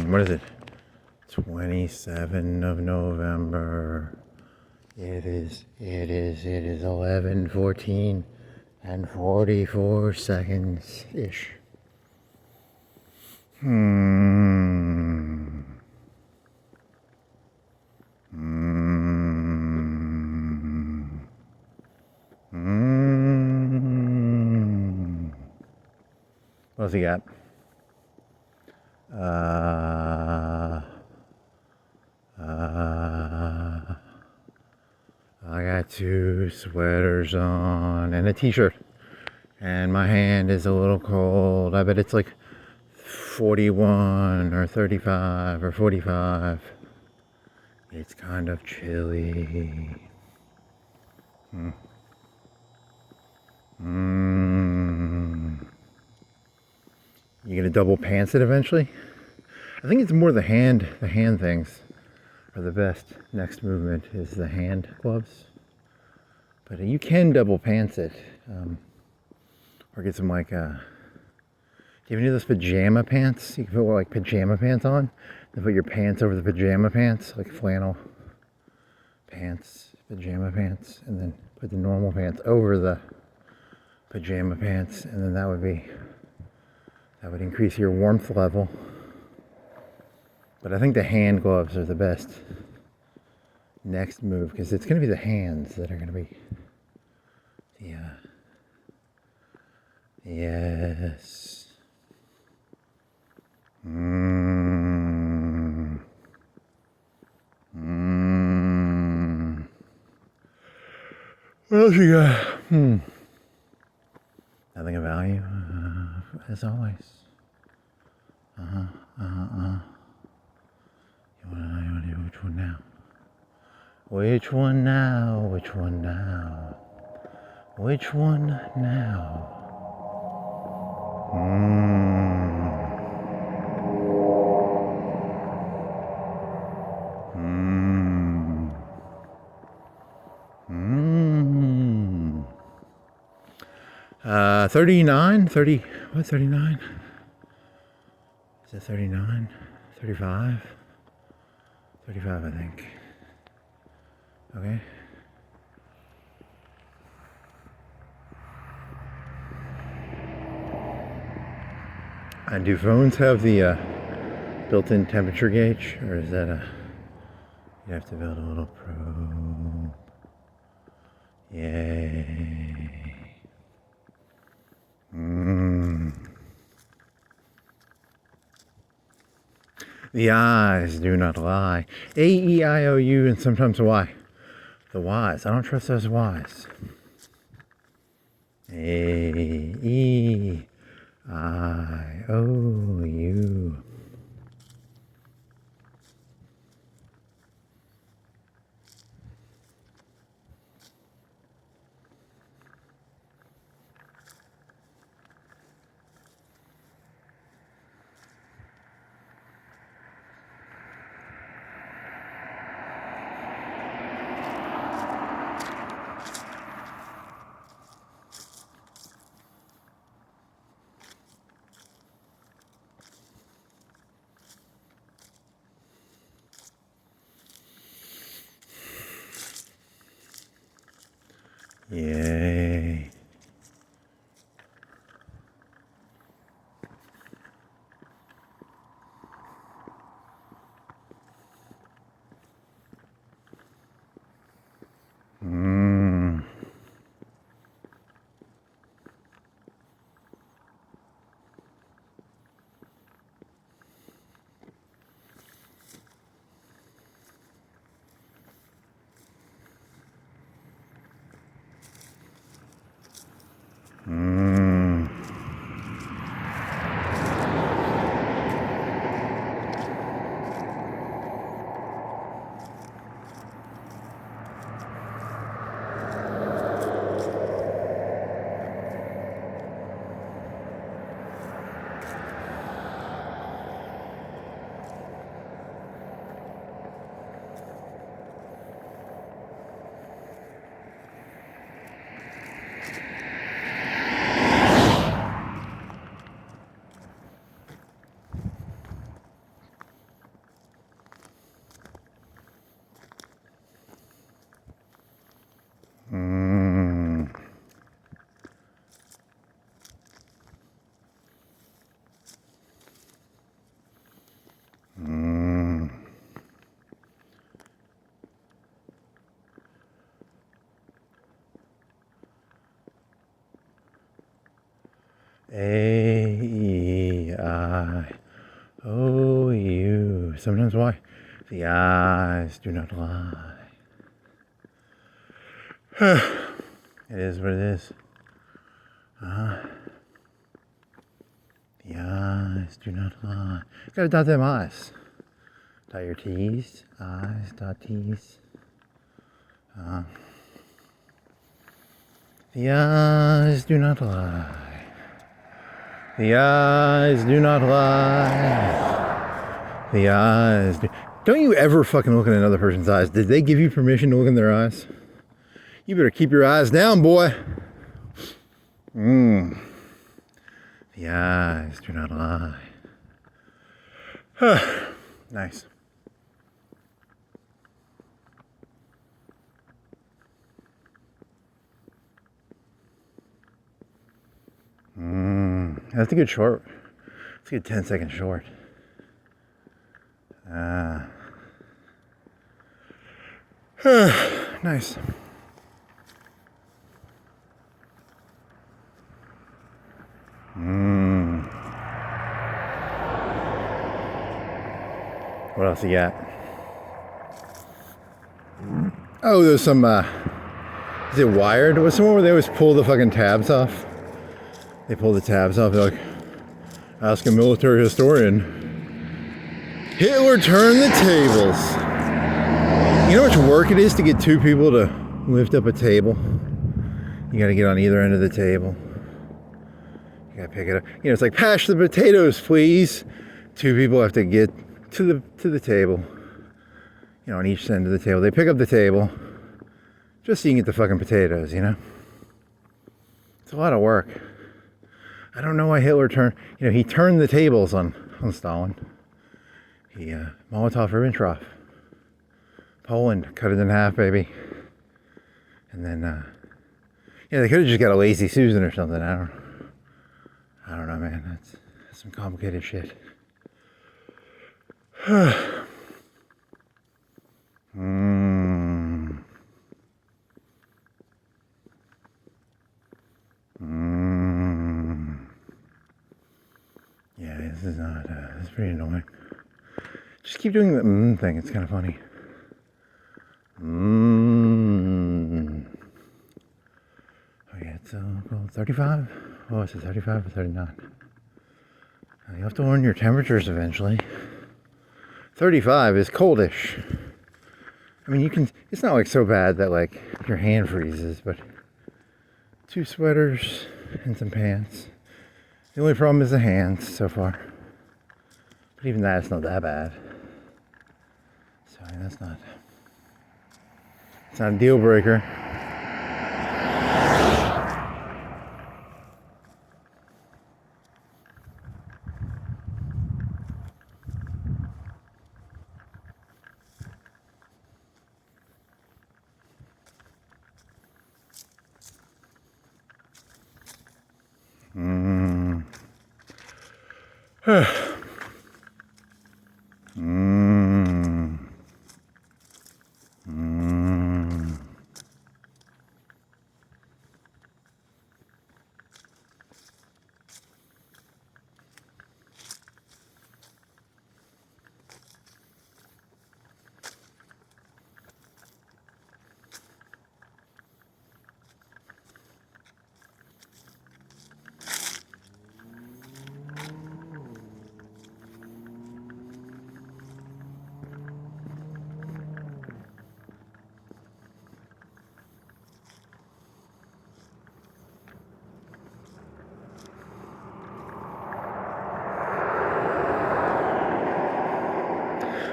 what is it? 27 of November. It is 11:14 and 44 seconds ish. What's he got? I got 2 sweaters on and a t-shirt, and my hand is a little cold. I bet it's like 41 or 35 or 45. It's kind of chilly. You gonna double pants it eventually? I think it's more the hand things are the best. Next movement is the hand gloves. But you can double pants it. Or get some like, do you have any of those pajama pants? You can put like pajama pants on, and put your pants over the pajama pants, like flannel pants, pajama pants, and then put the normal pants over the pajama pants, and then that would increase your warmth level. But I think the hand gloves are the best next move, because it's going to be the hands that are going to be yes. What else you got? Nothing of value, as always. You wanna do which one now? Which one now? Which one now? Which one now? 39? 30, what, 39? Is it 39? 35? 35, I think. Okay. And do phones have the built-in temperature gauge, or is that you have to build a little probe? Yay. The I's do not lie. A, E, I, O, U, and sometimes Y. The Y's. I don't trust those Y's. A, E, I, O, U. A-E-I-O-U. Sometimes why? The eyes do not lie. It is what it is. The eyes do not lie. You gotta dot them eyes. Dot your T's. Eyes, dot T's. The eyes do not lie. The eyes do not lie. The eyes do... Don't you ever fucking look in another person's eyes. Did they give you permission to look in their eyes? You better keep your eyes down, boy. The eyes do not lie. Nice. That's a good short. It's a good 10-second short. Nice. What else you got? Oh, there's some, is it Wired? There was somewhere where they always pull the fucking tabs off. They pull the tabs off. They're like, ask a military historian. Hitler turned the tables. You know how much work it is to get two people to lift up a table? You gotta get on either end of the table. You gotta pick it up. You know, it's like, pass the potatoes, please. Two people have to get to the table. You know, on each end of the table. They pick up the table just so you can get the fucking potatoes, you know? It's a lot of work. I don't know why Hitler turned, you know, he turned the tables on Stalin. He, Molotov-Ribbentrop. Poland, cut it in half, baby. And then, yeah, they could have just got a Lazy Susan or something. I don't know, man. That's some complicated shit. Yeah, this is not, this is pretty annoying. Just keep doing the thing, it's kind of funny. Okay, it's 35? Oh, is it 35 or 39? You have to learn your temperatures eventually. 35 is coldish. I mean, you can, it's not like so bad that like your hand freezes, but 2 sweaters and some pants. The only problem is the hands so far. But even that's not that bad. So I mean, it's not a deal breaker.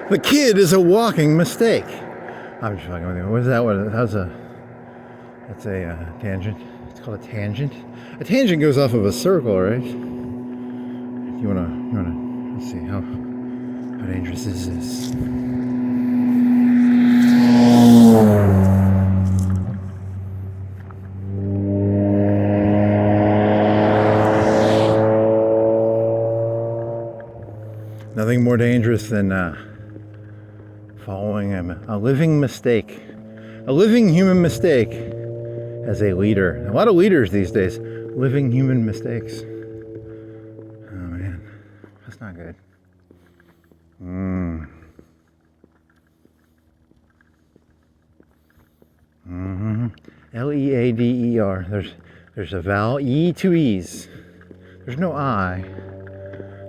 The kid is a walking mistake. I'm just fucking with you. What is that? That's a tangent. It's called a tangent. A tangent goes off of a circle, right? You wanna, let's see, how dangerous is this? Nothing more dangerous than following a living mistake, a living human mistake as a leader. A lot of leaders these days, living human mistakes. That's not good. Mm. Mm-hmm. Leader. There's a vowel, E, two E's. There's no I.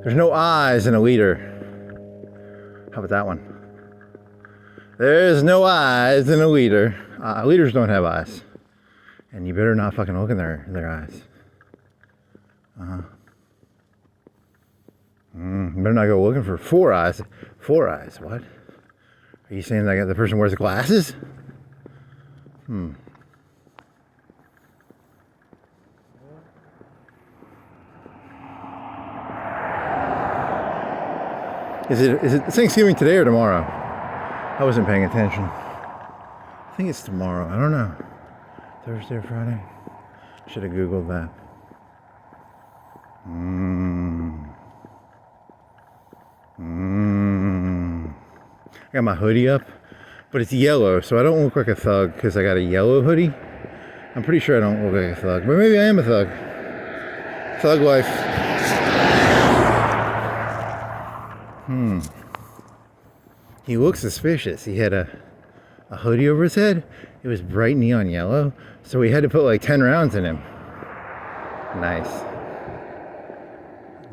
There's no I's in a leader. How about that one? There's no I's in a leader. Leaders don't have eyes. And you better not fucking look in their eyes. You better not go looking for four eyes. Four eyes, what? Are you saying that the person wears glasses? Is it Thanksgiving today or tomorrow? I wasn't paying attention. I think it's tomorrow. I don't know. Thursday or Friday? Should have Googled that. I got my hoodie up, but it's yellow, so I don't look like a thug because I got a yellow hoodie. I'm pretty sure I don't look like a thug, but maybe I am a thug. Thug life. He looks suspicious. He had a hoodie over his head. It was bright neon yellow, so we had to put like 10 rounds in him. Nice.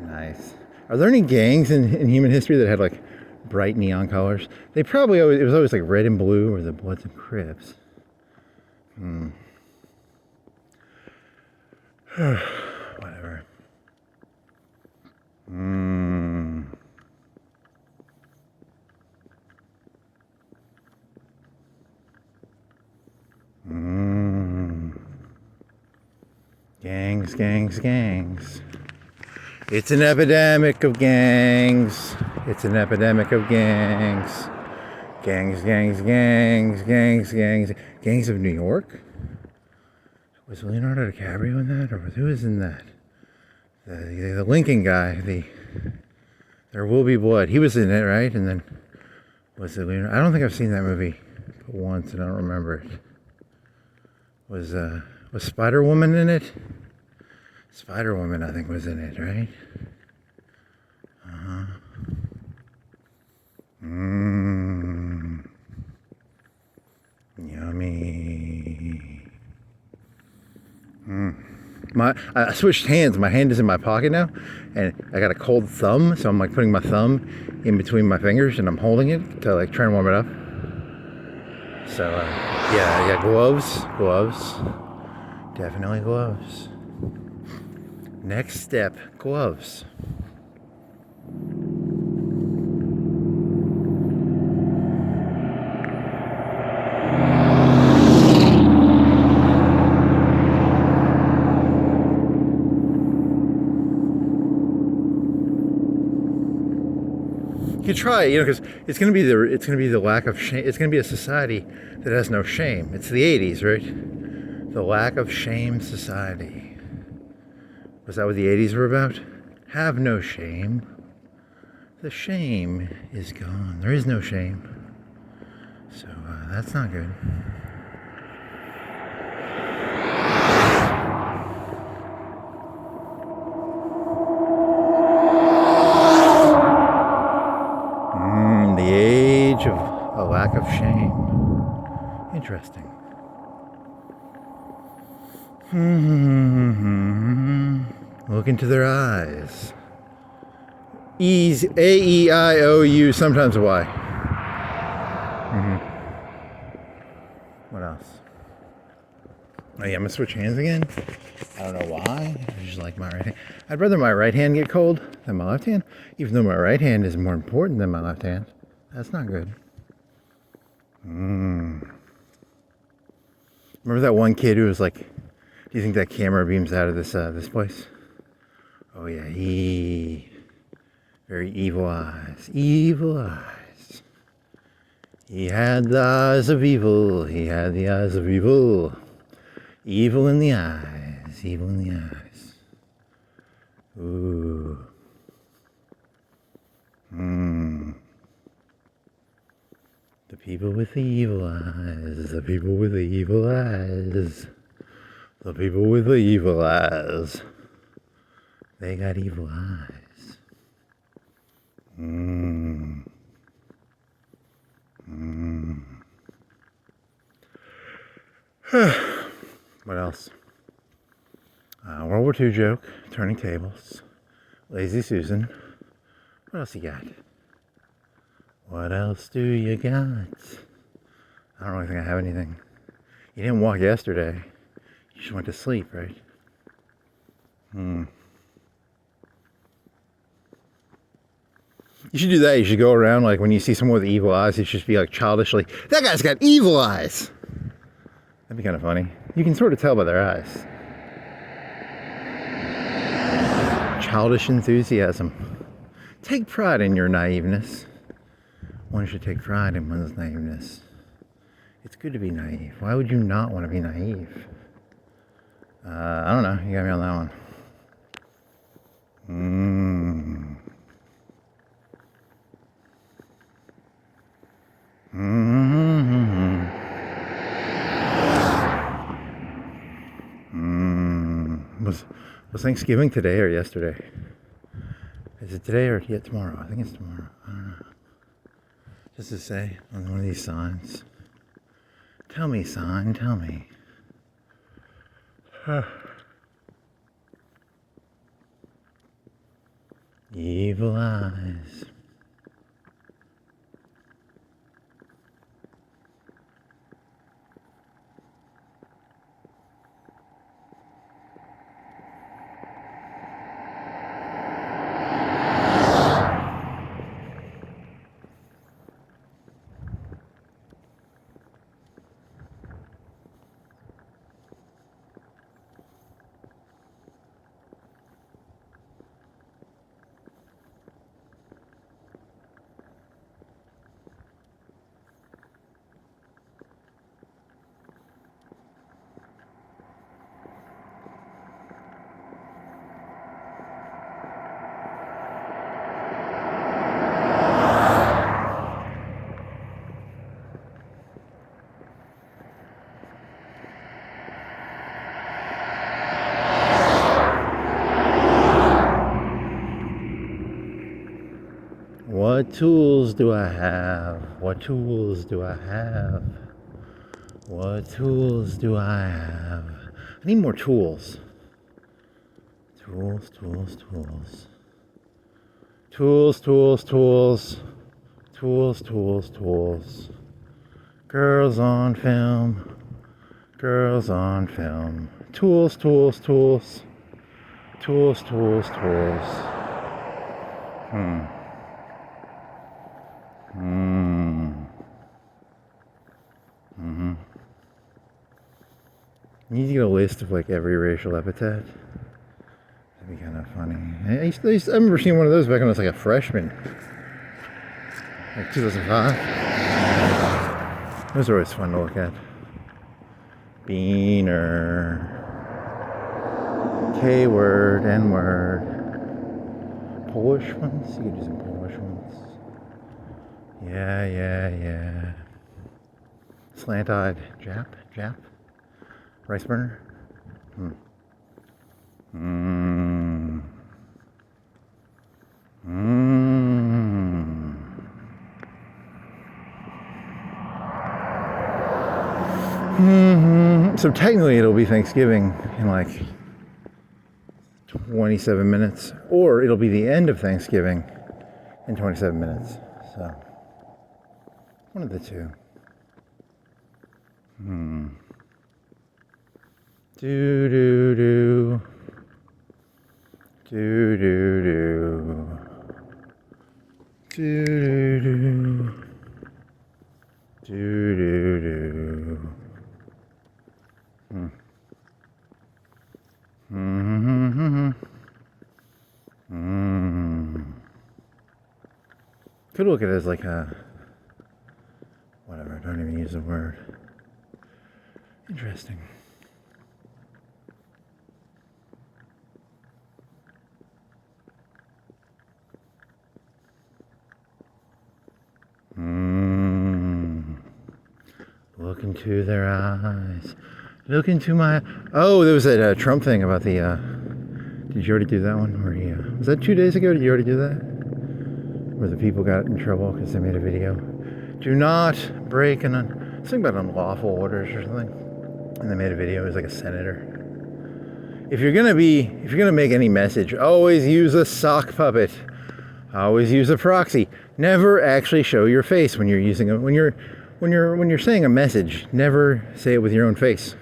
Nice. Are there any gangs in human history that had like bright neon colors? They probably always, it was always like red and blue or the Bloods and Crips. Whatever. Gangs. It's an epidemic of gangs. It's an epidemic of gangs. Gangs of New York? Was Leonardo DiCaprio in that? Or who was in that? The Lincoln guy. There Will Be Blood. He was in it, right? And then, was it Leonardo? I don't think I've seen that movie but once and I don't remember it. Was Spider-Woman in it? Spider-Woman, I think, was in it, right? Yummy. I switched hands. My hand is in my pocket now, and I got a cold thumb, so I'm like putting my thumb in between my fingers, and I'm holding it to like try and warm it up. So yeah, gloves, definitely gloves. Next step, gloves. You could try it, because it's gonna be the lack of shame. It's gonna be a society that has no shame. It's the 80s, right? The lack of shame society. Was that what the 80s were about? Have no shame. The shame is gone. There is no shame. So that's not good. The age of a lack of shame. Interesting. Look into their eyes. E's, A-E-I-O-U, sometimes a Y. What else? Oh yeah, I'm gonna switch hands again. I don't know why. I just like my right hand. I'd rather my right hand get cold than my left hand, even though my right hand is more important than my left hand. That's not good. Remember that one kid who was like, "Do you think that camera beams out of this place?" Oh yeah, very evil eyes. Evil eyes. He had the eyes of evil. He had the eyes of evil. Evil in the eyes. Evil in the eyes. Ooh. The people with the evil eyes. The people with the evil eyes. The people with the evil eyes. They got evil eyes. What else? World War II joke, turning tables, Lazy Susan. What else you got? What else do you got? I don't really think I have anything. You didn't walk yesterday. You just went to sleep, right? You should do that. You should go around, like, when you see someone with evil eyes, you should just be like childishly, that guy's got evil eyes. That'd be kind of funny. You can sort of tell by their eyes. Childish enthusiasm. Take pride in your naiveness. One should take pride in one's naiveness. It's good to be naive. Why would you not want to be naive? I don't know. You got me on that one. Was Thanksgiving today or yesterday? Is it today or yet tomorrow? I think it's tomorrow. I don't know. Just to say on one of these signs. Tell me, sign, tell me. Evil eyes. What tools do I have? What tools do I have? What tools do I have? I need more tools. Tools, tools, tools. Tools, tools, tools. Tools, tools, tools. Girls on film. Girls on film. Tools, tools, tools. Tools, tools, tools. You need to get a list of like every racial epithet. That'd be kind of funny. I remember seeing one of those back when I was like a freshman. Like 2005. Those are always fun to look at. Beaner. K-word, N-word. Polish ones? You could do some Polish ones. Yeah. Slant-eyed Jap? Rice burner? So technically it'll be Thanksgiving in like 27 minutes, or it'll be the end of Thanksgiving in 27 minutes. So one of the two. Do do do. Do do do. Do do do. Do do do. Could look at it as like a whatever, don't even use the word. Interesting. Look into their eyes. Look into my... Oh, there was that Trump thing about the... Did you already do that one? Where he, was that 2 days ago? Did you already do that? Where the people got in trouble because they made a video. Do not break something about unlawful orders or something. and they made a video. It was like a senator. If you're gonna make any message, always use a sock puppet. Always use a proxy. Never actually show your face when you're using it. When you're saying a message, never say it with your own face.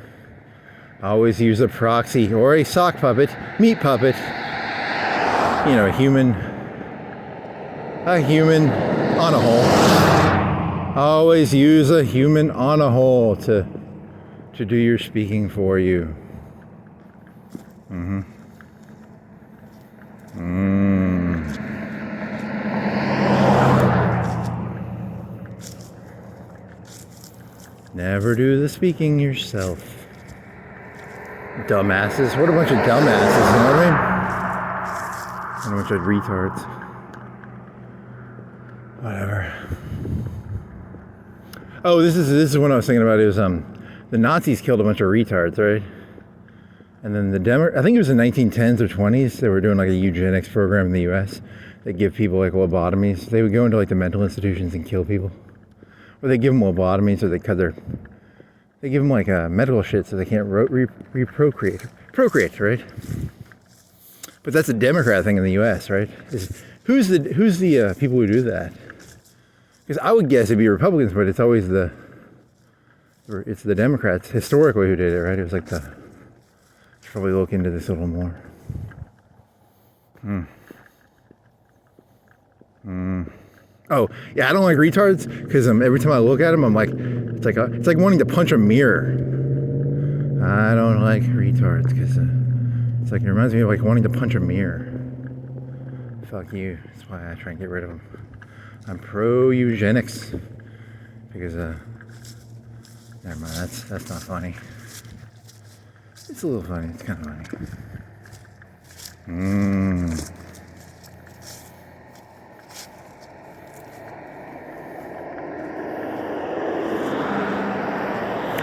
Always use a proxy or a sock puppet, meat puppet. You know, a human on a hole. Always use a human on a hole to do your speaking for you. Never do the speaking yourself. Dumbasses. What a bunch of dumbasses, you know what I mean? What a bunch of retards. Whatever. Oh, this is what I was thinking about. It was the Nazis killed a bunch of retards, right? And then I think it was the 1910s or 20s, they were doing like a eugenics program in the US. They give people like lobotomies. They would go into like the mental institutions and kill people. Or they give them lobotomies, or they give them like medical shit so they can't procreate, right? But that's a Democrat thing in the US, right? Who's the people who do that? Because I would guess it'd be Republicans, but it's always the Democrats historically who did it, right? It was like should probably look into this a little more. Oh yeah, I don't like retards because every time I look at them, I'm like, it's like wanting to punch a mirror. I don't like retards because it's like it reminds me of like wanting to punch a mirror. Fuck you. That's why I try and get rid of them. I'm pro eugenics because never mind. That's not funny. It's a little funny. It's kind of funny.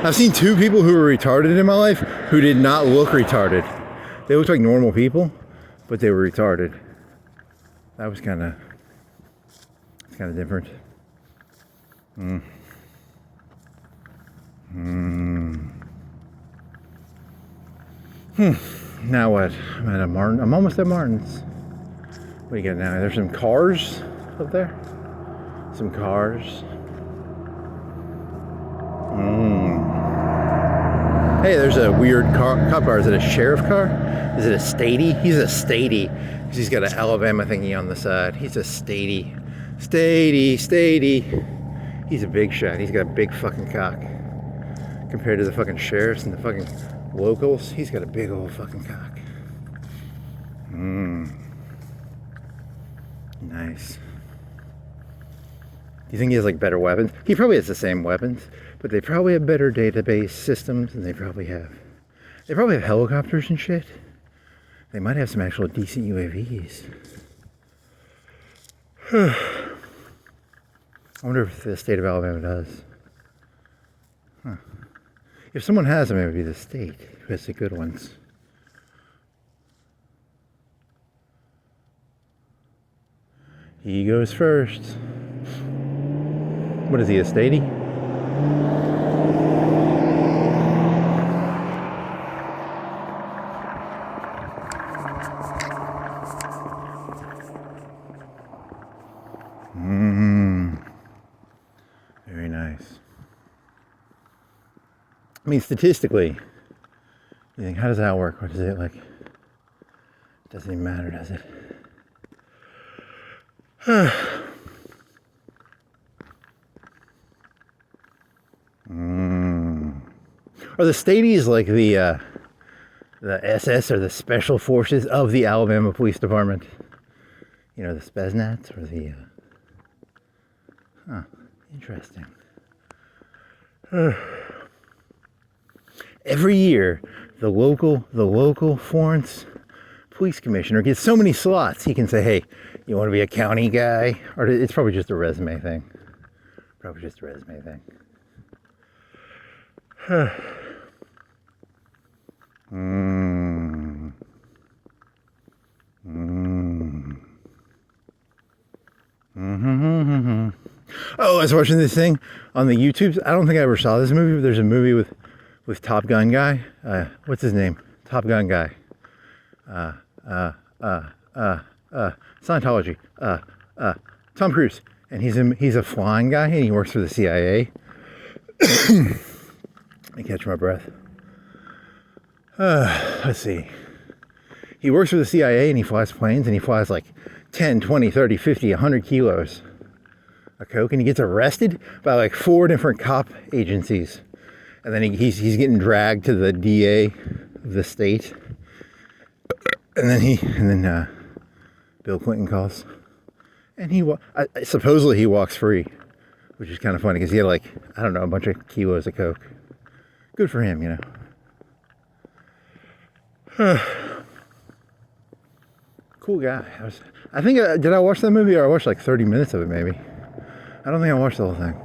I've seen two people who were retarded in my life who did not look retarded. They looked like normal people, but they were retarded. That was kind of different. Now what? I'm almost at Martin's. What do you got now? There's some cars up there. Some cars. Hey, there's a weird cop car. Is it a sheriff car? Is it a statey? He's a statey because he's got an Alabama thingy on the side. He's a statey. Statey. He's a big shot. He's got a big fucking cock. Compared to the fucking sheriffs and the fucking locals, he's got a big old fucking cock. Nice. Do you think he has like better weapons? He probably has the same weapons, but they probably have better database systems, and they probably have helicopters and shit. They might have some actual decent UAVs. I wonder if the state of Alabama does. If someone has them, it would be the state who has the good ones. He goes first. What is he, a statey? Very nice. I mean, statistically, you think, how does that work? What is it like? It doesn't even matter, does it? Are the stadies like the SS or the special forces of the Alabama Police Department? You know, the Spetsnaz or the... interesting. Every year, the local Florence police commissioner gets so many slots. He can say, hey, you want to be a county guy? Or it's probably just a resume thing. Oh, I was watching this thing on the YouTubes. I don't think I ever saw this movie, but there's a movie with with Top Gun guy. What's his name? Top Gun guy. Scientology. Tom Cruise. And he's a flying guy, and he works for the CIA. I catch my breath. Let's see. He works for the CIA, and he flies planes, and he flies like 10, 20, 30, 50, 100 kilos of coke, and he gets arrested by like 4 different cop agencies. And then he's getting dragged to the DA of the state. And then Bill Clinton calls. And supposedly he walks free, which is kind of funny because he had like, I don't know, a bunch of kilos of coke. Good for him, you know. Cool guy. I think, did I watch that movie, or I watched like 30 minutes of it maybe? I don't think I watched the whole thing.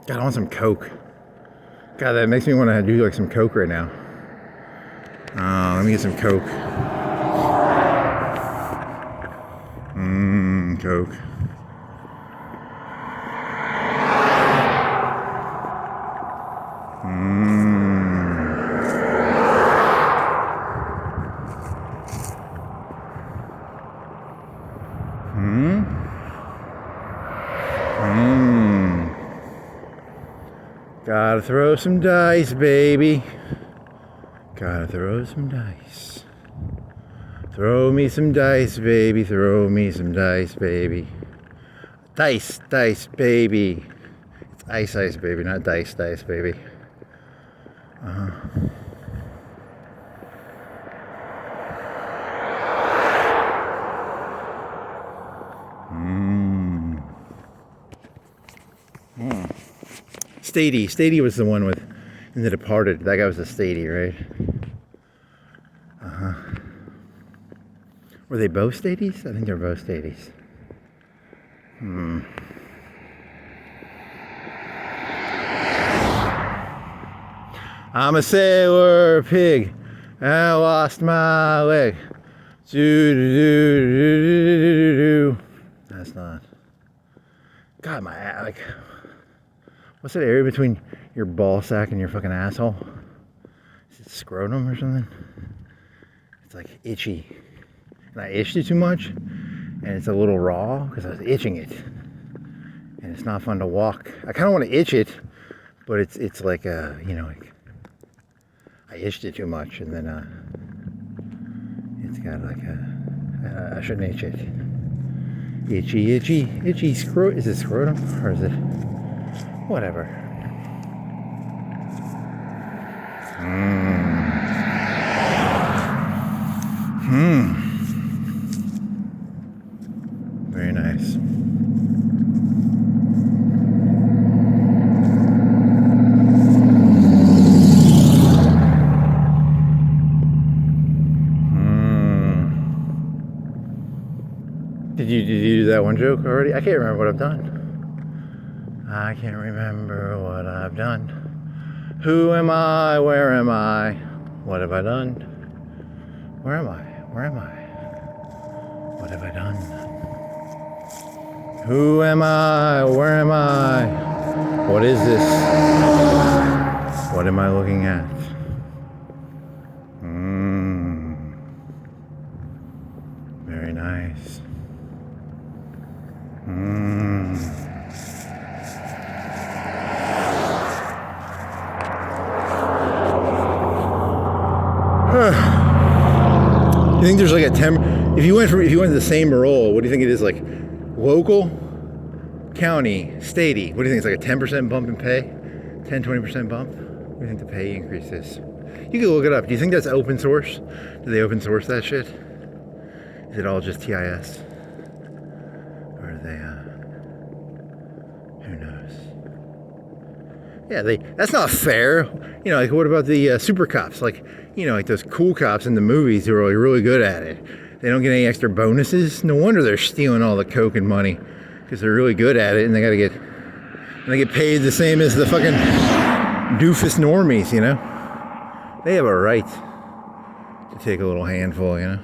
God, I want some coke. God, that makes me want to do like some coke right now. Let me get some coke. Coke. Gotta throw some dice, baby. Gotta throw some dice. Throw me some dice, baby. Throw me some dice, baby. Dice, dice, baby. It's ice, ice, baby, not dice, dice, baby. Stady was the one with in The Departed. That guy was the Stady, right? Were they both Stadies? I think they're both Stadies. I'm a sailor pig. I lost my leg. That's not. God, my like. What's that area between your ball sack and your fucking asshole? Is it scrotum or something? It's like itchy. And I itched it too much, and it's a little raw because I was itching it. And it's not fun to walk. I kind of want to itch it, but it's like like I itched it too much, and then it's got like I shouldn't itch it. Itchy, is it scrotum or is it? Whatever. Very nice. Did you do that one joke already? I can't remember what I've done. I can't remember what I've done. Who am I? Where am I? What have I done? Where am I? Where am I? What have I done? Who am I? Where am I? What is this? What am I looking at? Very nice. You think there's like a if you went to the same role, what do you think it is, like local, county, statey? What do you think? It's like a 10% bump in pay? 10-20% bump? What do you think the pay increase is? You can look it up. Do you think that's open source? Do they open source that shit? Is it all just TIS? Or are they who knows? Yeah, that's not fair. You know, like what about the super cops? Like, you know, like those cool cops in the movies who are like really good at it. They don't get any extra bonuses. No wonder they're stealing all the coke and money, because they're really good at it, and they get paid the same as the fucking doofus normies, you know? They have a right to take a little handful, you know?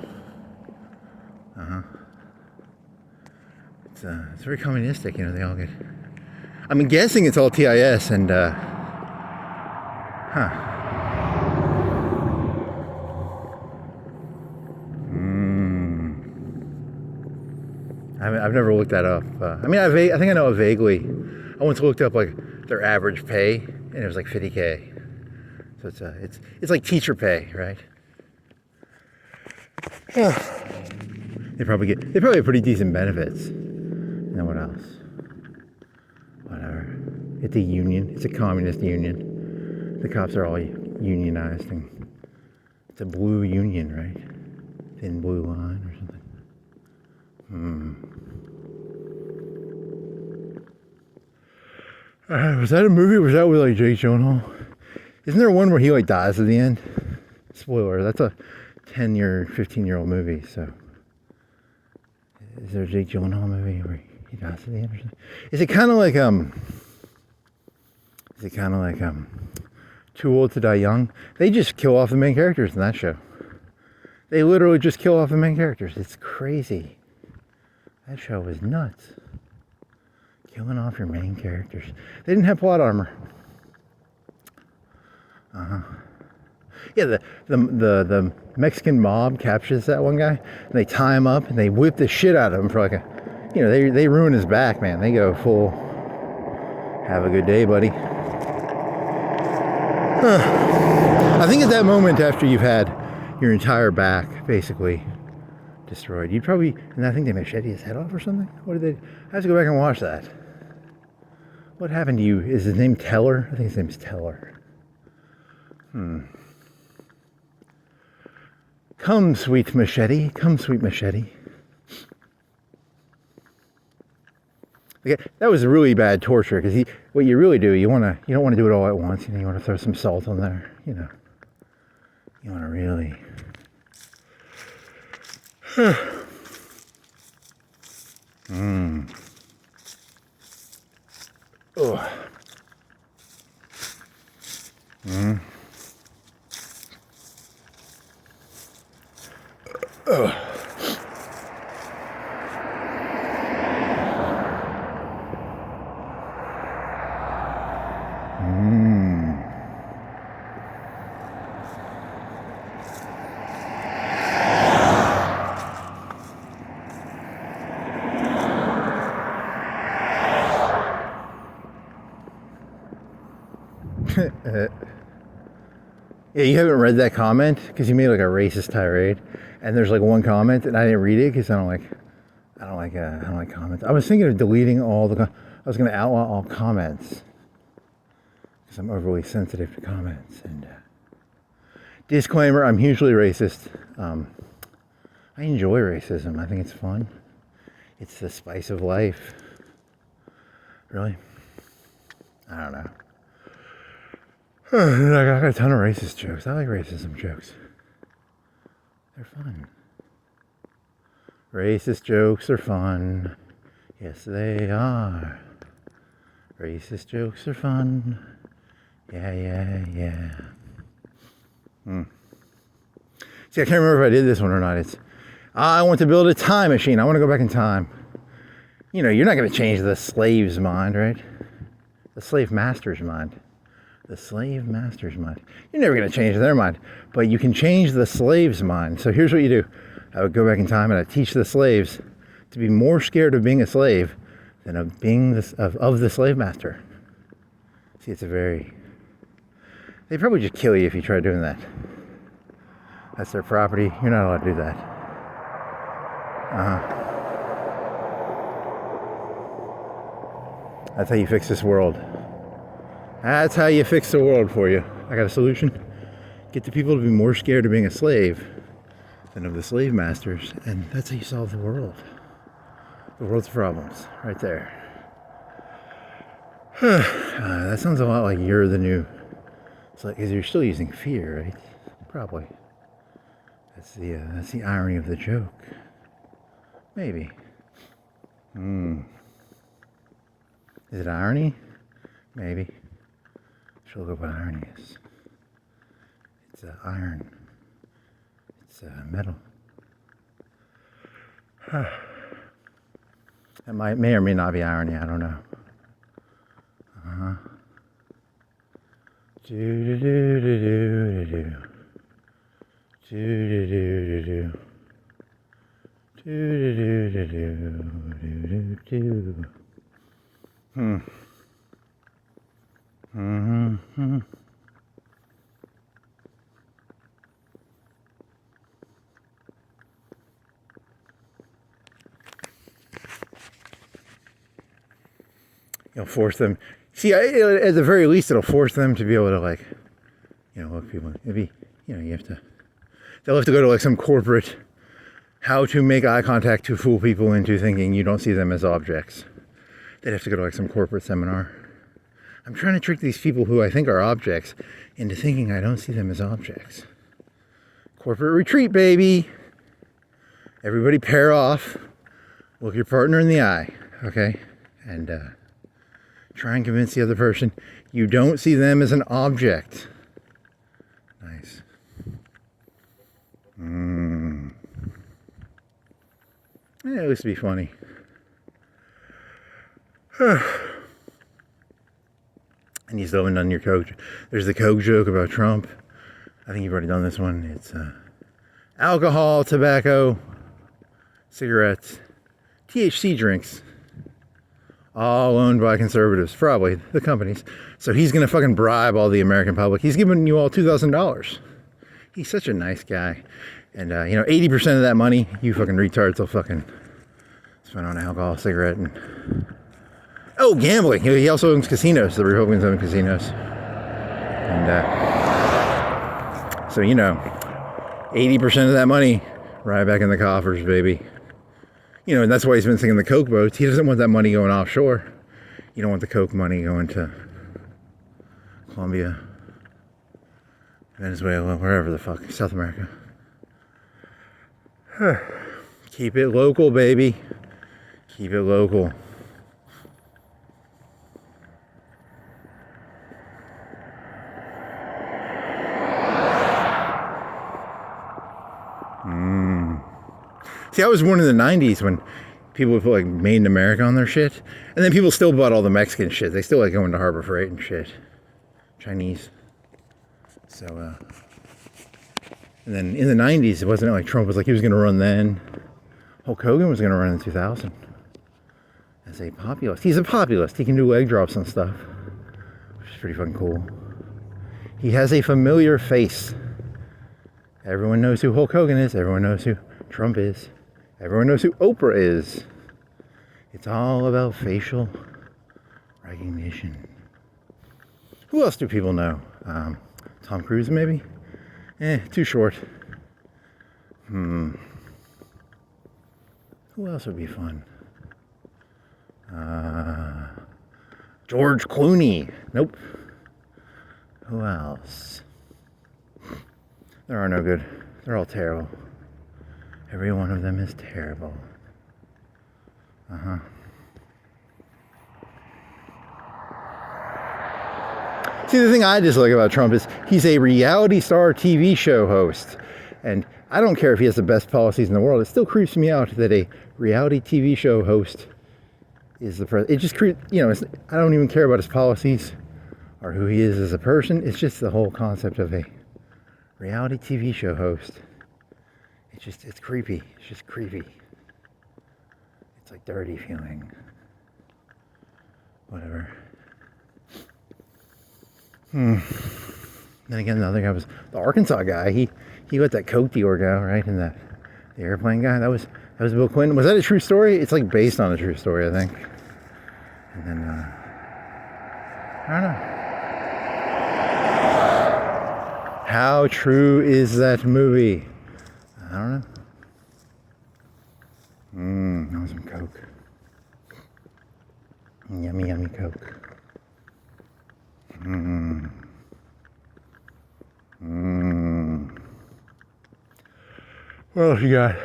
It's very communistic, you know, they all get... I'm guessing it's all TIS and, I've never looked that up. I mean, I think I know it vaguely. I once looked up like their average pay, and it was like 50K. So it's like teacher pay, right? They probably have pretty decent benefits. You know what else? Whatever. It's a union. It's a communist union. The cops are all unionized, and it's a blue union, right? Thin blue line or something. Was that a movie or was that with like Jake Gyllenhaal? Isn't there one where he like dies at the end? Spoiler, that's a 10-year, 15-year-old movie, so. Is there a Jake Gyllenhaal movie where he dies at the end or something? Is it kind of like, Too Old to Die Young? They just kill off the main characters in that show. They literally just kill off the main characters. It's crazy. That show was nuts. Killing off your main characters. They didn't have plot armor. Yeah, the Mexican mob captures that one guy, and they tie him up, and they whip the shit out of him for like a, you know, they ruin his back, man. They go full, have a good day, buddy. I think at that moment, after you've had your entire back basically destroyed, you'd probably, and I think they machete his head off or something. What did they, I have to go back and watch that. What happened to you? Is his name Teller? I think his name's Teller. Come, sweet machete. Come, sweet machete. Okay, that was really bad torture because what you really do, you don't want to do it all at once. You know, you want to throw some salt on there. You know, you want to really. Ugh. Yeah, you haven't read that comment because you made like a racist tirade, and there's like one comment, and I didn't read it because I don't like comments. I was thinking of deleting all I was going to outlaw all comments because I'm overly sensitive to comments. And disclaimer: I'm hugely racist. I enjoy racism. I think it's fun. It's the spice of life. Really? I don't know. I got a ton of racist jokes. I like racism jokes. They're fun. Racist jokes are fun. Yes, they are. Racist jokes are fun. Yeah. See, I can't remember if I did this one or not. It's, I want to build a time machine. I want to go back in time. You know, you're not going to change the slave's mind, right? The slave master's mind. The slave master's mind. You're never going to change their mind, but you can change the slave's mind. So here's what you do. I would go back in time and I'd teach the slaves to be more scared of being a slave than of being of the slave master. See, it's a very... They'd probably just kill you if you try doing that. That's their property. You're not allowed to do that. That's how you fix this world. That's how you fix the world for you. I got a solution. Get the people to be more scared of being a slave than of the slave masters, and that's how you solve the world. The world's problems, right there. That sounds a lot like you're the new... It's like, because you're still using fear, right? Probably. That's the irony of the joke. Maybe. Is it irony? Maybe. Should look up what irony is. It's iron. It's metal. That may or may not be irony, I don't know. Do do do do do do do do do do do do. You'll force them. See, at the very least, it'll force them to be able to, like, look people. Maybe, you have to. They'll have to go to like some corporate how to make eye contact to fool people into thinking you don't see them as objects. They'd have to go to like some corporate seminar. I'm trying to trick these people who I think are objects into thinking I don't see them as objects. Corporate retreat, baby. Everybody pair off. Look your partner in the eye, okay? And try and convince the other person you don't see them as an object. Nice. Yeah, it used to be funny. And you still haven't done your Coke. There's the Coke joke about Trump. I think you've already done this one. It's alcohol, tobacco, cigarettes, THC drinks, all owned by conservatives, probably the companies. So he's gonna fucking bribe all the American public. He's giving you all $2,000. He's such a nice guy. And 80% of that money, you fucking retards will fucking spend on alcohol, cigarette, and gambling. He also owns casinos. The Republicans own casinos. And so 80% of that money right back in the coffers, baby. And that's why he's been singing the Coke boats. He doesn't want that money going offshore. You don't want the Coke money going to Colombia, Venezuela, wherever the fuck, South America. Keep it local, baby. Keep it local. See, I was born in the 90s when people would put like Made in America on their shit. And then people still bought all the Mexican shit. They still like going to Harbor Freight and shit. Chinese. So, and then in the 90s, it wasn't like Trump was like he was going to run then. Hulk Hogan was going to run in 2000 as a populist. He's a populist. He can do leg drops and stuff, which is pretty fucking cool. He has a familiar face. Everyone knows who Hulk Hogan is. Everyone knows who Trump is. Everyone knows who Oprah is. It's all about facial recognition. Who else do people know? Tom Cruise, maybe? Too short. Who else would be fun? George Clooney. Nope. Who else? There are no good. They're all terrible. Every one of them is terrible. See, the thing I dislike about Trump is he's a reality star TV show host. And I don't care if he has the best policies in the world. It still creeps me out that a reality TV show host is the president. It just creeps, I don't even care about his policies or who he is as a person. It's just the whole concept of a reality TV show host. It's creepy. It's just creepy. It's like dirty feeling. Whatever. Then again, the other guy was the Arkansas guy. He let that Coke dealer go, right? And the airplane guy. That was Bill Clinton. Was that a true story? It's like based on a true story, I think. And then I don't know. How true is that movie? I don't know. That was some Coke. Yummy, yummy Coke. What else you got?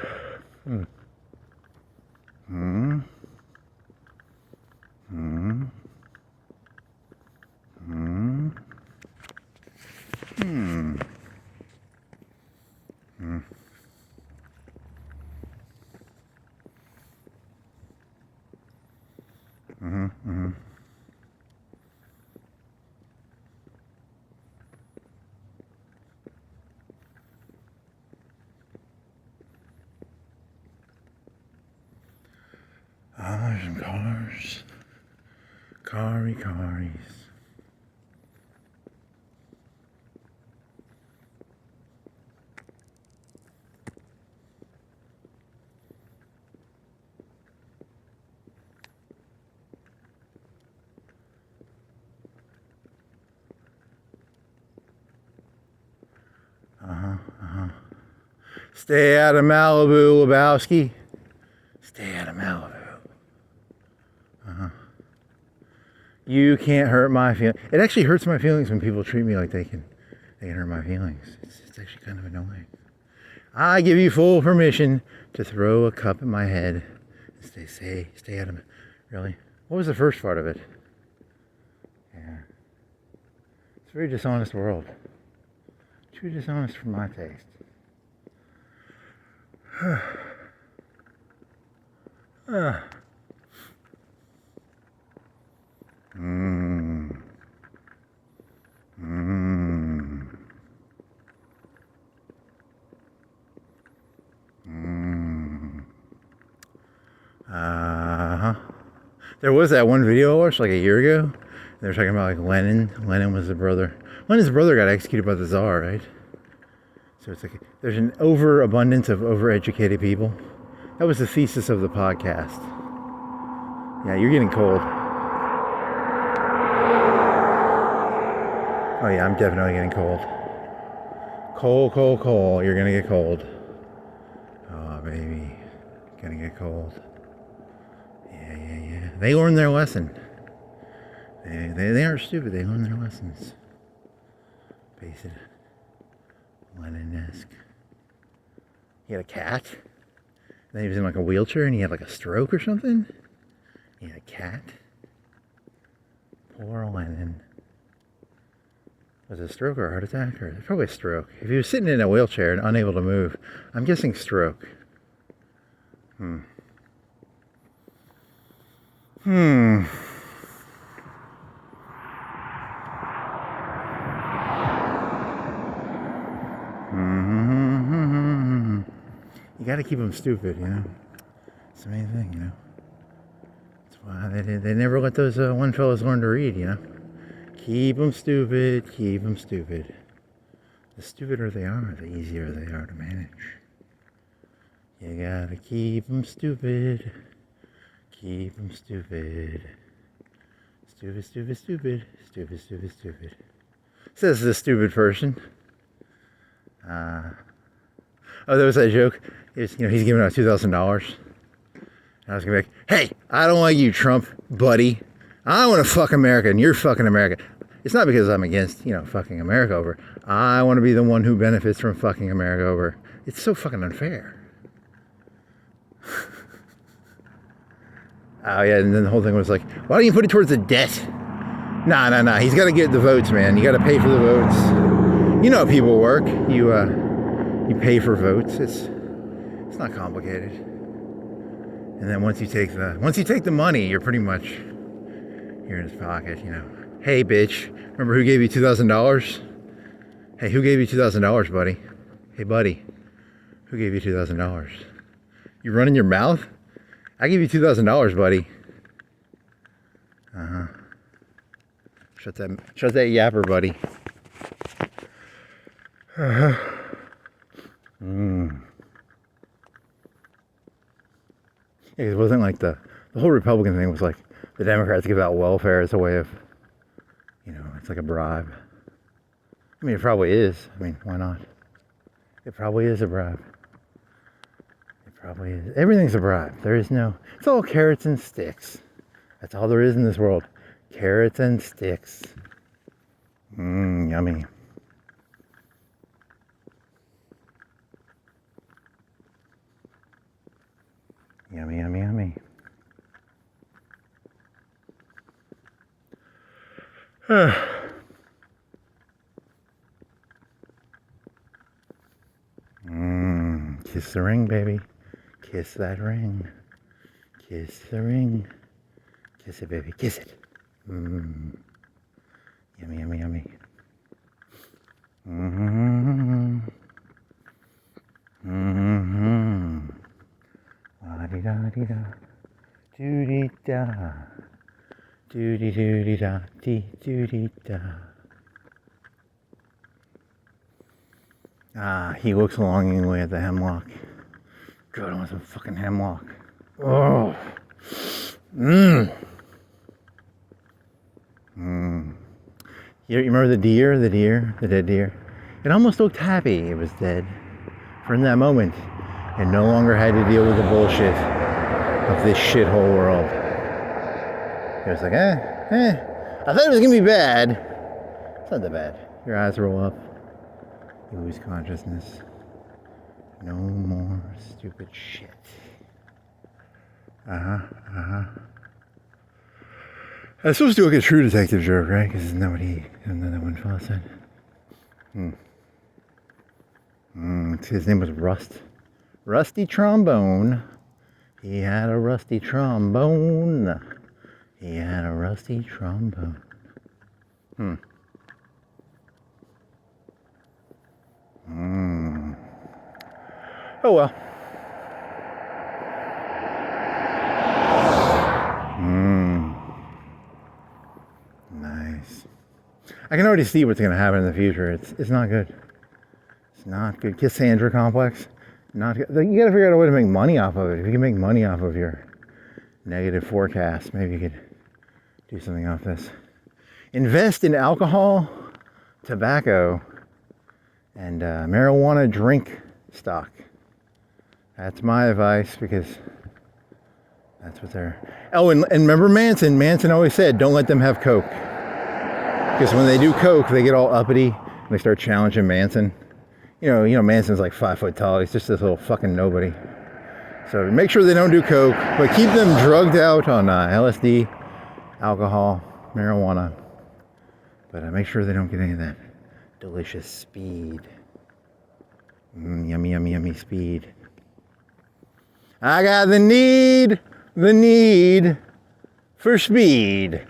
Cars and cars. Caries. Stay out of Malibu, Lebowski. Stay out of Malibu. You can't hurt my feelings. It actually hurts my feelings when people treat me like they can hurt my feelings. It's actually kind of annoying. I give you full permission to throw a cup at my head. Stay out of it. Really? What was the first part of it? Yeah. It's a very dishonest world. Too dishonest for my taste. There was that one video I watched like a year ago. They were talking about like Lenin. Lenin was the brother. Lenin's brother got executed by the Tsar, right? So it's like there's an overabundance of overeducated people. That was the thesis of the podcast. Yeah, you're getting cold. Oh yeah, I'm definitely getting cold. Cold. You're gonna get cold. Oh baby, gonna get cold. Yeah. They learned their lesson. They aren't stupid. They learned their lessons. Face it. Lenin-esque. He had a cat. Then he was in like a wheelchair and he had like a stroke or something. He had a cat. Poor Lenin. Was it a stroke or a heart attack? Or probably a stroke. If he was sitting in a wheelchair and unable to move, I'm guessing stroke. You gotta keep them stupid, you know. It's the main thing, you know. That's why they never let those one fellas learn to read, you know. Keep them stupid, keep them stupid. The stupider they are, the easier they are to manage. You gotta keep them stupid. Keep them stupid. Stupid. Says the stupid person. Oh, there was that joke. He's giving out $2,000. I was gonna be like, hey, I don't like you, Trump, buddy. I want to fuck America, and you're fucking America. It's not because I'm against, fucking America over. I want to be the one who benefits from fucking America over. It's so fucking unfair. Oh yeah, and then the whole thing was like, why don't you put it towards the debt? Nah. He's got to get the votes, man. You got to pay for the votes. You know how people work. You pay for votes. It's not complicated. And then once you take the money, you're pretty much here in his pocket. Hey, bitch, remember who gave you $2,000? Hey, who gave you $2,000, buddy? Hey, buddy, who gave you $2,000? You running your mouth? I give you $2,000, buddy. Shut that yapper, buddy. It wasn't like the whole Republican thing was like the Democrats give out welfare as a way of, it's like a bribe. I mean, it probably is. I mean, why not? It probably is a bribe. It probably is. Everything's a bribe. It's all carrots and sticks. That's all there is in this world. Carrots and sticks. Yummy. Yummy. Kiss the ring, baby. Kiss that ring. Kiss the ring. Kiss it, baby. Kiss it. Yummy. La-di-da-di-da. Doody da. Doody doody da. Dee doody da. Ah, he looks longingly at the hemlock. God, I want some fucking hemlock. Oh. Mmm. Mmm. You remember the deer? The dead deer? It almost looked happy it was dead. For in that moment, it no longer had to deal with the bullshit of this shithole world. It was like, I thought it was gonna be bad. It's not that bad. Your eyes roll up. You lose consciousness. No more stupid shit. I was supposed to do like a true detective joke, right? Because isn't that what one fella said? His name was Rusty Trombone. He had a rusty trombone. He had a rusty trombone. Oh well. Nice. I can already see what's going to happen in the future. It's not good. It's not good. Cassandra complex. Not good. You got to figure out a way to make money off of it. If you can make money off of your negative forecast, maybe you could do something off this. Invest in alcohol, tobacco, and marijuana drink stock. That's my advice because that's what they're... Oh, and remember Manson? Manson always said, don't let them have Coke. Because when they do Coke, they get all uppity and they start challenging Manson. You know, Manson's like 5 foot tall. He's just this little fucking nobody. So make sure they don't do Coke, but keep them drugged out on LSD, alcohol, marijuana. But make sure they don't get any of that delicious speed. Yummy, yummy, yummy speed. I got the need for speed.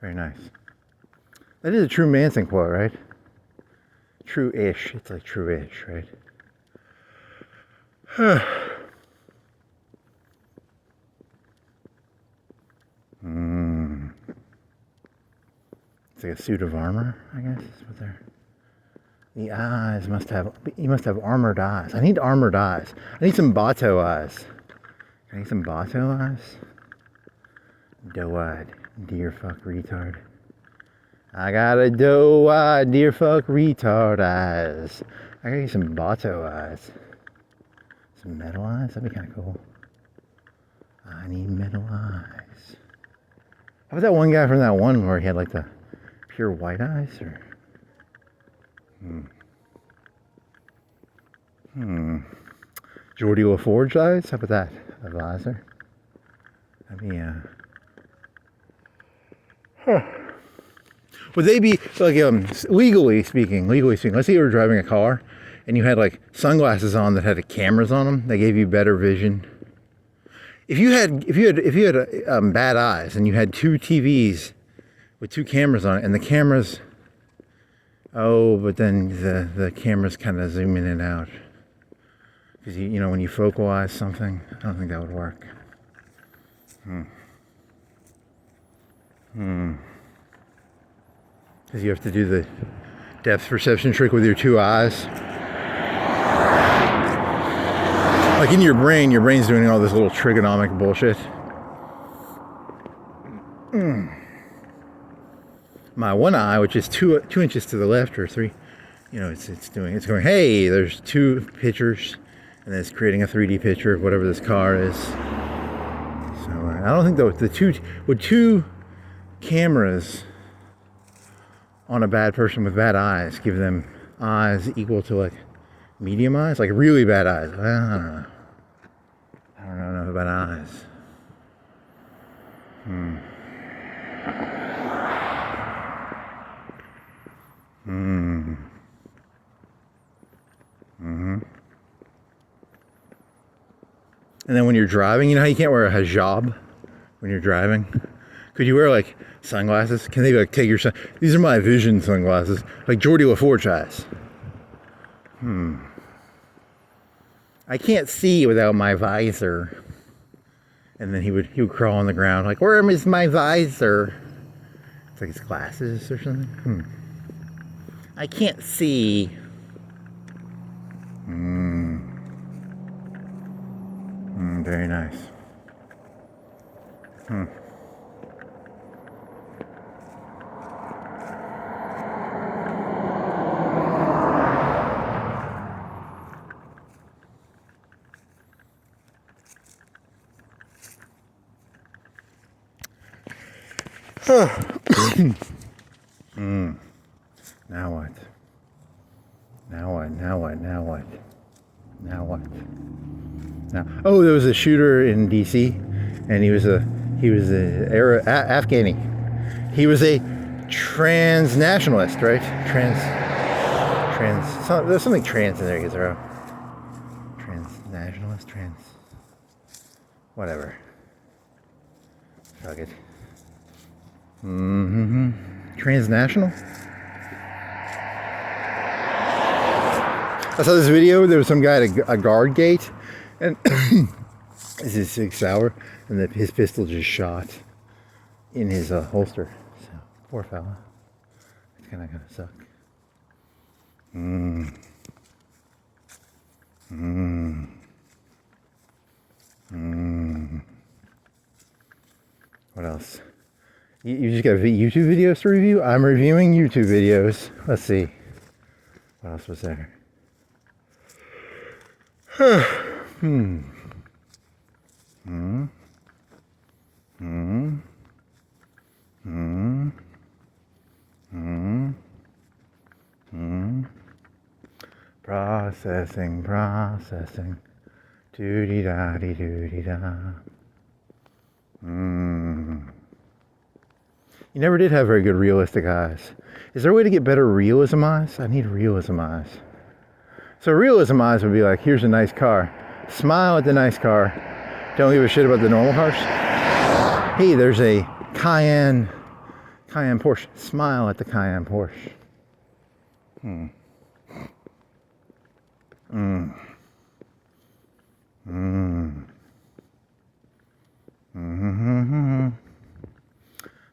Very nice. That is a true Manson quote, right? True-ish. It's like true-ish, right? It's like a suit of armor, I guess is what they're... The eyes must have... You must have armored eyes. I need armored eyes. I need some Bato eyes. I need some Bato eyes. Doe-eyed deer fuck retard. I got a doe-eyed deer fuck retard eyes. I gotta get some Bato eyes. Some metal eyes? That'd be kind of cool. I need metal eyes. How about that one guy from that one where he had like the pure white eyes? Or Geordie LaForge eyes? How about that? A visor? That'd be Would they be like legally speaking? Let's say you were driving a car and you had like sunglasses on that had cameras on them. They gave you better vision. If you had bad eyes and you had two TVs with two cameras on it, and the cameras, but then the cameras kind of zoom in and out because you know when you focalize something, I don't think that would work. Because you have to do the depth perception trick with your two eyes. Like in your brain's doing all this little trigonomic bullshit. My one eye, which is two inches to the left or 3, you know, it's going, hey, there's two pictures, and then it's creating a 3D picture of whatever this car is. So I don't think with two cameras on a bad person with bad eyes, give them eyes equal to like medium eyes, like really bad eyes. I don't know enough about eyes. And then when you're driving, you know how you can't wear a hijab when you're driving? Could you wear like sunglasses? Can they like take your these are my vision sunglasses, like Geordie LaForge eyes. I can't see without my visor. And then he would crawl on the ground like, where is my visor? It's like his glasses or something. I can't see. Very nice. Now what? Now what? Now what? Now what? Now what? Now, oh, there was a shooter in D.C. and he was a Afghani. He was a transnationalist, right? There's something trans in there. You throw transnationalist, whatever. Fuck it. Transnational. I saw this video. There was some guy at a guard gate, and this is 6 hour, and his pistol just shot in his holster. So poor fella. It's kind of gonna suck. What else? You just got YouTube videos to review? I'm reviewing YouTube videos. Let's see. What else was there? Processing. Doo-dee-da-dee-doo-dee-da. You never did have very good realistic eyes. Is there a way to get better realism eyes? I need realism eyes. So realism eyes would be like, here's a nice car. Smile at the nice car. Don't give a shit about the normal cars. Hey, there's a Cayenne Porsche. Smile at the Cayenne Porsche.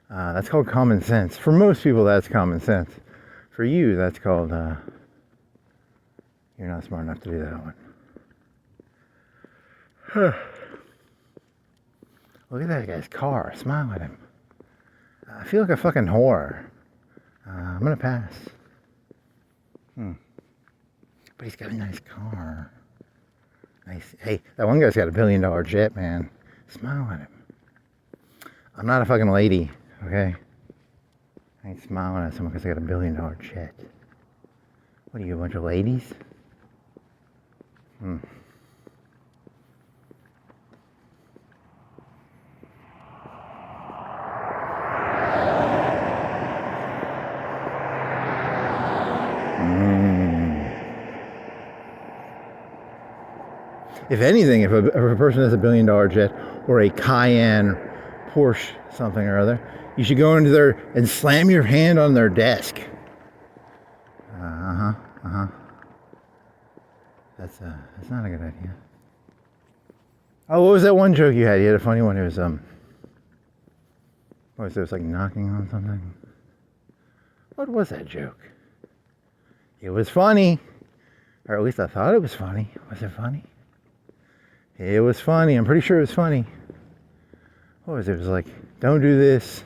That's called common sense. For most people, that's common sense. For you, that's called, you're not smart enough to do that one. Look at that guy's car. Smile at him. I feel like a fucking whore. I'm gonna pass. But he's got a nice car. Nice. Hey, that one guy's got $1 billion jet, man. Smile at him. I'm not a fucking lady, okay? I ain't smiling at someone because I got $1 billion jet. What are you, a bunch of ladies? If anything, if a person has $1 billion jet or a Cayenne Porsche something or other, you should go into there and slam your hand on their desk. That's not a good idea. Oh, what was that one joke you had? You had a funny one. It was what was it? It was like knocking on something. What was that joke? It was funny, or at least I thought it was funny. Was it funny? It was funny. I'm pretty sure it was funny. What was it? It was like, don't do this.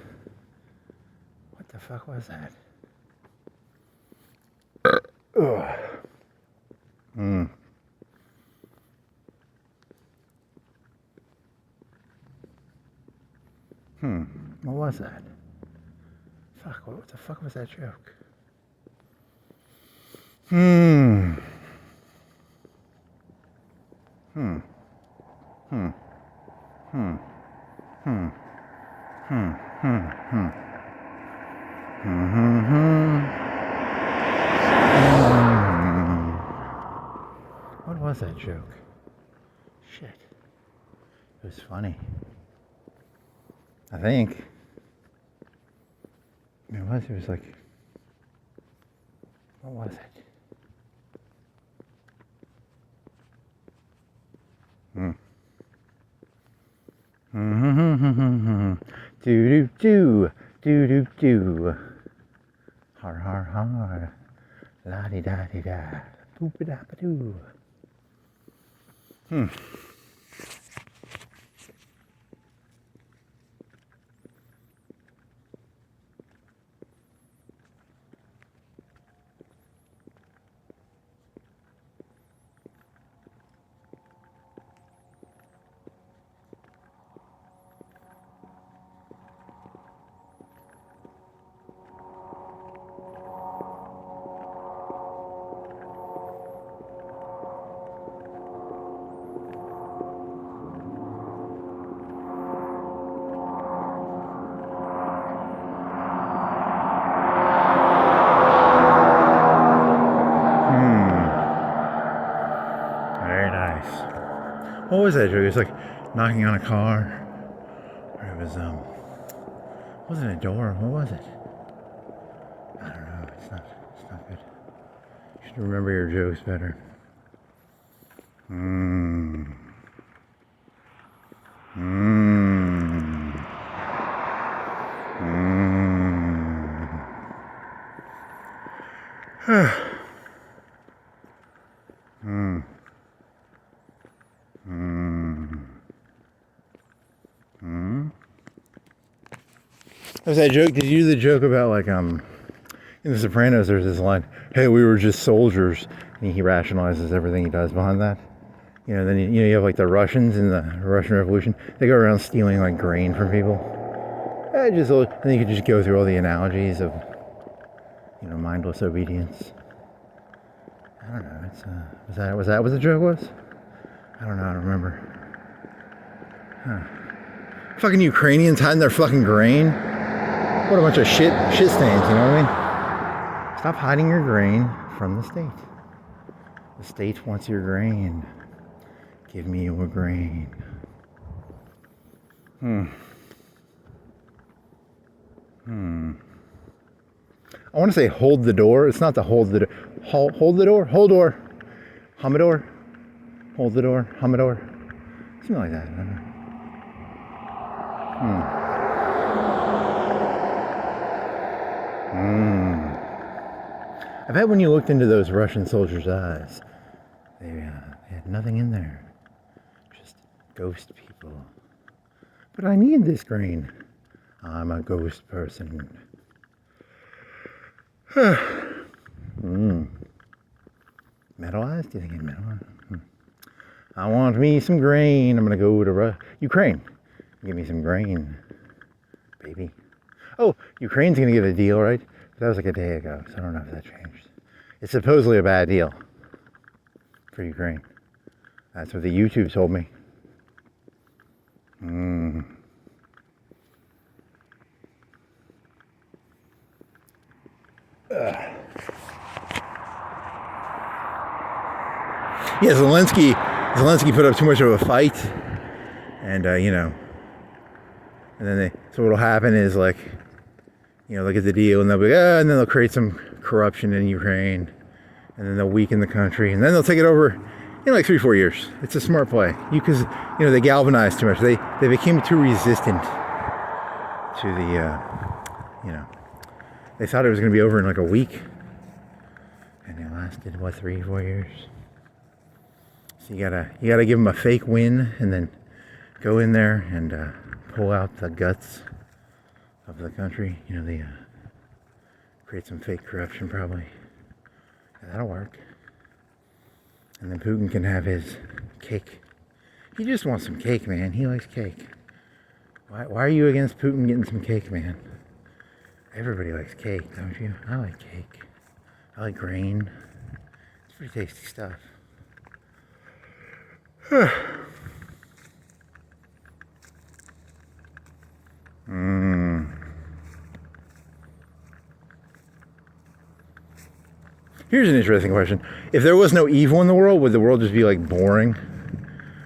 What the fuck was that? What was that? Fuck, what the fuck was that joke? What was that joke? Shit. It was funny. I think. It was like, what was it? Do do do do do do. Har har har. La di da di da. Boop da ba doo. What was that joke? It was like knocking on a car. Or it was, wasn't a door. What was it? I don't know. It's not good. You should remember your jokes better. Was that joke? Did you do the joke about like in The Sopranos? There's this line, "Hey, we were just soldiers," and he rationalizes everything he does behind that. You know, then you have like the Russians in the Russian Revolution. They go around stealing like grain from people. And then you could just go through all the analogies of mindless obedience. I don't know. It's was that what the joke was? I don't know. I don't remember. Fucking Ukrainians hiding their fucking grain. What a bunch of shit stains, you know what I mean? Stop hiding your grain from the state. The state wants your grain. Give me your grain. I want to say hold the door. It's not the hold the door. Hold the door. Hold door. Humidor. Hold the door. Humidor. Something like that. I don't know. I bet when you looked into those Russian soldiers' eyes, they had nothing in there. Just ghost people. But I need this grain. I'm a ghost person. Metalized? Do you think it's metalized? I want me some grain. I'm going to go to Ukraine. Give me some grain, baby. Oh, Ukraine's going to get a deal, right? That was like a day ago, so I don't know if that changed. It's supposedly a bad deal for Ukraine. That's what the YouTube told me. Yeah, Zelensky put up too much of a fight, and and then so what'll happen is like, they'll get the deal, and they'll be and then they'll create some corruption in Ukraine, and then they'll weaken the country, and then they'll take it over in like 3-4 years. It's a smart play, because they galvanized too much. They became too resistant to the they thought it was going to be over in like a week, and it lasted 3-4 years. So you gotta give them a fake win, and then go in there and pull out the guts of the country. They create some fake corruption probably. Yeah, that'll work. And then Putin can have his cake. He just wants some cake, man. He likes cake. Why are you against Putin getting some cake, man? Everybody likes cake, don't you? I like cake. I like grain. It's pretty tasty stuff. Here's an interesting question. If there was no evil in the world, would the world just be like boring?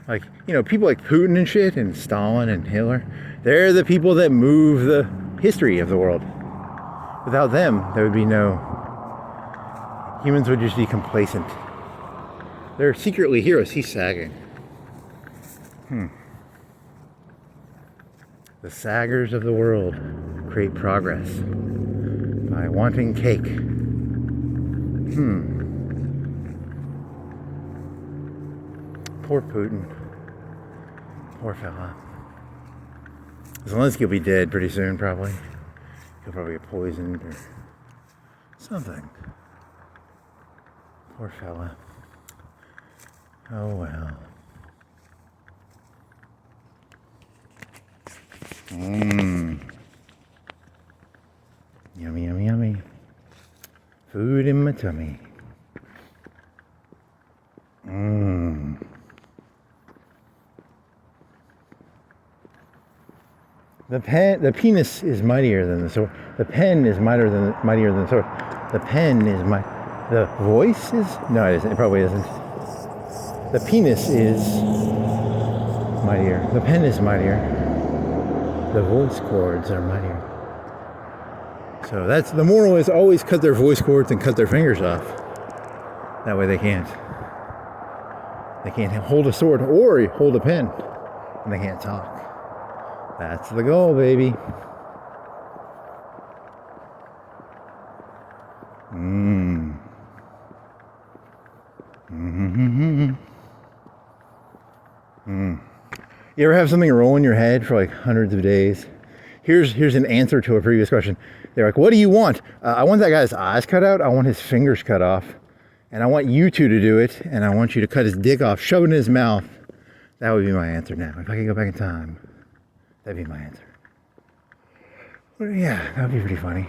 Like, people like Putin and shit, and Stalin and Hitler, they're the people that move the history of the world. Without them, there would be humans would just be complacent. They're secretly heroes. He's sagging. The saggers of the world create progress by wanting cake. Poor Putin. Poor fella. Zelensky will be dead pretty soon, probably. He'll probably get poisoned or something. Poor fella. Oh well. Yummy, yummy, yummy. Food in my tummy. The penis is mightier than the sword. The pen is mightier than the sword. The pen is the voice is? No, it isn't. It probably isn't. The penis is mightier. The pen is mightier. The voice cords are mightier. So that's the moral is always cut their voice cords and cut their fingers off. That way they can't hold a sword or hold a pen and they can't talk. That's the goal, baby. You ever have something roll in your head for like hundreds of days? Here's an answer to a previous question. They're like, what do you want? I want that guy's eyes cut out. I want his fingers cut off. And I want you two to do it. And I want you to cut his dick off, shove it in his mouth. That would be my answer now. If I could go back in time, that'd be my answer. Well, yeah, that would be pretty funny.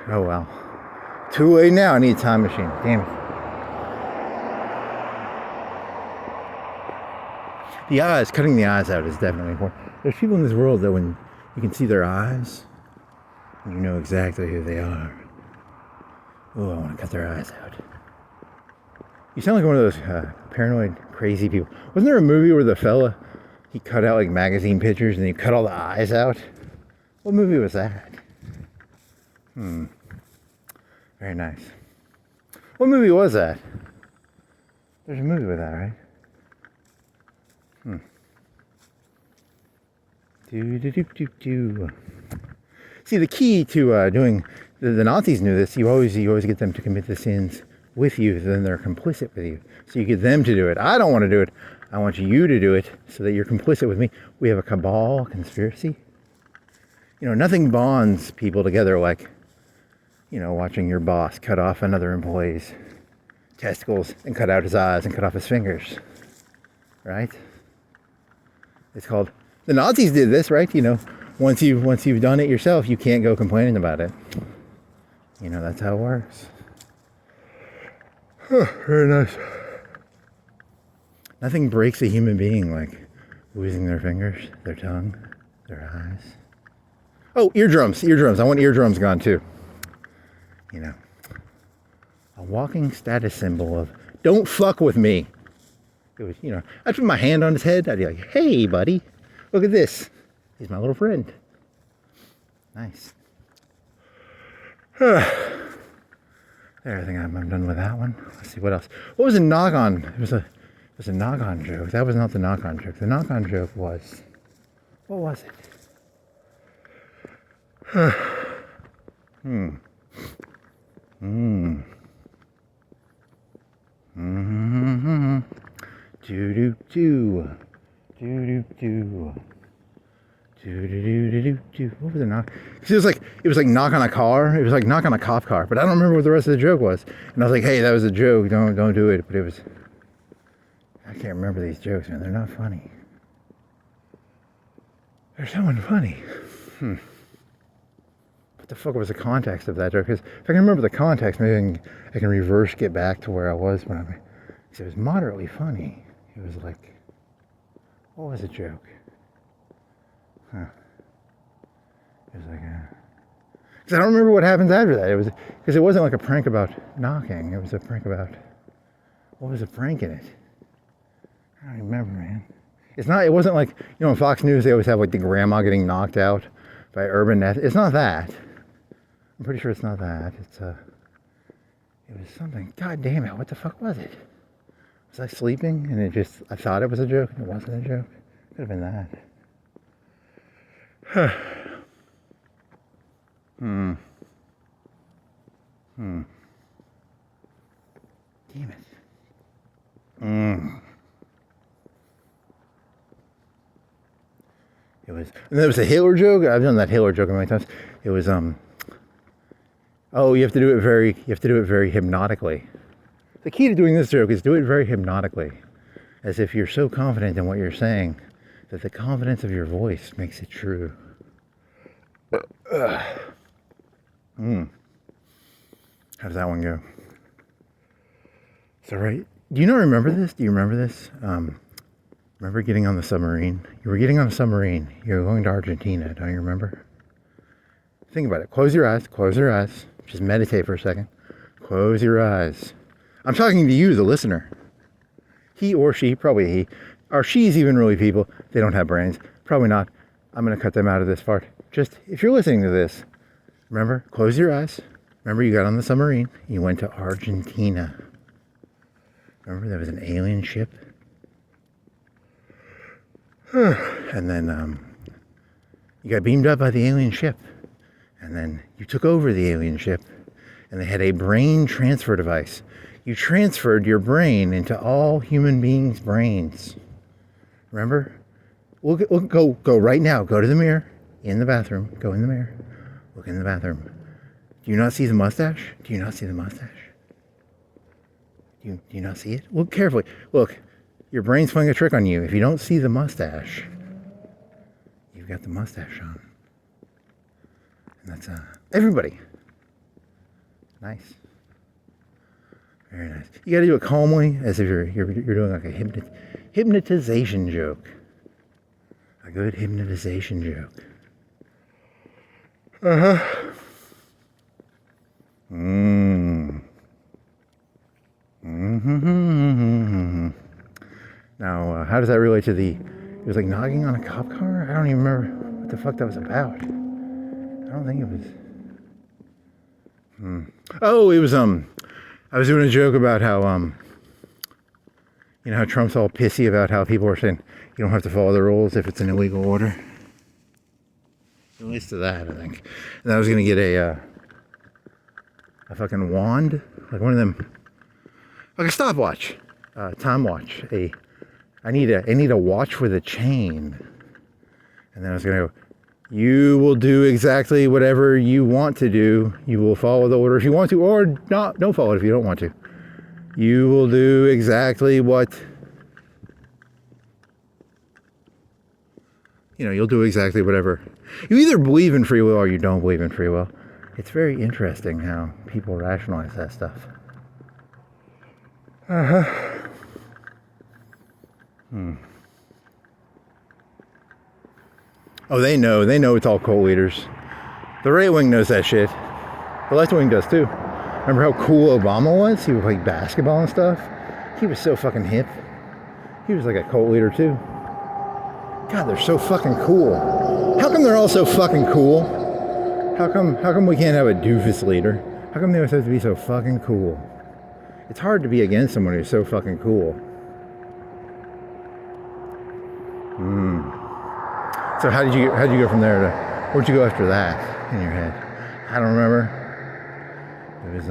Oh well. Too late now. I need a time machine. Damn it. The eyes, cutting the eyes out is definitely important. There's people in this world that when you can see their eyes, and you know exactly who they are. Oh, I want to cut their eyes out. You sound like one of those paranoid, crazy people. Wasn't there a movie where the fella, he cut out like magazine pictures and he cut all the eyes out? What movie was that? Very nice. What movie was that? There's a movie with that, right? See, the key to doing the Nazis knew this. You always get them to commit the sins with you, then they're complicit with you. So you get them to do it. I don't want to do it. I want you to do it so that you're complicit with me. We have a cabal, conspiracy. You know, nothing bonds people together like, you know, watching your boss cut off another employee's testicles and cut out his eyes and cut off his fingers. Right? It's called, the Nazis did this, right? You know, once you've done it yourself, you can't go complaining about it. You know, that's how it works. Very nice. Nothing breaks a human being like losing their fingers, their tongue, their eyes. Oh, eardrums. I want eardrums gone too. You know, a walking status symbol of don't fuck with me. It was, you know, I'd put my hand on his head. I'd be like, hey, buddy, look at this. He's my little friend. Nice. There, I think I'm done with that one. Let's see what else. What was a knock-on? It was a knock-on joke. That was not the knock-on joke. The knock-on joke was, what was it? What was the knock? It was like knock on a car. It was like knock on a cop car. But I don't remember what the rest of the joke was. And I was like, hey, that was a joke. Don't do it. But it was. I can't remember these jokes, man. They're not funny. They're so unfunny. What the fuck was the context of that joke? Because if I can remember the context, maybe I can reverse get back to where I was when because it was moderately funny. It was like, what was the joke? It was like, because I don't remember what happens after that. It was because it wasn't like a prank about knocking. It was a prank about, what was the prank in it? I don't remember, man. It wasn't like, you know, on Fox News they always have like the grandma getting knocked out by urban net. It's not that. I'm pretty sure it's not that. It was something. God damn it! What the fuck was it? Was I sleeping and I thought it was a joke and it wasn't a joke? Could have been that. Damn it. It was, and there was a Hitler joke. I've done that Hitler joke many times. It was, oh, you have to do it very hypnotically. The key to doing this joke is do it very hypnotically, as if you're so confident in what you're saying that the confidence of your voice makes it true. How does that one go? So, right, do you not remember this? Do you remember this? Remember getting on the submarine? You were getting on a submarine. You were going to Argentina. Don't you remember? Think about it. Close your eyes. Close your eyes. Just meditate for a second. Close your eyes. I'm talking to you, the listener. He or she, probably he, or she's even really people. They don't have brains. Probably not. I'm going to cut them out of this part. Just, if you're listening to this, remember, close your eyes. Remember, you got on the submarine. You went to Argentina. Remember, there was an alien ship. And then you got beamed up by the alien ship. And then you took over the alien ship. And they had a brain transfer device. You transferred your brain into all human beings' brains. Remember? We'll go right now. Go to the mirror. In the bathroom. Go in the mirror. Look in the bathroom. Do you not see the mustache? Do you not see the mustache? Do you not see it? Look carefully. Look. Your brain's playing a trick on you. If you don't see the mustache, you've got the mustache on. And that's everybody. Nice. Very nice. You got to do it calmly, as if you're doing like a hypnotization joke. A good hypnotization joke. Now, how does that relate to it was like knocking on a cop car? I don't even remember what the fuck that was about. I don't think it was. Oh, it was, I was doing a joke about how, you know, how Trump's all pissy about how people are saying you don't have to follow the rules if it's an illegal order. At least to that, I think. And I was going to get a fucking wand, like one of them, like a stopwatch, time watch, I need a watch with a chain. And then I was going to go, you will do exactly whatever you want to do. You will follow the order if you want to, or not, don't follow it if you don't want to. You will do exactly what, you'll do exactly whatever. You either believe in free will or you don't believe in free will. It's very interesting how people rationalize that stuff. Oh, they know it's all cult leaders. The right wing knows that shit. The left wing does too. Remember how cool Obama was? He would play basketball and stuff. He was so fucking hip. He was like a cult leader too. God, they're so fucking cool. How come they're all so fucking cool? How come we can't have a doofus leader? How come they always have to be so fucking cool? It's hard to be against someone who's so fucking cool. So how'd you go from there to, where'd you go after that in your head? I don't remember. It was,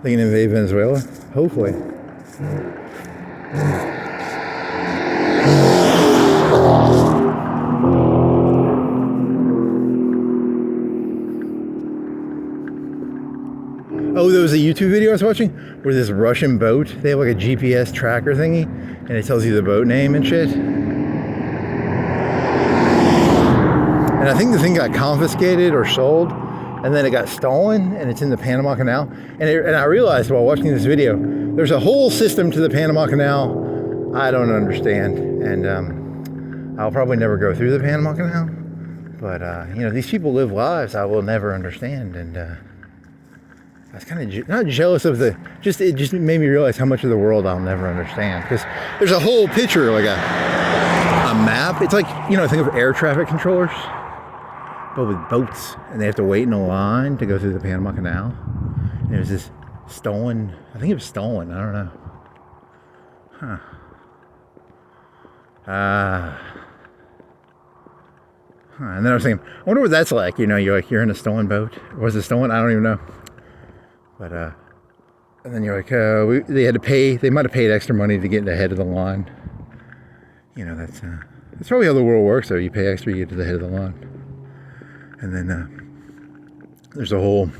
They can invade Venezuela? Hopefully. Oh, there was a YouTube video I was watching where this Russian boat, they have like a GPS tracker thingy, and it tells you the boat name and shit. And I think the thing got confiscated or sold, and then it got stolen, and it's in the Panama Canal. And I realized while watching this video, there's a whole system to the Panama Canal I don't understand, and I'll probably never go through the Panama Canal. But these people live lives I will never understand, and I was kind of not jealous of it just made me realize how much of the world I'll never understand. Because there's a whole picture, like a map. It's like, think of air traffic controllers, but with boats, and they have to wait in a line to go through the Panama Canal. And there's this stolen, I think it was stolen, I don't know. And then I was thinking, I wonder what that's like. You're in a stolen boat. Was it stolen? I don't even know. But and then you're like, they had to pay. They might have paid extra money to get ahead of the line. That's probably how the world works. Though you pay extra, you get to the head of the line. And then there's a whole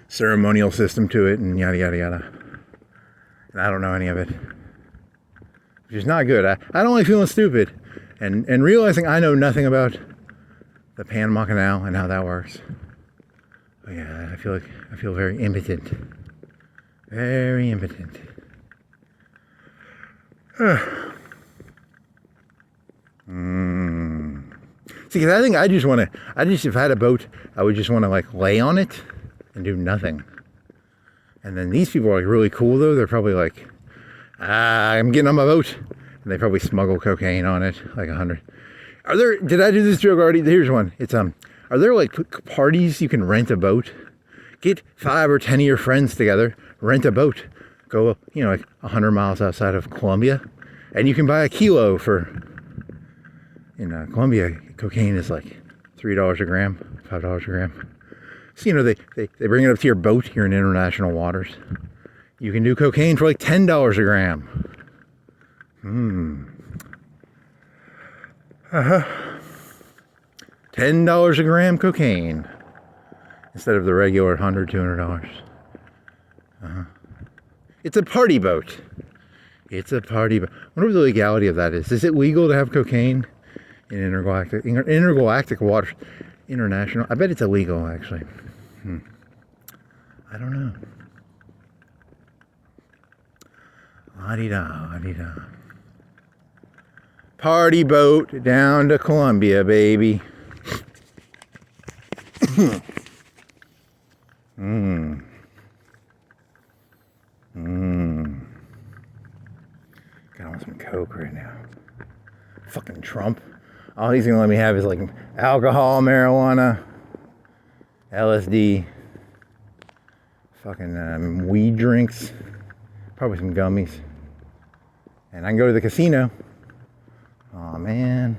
ceremonial system to it, and yada yada yada. And I don't know any of it, which is not good. I don't like feeling stupid, and realizing I know nothing about the Panama Canal and how that works. But yeah, I feel very impotent. Very impotent. See, because I think if I had a boat, I would just want to like lay on it and do nothing. And then these people are like really cool though. They're probably like, I'm getting on my boat. And they probably smuggle cocaine on it, like 100. Did I do this joke already? Here's one. It's, are there like parties you can rent a boat? Get 5 or 10 of your friends together, rent a boat, go, like 100 miles outside of Colombia, and you can buy a kilo for, in Colombia, cocaine is like $3 a gram, $5 a gram. So, they bring it up to your boat here in international waters. You can do cocaine for like $10 a gram. $10 a gram cocaine instead of the regular $100, $200. It's a party boat. It's a party boat. I wonder what the legality of that is. Is it legal to have cocaine in intergalactic waters? International? I bet it's illegal, actually. I don't know. La-di-da, la-di-da. Party boat down to Colombia, baby. God, I want some Coke right now. Fucking Trump. All he's gonna let me have is like alcohol, marijuana, LSD, fucking weed drinks, probably some gummies. And I can go to the casino. Oh man,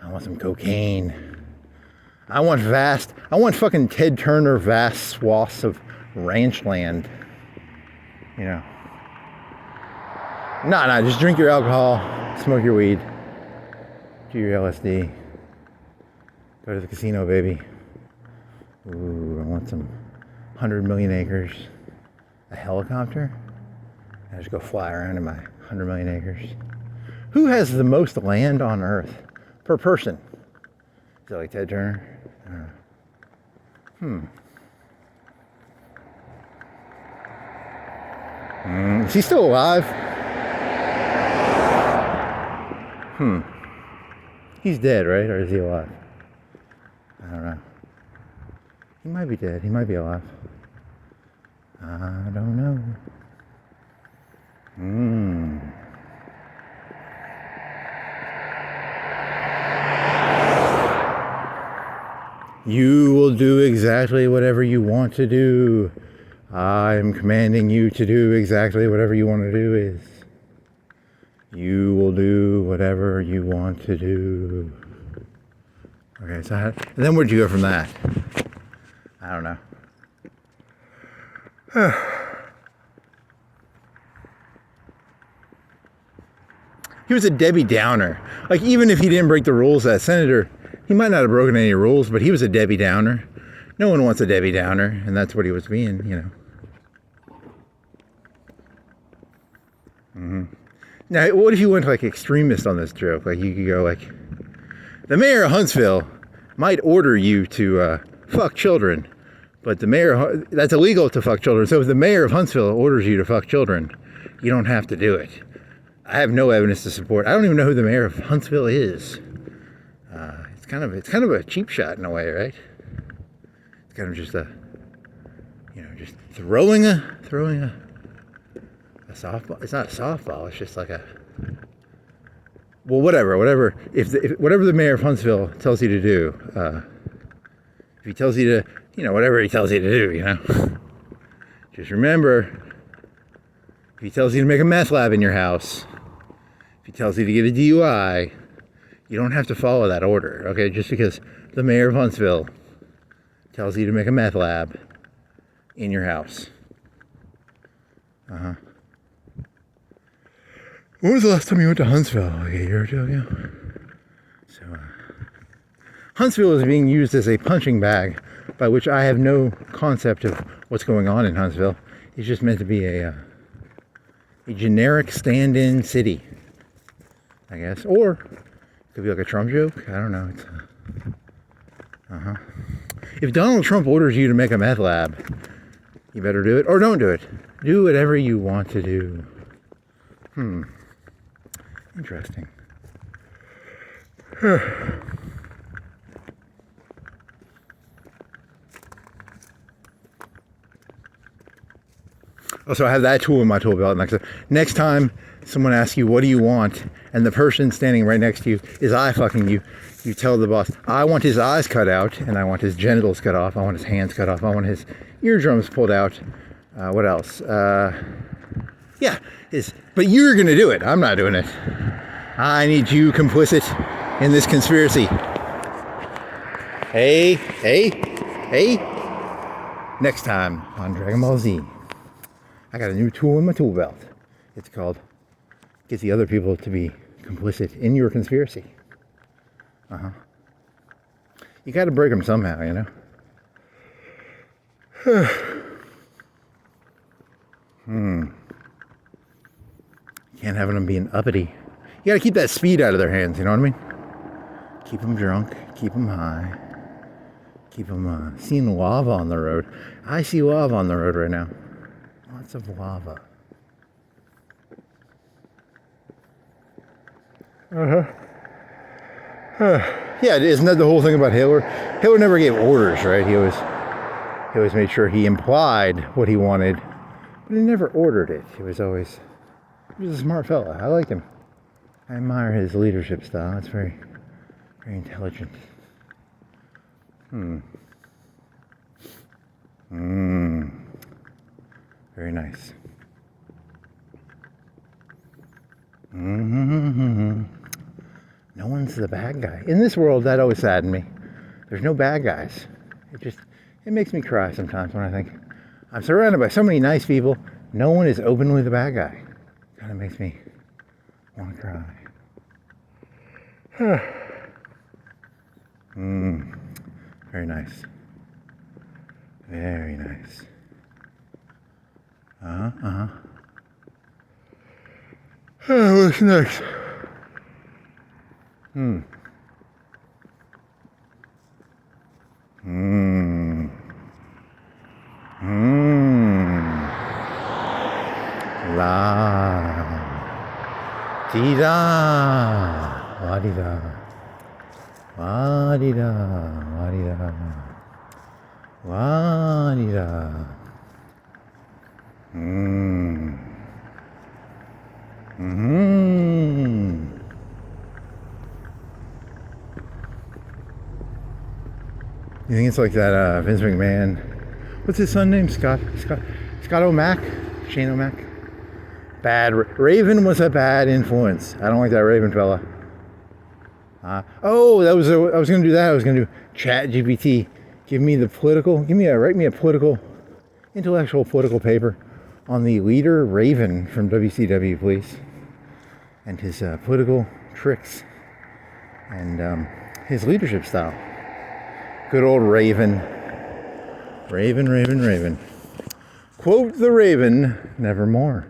I want some cocaine. I want fucking Ted Turner vast swaths of ranch land. No, just drink your alcohol, smoke your weed, do your LSD, go to the casino, baby. Ooh, I want some 100 million acres, a helicopter. I just go fly around in my 100 million acres. Who has the most land on Earth per person? Is it like Ted Turner? Is he still alive? He's dead, right? Or is he alive? I don't know. He might be dead. He might be alive. I don't know. You will do exactly whatever you want to do. I am commanding you to do exactly whatever you want to do is. You will do whatever you want to do. Okay, so and then where'd you go from that? I don't know. He was a Debbie Downer. Like, even if he didn't break the rules as senator, he might not have broken any rules, but he was a Debbie Downer. No one wants a Debbie Downer, and that's what he was being, Now, what if you went like extremist on this joke? Like, you could go like, the mayor of Huntsville might order you to fuck children, but that's illegal to fuck children. So if the mayor of Huntsville orders you to fuck children, you don't have to do it. I have no evidence to support. I don't even know who the mayor of Huntsville is. It's kind of a cheap shot in a way, right? It's kind of just a, just throwing a softball. It's not a softball. It's just like whatever. If whatever the mayor of Huntsville tells you to do, if he tells you to, whatever he tells you to do, just remember, if he tells you to make a meth lab in your house, if he tells you to get a DUI, you don't have to follow that order, okay? Just because the mayor of Huntsville tells you to make a meth lab in your house. When was the last time you went to Huntsville? Like a year or two ago? So, Huntsville is being used as a punching bag, by which I have no concept of what's going on in Huntsville. It's just meant to be a generic stand-in city, I guess. Or it could be like a Trump joke. I don't know. It's, If Donald Trump orders you to make a meth lab, you better do it or don't do it. Do whatever you want to do. Interesting. So I have that tool in my tool belt. Next time someone asks you, what do you want? And the person standing right next to you is eye fucking you. You tell the boss, I want his eyes cut out, and I want his genitals cut off. I want his hands cut off. I want his eardrums pulled out. What else? But you're going to do it. I'm not doing it. I need you complicit in this conspiracy. Hey. Next time on Dragon Ball Z, I got a new tool in my tool belt. It's called get the other people to be complicit in your conspiracy. You got to break them somehow, Can't have them being uppity. You got to keep that speed out of their hands, you know what I mean? Keep them drunk, keep them high, keep them seeing lava on the road. I see lava on the road right now. Lots of lava. Yeah, isn't that the whole thing about Hitler? Hitler never gave orders, right? He always made sure he implied what he wanted, but he never ordered it. He was a smart fella. I like him. I admire his leadership style. It's very, very intelligent. Very nice. No one's the bad guy. In this world, that always saddened me. There's no bad guys. It makes me cry sometimes when I think, I'm surrounded by so many nice people. No one is openly the bad guy. Kind of makes me want to cry. Very nice. Very nice. What's next? La dee da, la dee da, la dee da, la dee da, la dee da. You think it's like that Vince McMahon? What's his son name? Scott O'Mac? Shane O'Mac? Bad. Raven was a bad influence. I don't like that Raven fella. I was going to do that. I was going to do Chat GPT. Write me a political, intellectual political paper on the leader Raven from WCW, please. And his political tricks and his leadership style. Good old Raven. Raven. Quote the Raven, nevermore.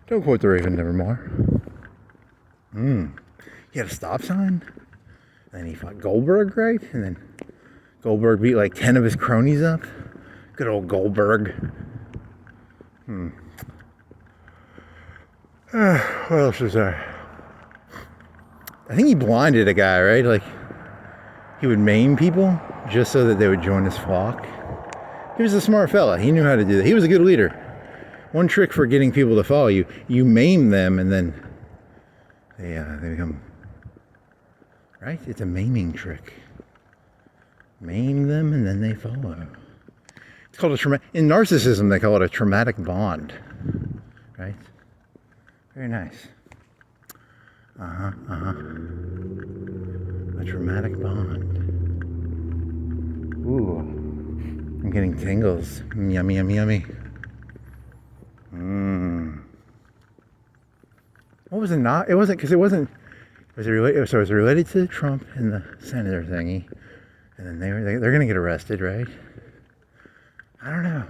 Don't quote the Raven, nevermore. He had a stop sign. Then he fought Goldberg, right? And then Goldberg beat like 10 of his cronies up. Good old Goldberg. What else was there? I think he blinded a guy, right? Like, he would maim people just so that they would join his flock. He He was a smart fella. He knew how to do that. He was a good leader. One trick for getting people to follow you, you maim them and then they become, right? It's a maiming trick. Maim them and then they follow. It's called in narcissism, they call it a traumatic bond, right? Very nice. A traumatic bond. Ooh, I'm getting tingles. Yummy, yummy, yummy. What was it not? It wasn't, because it wasn't, was it related? So it was related to Trump and the senator thingy. And then they're going to get arrested, right? I don't know.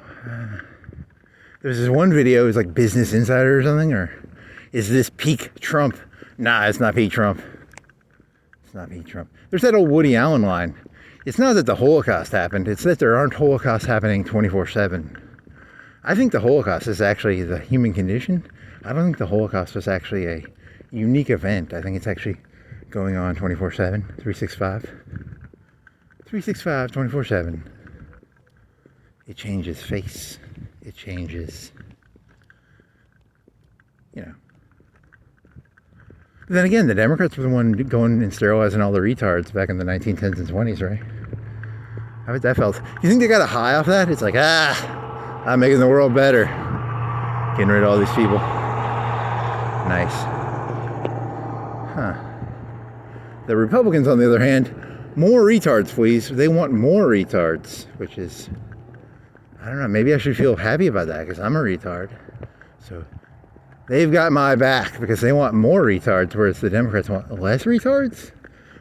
There was this one video, it was like Business Insider or something, or is this peak Trump? Nah, it's not peak Trump. It's not peak Trump. There's that old Woody Allen line. It's not that the Holocaust happened, it's that there aren't Holocausts happening 24/7. I think the Holocaust is actually the human condition. I don't think the Holocaust was actually a unique event. I think it's actually going on 24/7, 365. 365, 24/7. It changes face. It changes, you know. But then again, the Democrats were the one going and sterilizing all the retards back in the 1910s and 20s, right? How about that felt? You think they got a high off that? It's like, I'm making the world better. Getting rid of all these people. Nice. Huh. The Republicans, on the other hand, more retards, please. They want more retards, which is, I don't know, maybe I should feel happy about that because I'm a retard. So they've got my back because they want more retards, whereas the Democrats want less retards.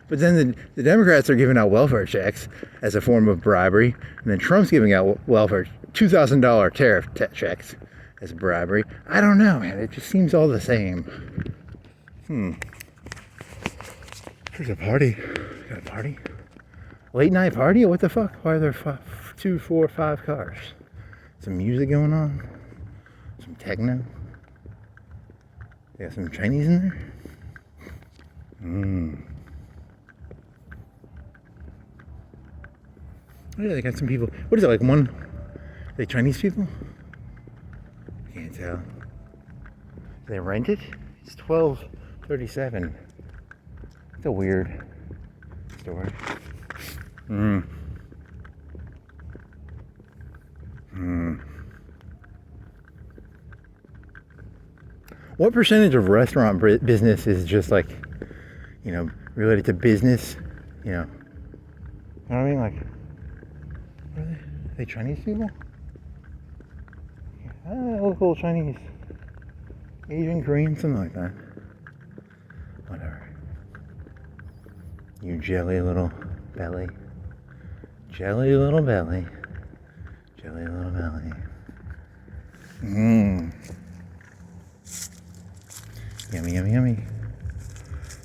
But then the Democrats are giving out welfare checks as a form of bribery, and then Trump's giving out welfare $2,000 tariff checks as bribery. I don't know, man. It just seems all the same. There's a party. Got a party? Late night party? What the fuck? Why are there 2, 4, 5 cars? Some music going on? Some techno? They got some Chinese in there? Oh yeah, they got some people. What is it, like one? Are they Chinese people? Can't tell. Do they rent it? It's $12.37. It's a weird story. What percentage of restaurant business is just like, you know, related to business? You know what I mean? Like, what are they? Are they Chinese people? Local Chinese, Asian, Korean, something like that. Whatever. You jelly little belly. Jelly little belly. Jelly little belly. Yummy, yummy, yummy.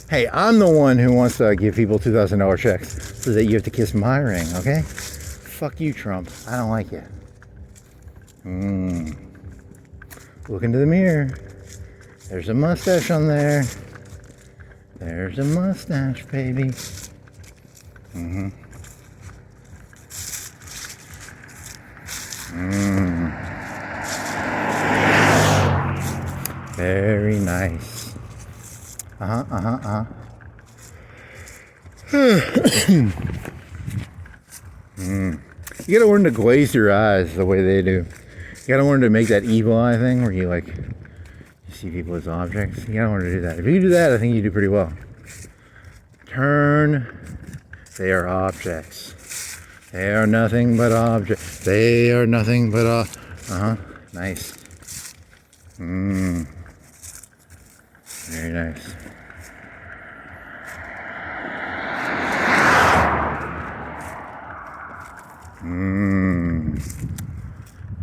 Hey, I'm the one who wants to give people $2,000 checks so that you have to kiss my ring, okay? Fuck you, Trump. I don't like you. Look into the mirror. There's a mustache on there. There's a mustache, baby. Very nice. You gotta learn to glaze your eyes the way they do. You gotta learn to make that evil eye thing where you like, you see people as objects. You gotta learn to do that. If you do that, I think you do pretty well. Turn. They are objects. They are nothing but objects. They are nothing but nice. Very nice.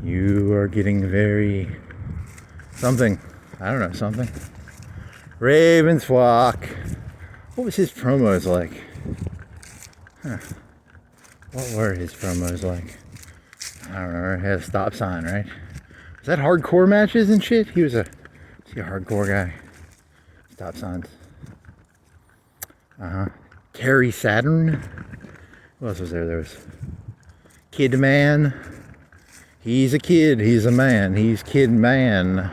You are getting very something. I don't know, something. Raven's flock. What was his promos like? What were his promos like? I don't know. He had a stop sign, right? Was that hardcore matches and shit? He was a hardcore guy. Stop signs. Terry Saturn. Who else was there? There was Kid Man. He's a kid. He's a man. He's kid man.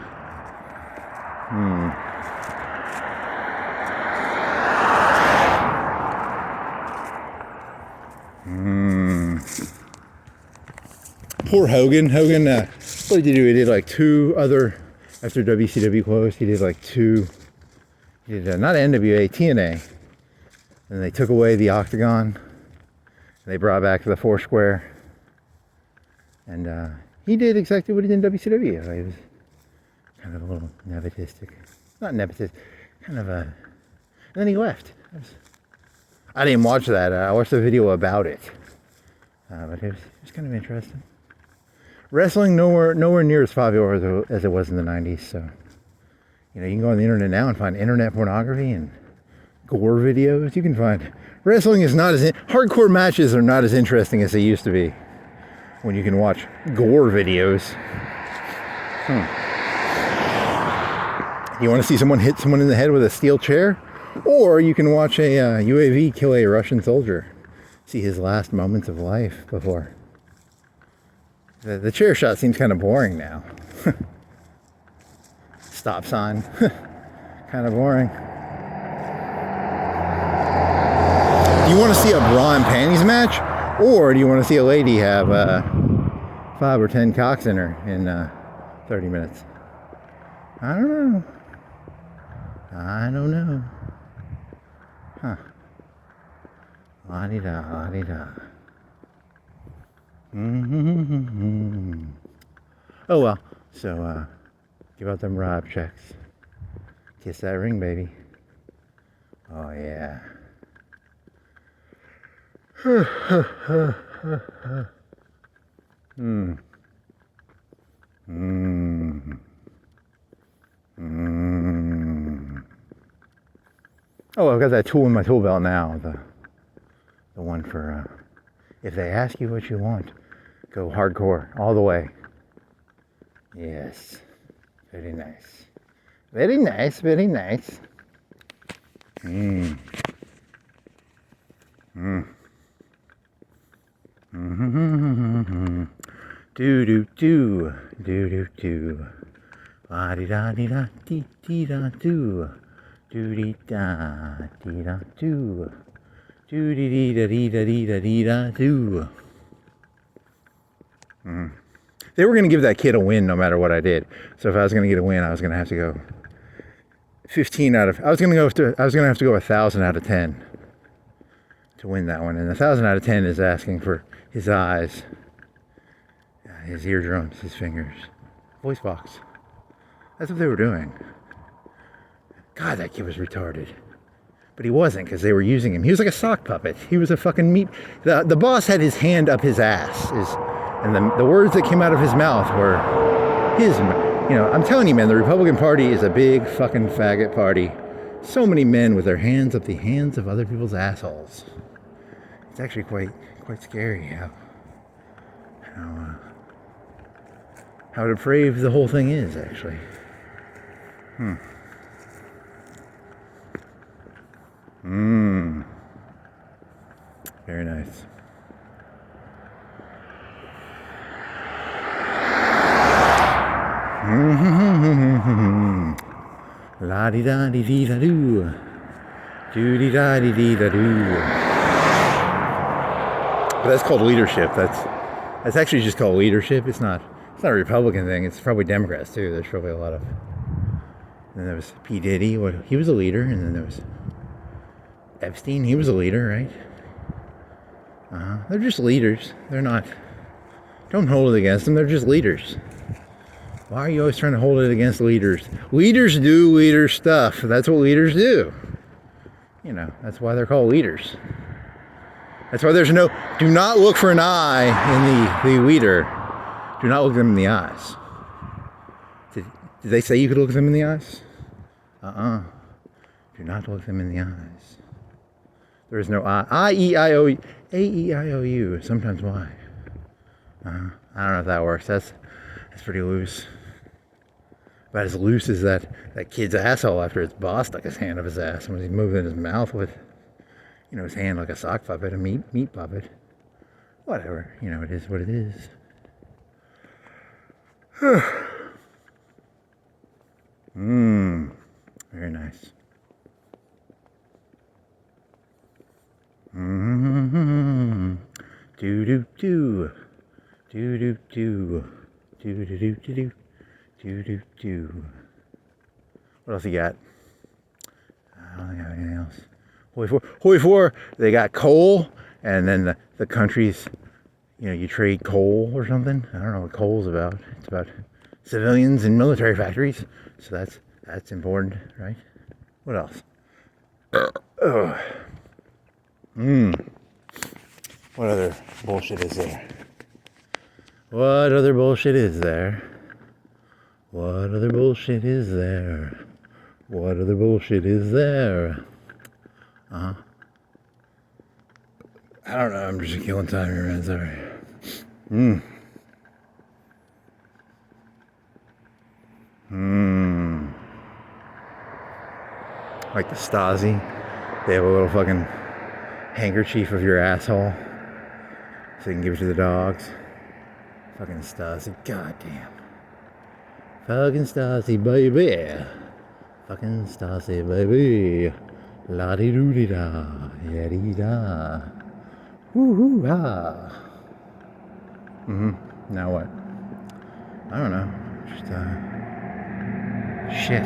Poor Hogan. Hogan, what did he do? He did like two other, after WCW closed, he did like two, he did not NWA, TNA. And they took away the Octagon. They brought back the Four Square. And he did exactly what he did in WCW. He was kind of a little nepotistic. Not nepotistic, kind of a... And then he left. I didn't watch that. I watched a video about it. But it was kind of interesting. Wrestling nowhere near as popular as it was in the 90s. So, you know, you can go on the internet now and find internet pornography and gore videos. You can find... Wrestling is not as... Hardcore matches are not as interesting as they used to be when you can watch gore videos. You want to see someone hit someone in the head with a steel chair? Or you can watch a UAV kill a Russian soldier. See his last moments of life before. The chair shot seems kind of boring now. Stop sign. Kind of boring. Do you want to see a bra and panties match? Or do you want to see a lady have 5 or 10 cocks in her in 30 minutes? I don't know. I don't know. Huh. La-di-da, la-di-da. Oh well, so give out them rob checks. Kiss that ring, baby. Oh yeah. Oh, I've got that tool in my tool belt now. The one for if they ask you what you want, go hardcore all the way. Yes, very nice, very nice, very nice. Do do do do do do. La di da di da di di da do. Do di da di da do. Do di di da di da di da di da do. They were gonna give that kid a win no matter what I did. So if I was gonna get a win, I was gonna have to go 15 out of. I was gonna have to go 1,000 out of 10 to win that one. And 1,000 out of 10 is asking for his eyes, his eardrums, his fingers, voice box. That's what they were doing. God, that kid was retarded. But he wasn't, because they were using him. He was like a sock puppet. He was a fucking meat. The boss had his hand up his ass. And the words that came out of his mouth were his. You know, I'm telling you, man, the Republican Party is a big fucking faggot party. So many men with their hands up the hands of other people's assholes. It's actually quite scary how depraved the whole thing is, actually. Very nice. La di da di di da do. Do di da di di da do. But that's called leadership. That's actually just called leadership. It's not a Republican thing. It's probably Democrats too. There's probably a lot of. And then there was P. Diddy. He was a leader. And then there was Epstein. He was a leader, right? They're just leaders. They're not. Don't hold it against them. They're just leaders. Why are you always trying to hold it against leaders? Leaders do leader stuff. That's what leaders do. You know, that's why they're called leaders. That's why there's no... Do not look for an eye in the leader. Do not look them in the eyes. Did they say you could look them in the eyes? Do not look them in the eyes. There is no I. I-E-I-O-U. A-E-I-O-U. Sometimes Y. I don't know if that works. That's pretty loose. About as loose as that kid's asshole after his boss stuck his hand up his ass when he's moving his mouth with, you know, his hand like a sock puppet, a meat puppet. Whatever. You know, it is what it is. Very nice. Do do do. Do do do. Do do do do do. Do do do. What else you got? I don't think I have anything else. Hoi 4, they got coal, and then the countries, you trade coal or something. I don't know what coal's about. It's about civilians and military factories. So that's important, right? What else? What other bullshit is there? What other bullshit is there? What other bullshit is there? What other bullshit is there? I don't know, I'm just killing time here, man, sorry. Like the Stasi, they have a little fucking handkerchief of your asshole so you can give it to the dogs. Fucking Stasi, goddamn. Fucking Stasi, baby. Fucking Stasi, baby. La-di-doo-di-da, ya-di-da. Woo-hoo-ha. Now what? I don't know. Just, shit.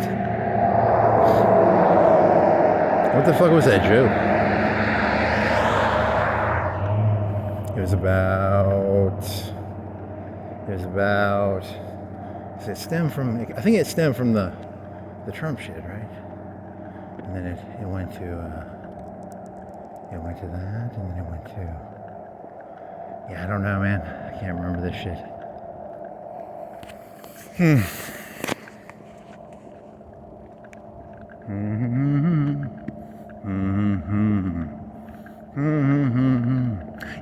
What the fuck was that joke? It was about... Does it stem from... I think it stemmed from the Trump shit, right? And then it went to that, and then it went to... Yeah, I don't know, man. I can't remember this shit.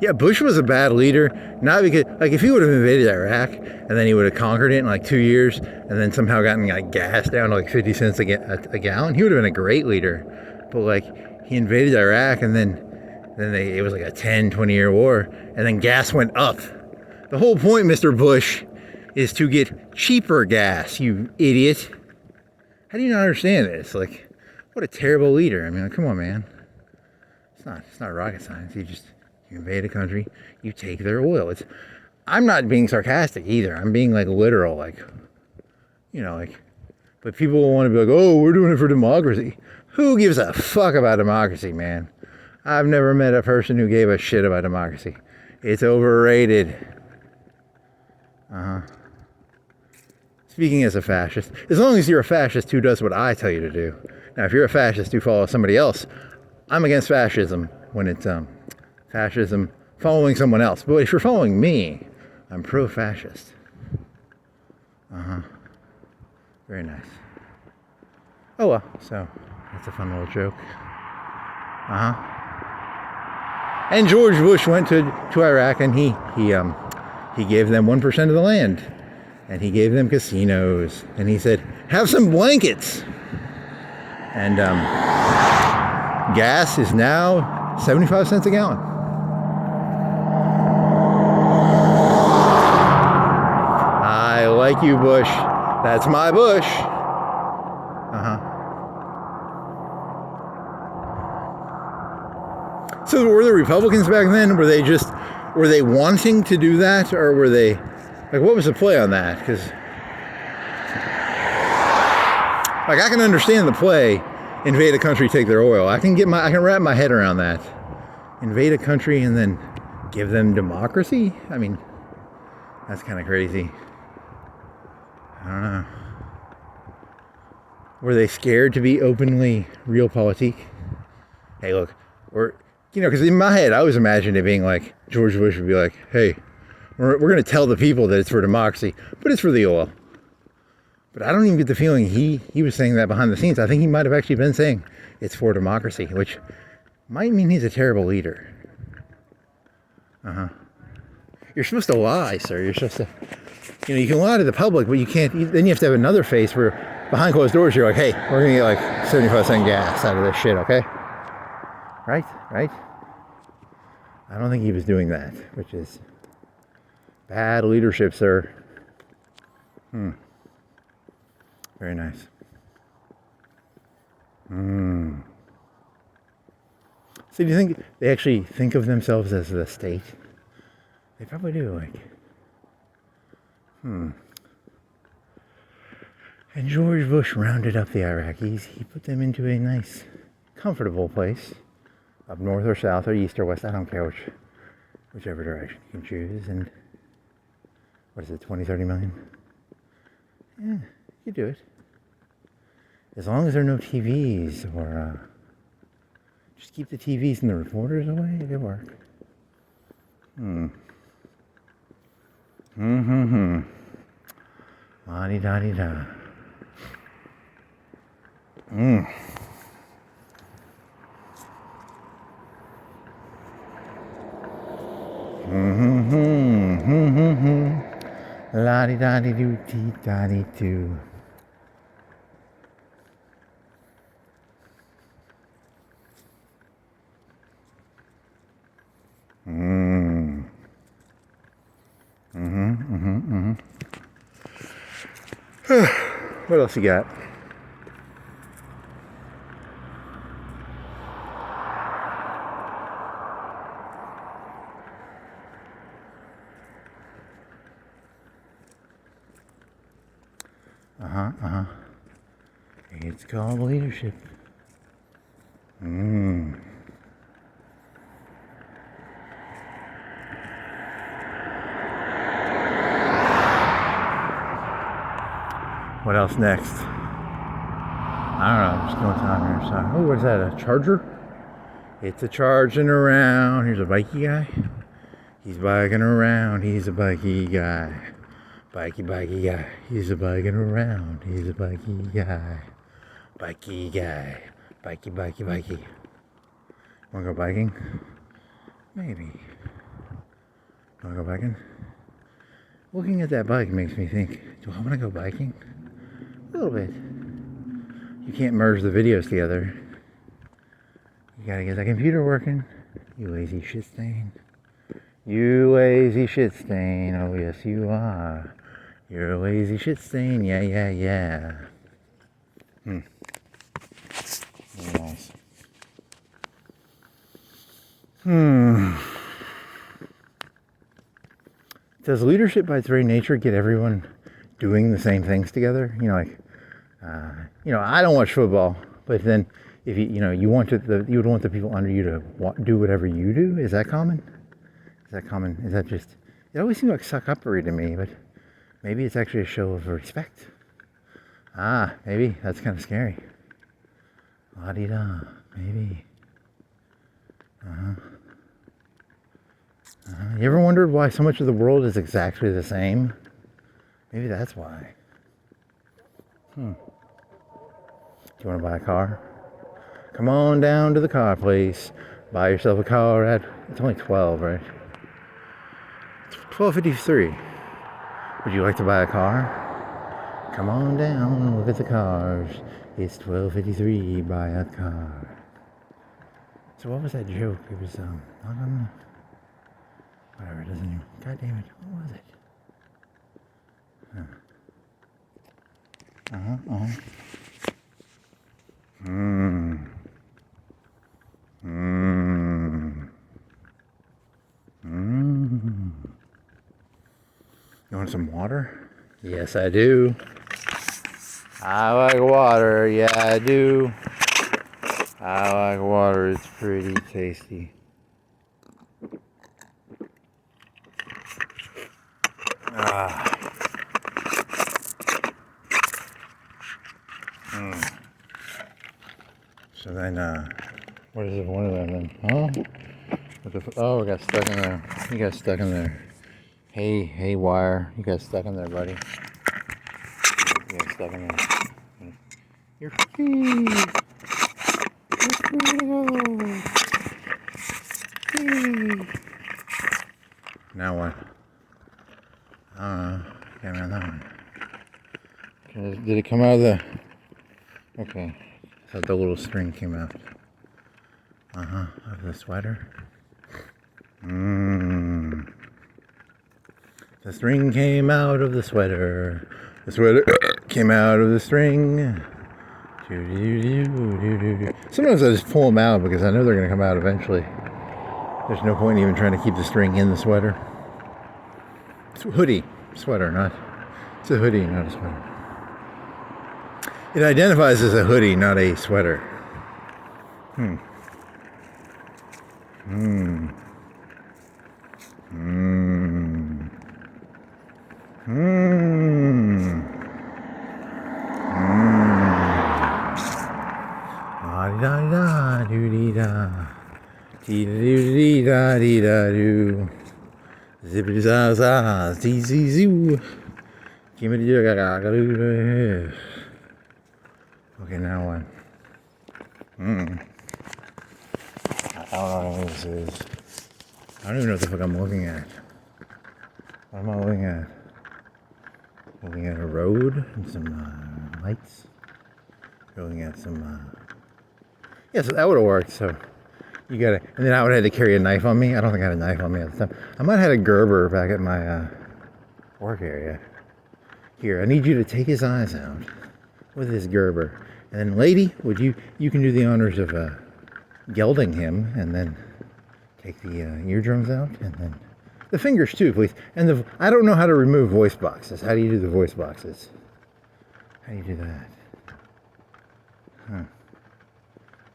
Yeah, Bush was a bad leader. Not because, like, if he would have invaded Iraq and then he would have conquered it in like 2 years and then somehow gotten like gas down to like 50 cents a gallon, he would have been a great leader. But like, he invaded Iraq and then it was like a 10-20 year war, and then gas went up. The whole point, Mr. Bush, is to get cheaper gas, you idiot. How do you not understand this? Like, what a terrible leader. I mean, like, come on, man. It's not rocket science. You invade a country, you take their oil. I'm not being sarcastic either. I'm being like literal, like, but people will want to be like, oh, we're doing it for democracy. Who gives a fuck about democracy, man? I've never met a person who gave a shit about democracy. It's overrated. Speaking as a fascist, as long as you're a fascist who does what I tell you to do. Now, if you're a fascist who follows somebody else, I'm against fascism when it's fascism following someone else. But if you're following me, I'm pro-fascist. Very nice. Oh well, so that's a fun little joke. And George Bush went to Iraq, and he gave them 1% of the land, and he gave them casinos, and he said, have some blankets. And gas is now 75 cents a gallon. I like you, Bush. That's my Bush. So were the Republicans back then, were they wanting to do that, or were they, like, what was the play on that? Because, like, I can understand the play, invade a country, take their oil. I can wrap my head around that. Invade a country and then give them democracy? I mean, that's kind of crazy. I don't know. Were they scared to be openly realpolitik? Hey, look, because in my head, I always imagined it being like, George Bush would be like, hey, we're going to tell the people that it's for democracy, but it's for the oil. But I don't even get the feeling he was saying that behind the scenes. I think he might have actually been saying it's for democracy, which might mean he's a terrible leader. You're supposed to lie, sir. You're supposed to, you can lie to the public, but you can't, then you have to have another face where behind closed doors, you're like, hey, we're going to get like 75-cent gas out of this shit, okay? Right? I don't think he was doing that, which is bad leadership, sir. Very nice. So do you think they actually think of themselves as the state? They probably do, like. And George Bush rounded up the Iraqis. He put them into a nice, comfortable place. Up north or south or east or west, I don't care whichever direction you can choose. And what is it, 20, 30 million? Yeah, you do it. As long as there are no TVs or just keep the TVs and the reporters away, it'll work. La-di-da-di-da. La-di-da-di-do-dee-da-di-do. What else you got? It's called leadership. What else next? I don't know, I'm just going down here. So, oh, what is that, a charger? It's a charging around. Here's a bikey guy. He's biking around. He's a bikey guy. Bikey guy. He's a biking around. He's a bikey guy. Bikey guy. Bikey. Wanna go biking? Maybe. Wanna go biking? Looking at that bike makes me think, do I want to go biking? A little bit. You can't merge the videos together. You gotta get the computer working. You lazy shit stain. You lazy shit stain. Oh yes you are. You're a lazy shit stain. Yeah. Very nice. Does leadership by its very nature get everyone doing the same things together? You know, like, I don't watch football, but then if you would want the people under you to do whatever you do. Is that common? Is that just? It always seems like suck uppery to me, but maybe it's actually a show of respect. Maybe that's kind of scary. La-di-da, maybe. You ever wondered why so much of the world is exactly the same? Maybe that's why. Do you want to buy a car? Come on down to the car place. Buy yourself a car it's only 12, right? It's 12:53. Would you like to buy a car? Come on down, look at the cars. It's 12:53, buy a car. So what was that joke? It was, not on whatever, it doesn't even, god damn it, what was it? You want some water? Yes, I do. I like water. Yeah, I do. I like water. It's pretty tasty. So then, what is it? One of them then? Huh? We got stuck in there. You got stuck in there. Hey, wire. You got stuck in there, buddy. You got stuck in there. You're free. You're free to go. Free. Now what? Can't remember that one. Did it come out of the... Okay. So the little string came out. Of the sweater. The string came out of the sweater. The sweater came out of the string. Sometimes I just pull them out because I know they're going to come out eventually. There's no point in even trying to keep the string in the sweater. It's a hoodie, sweater, not. It's a hoodie, not a sweater. It identifies as a hoodie, not a sweater. Da doo dee da, dee doo dee da dee da doo, zippity za za, zee zee zoo. Give me the. Okay, now what? I don't know what this is. I don't even know what the fuck I'm looking at. What am I looking at? Looking at a road and some lights. Looking at some. Yeah, so that would have worked. So you gotta, and then I would have had to carry a knife on me. I don't think I had a knife on me at the time. I might have had a Gerber back at my work area. Here, I need you to take his eyes out with this Gerber. And then, lady, would you can do the honors of gelding him, and then take the eardrums out, and then the fingers too, please. And I don't know how to remove voice boxes. How do you do the voice boxes? How do you do that? Huh.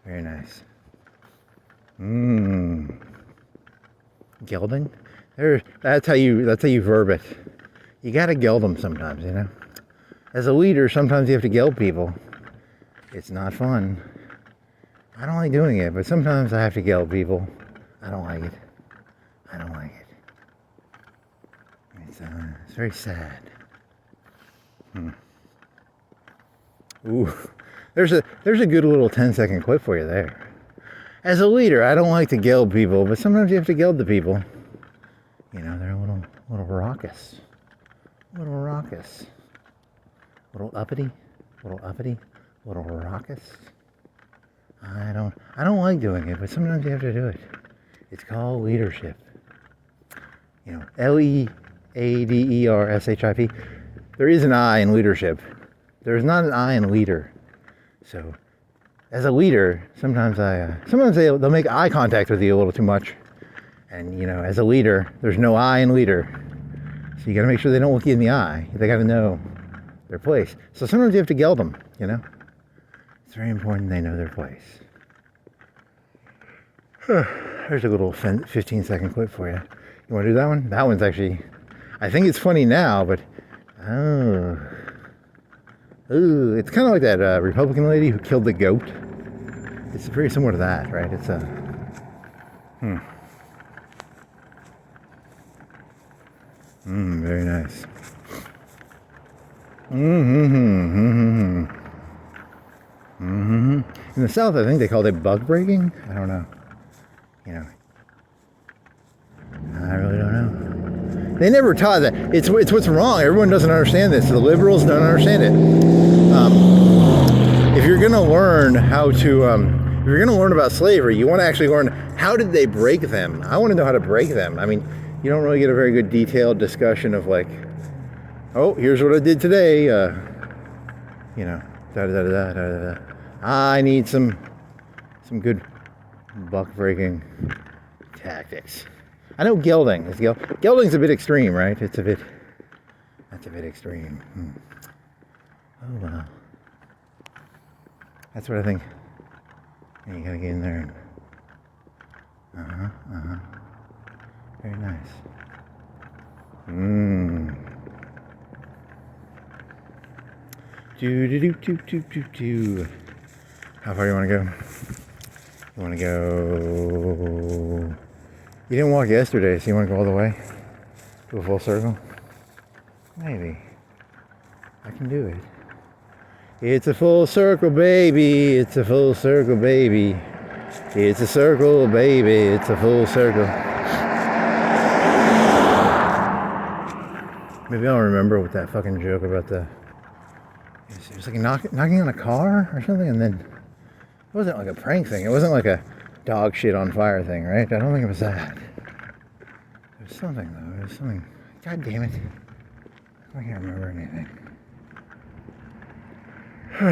Very nice. Gelding? That's how you verb it. You gotta geld them sometimes, you know? As a leader, sometimes you have to geld people. It's not fun. I don't like doing it, but sometimes I have to geld people. I don't like it. I don't like it. It's very sad. Ooh. There's a good little 10-second clip for you there. As a leader, I don't like to geld people, but sometimes you have to geld the people. You know, they're a little raucous. A little raucous. A little uppity. A little raucous. I don't like doing it, but sometimes you have to do it. It's called leadership. You know, LEADERSHIP. There is an I in leadership. There is not an I in leader. So, as a leader, sometimes they'll make eye contact with you a little too much. And, you know, as a leader, there's no I in leader. So you got to make sure they don't look you in the eye. They got to know their place. So sometimes you have to geld them, you know. It's very important they know their place. There's a little 15-second clip for you. You want to do that one? That one's actually, I think it's funny now, but, ooh, it's kind of like that Republican lady who killed the goat. It's very similar to that, right? It's very nice. In the South, I think they called it bug breaking. I don't know. You know, I really don't know. They never taught that. It's what's wrong. Everyone doesn't understand this. The liberals don't understand it. If you're going to learn how to, if you're going to learn about slavery, you want to actually learn how did they break them. I want to know how to break them. I mean, you don't really get a very good detailed discussion of like, oh, here's what I did today. You know, I need some good buck breaking tactics. I know gelding. Gelding's a bit extreme, right? That's a bit extreme. Oh well. That's what I think. You gotta get in there. Very nice. Do. How far do you want to go? You want to go... You didn't walk yesterday, so you want to go all the way? Do a full circle? Maybe. I can do it. It's a full circle, baby. It's a full circle, baby. It's a circle, baby. It's a full circle. Maybe I'll remember with that fucking joke about the... It was like knocking on a car or something, and then... It wasn't like a prank thing. It wasn't like a dog shit on fire thing, right? I don't think it was that. There was something, though. There was something... God damn it. I can't remember anything. I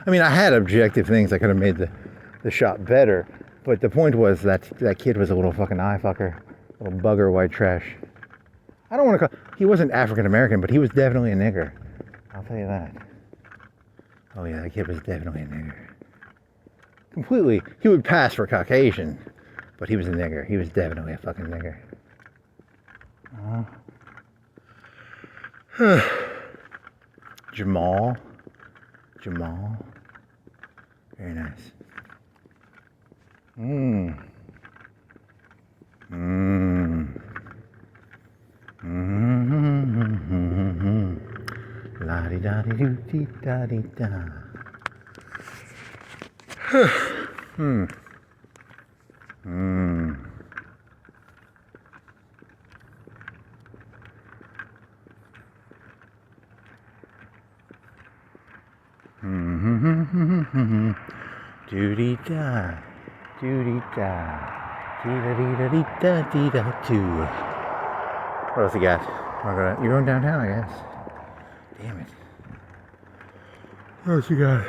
mean, I had objective things that could have made the shot better, but the point was that that kid was a little fucking eye fucker, little bugger, white trash. I don't want to call. He wasn't African American, but he was definitely a nigger. I'll tell you that. Oh yeah, that kid was definitely a nigger. Completely, he would pass for Caucasian, but he was a nigger. He was definitely a fucking nigger. Jamal. Very nice. La di da di do di da di da. Doody da, doody da, dee da dee da dee da dee da doo. What else you got? You're going downtown, I guess. Damn it. What else you got?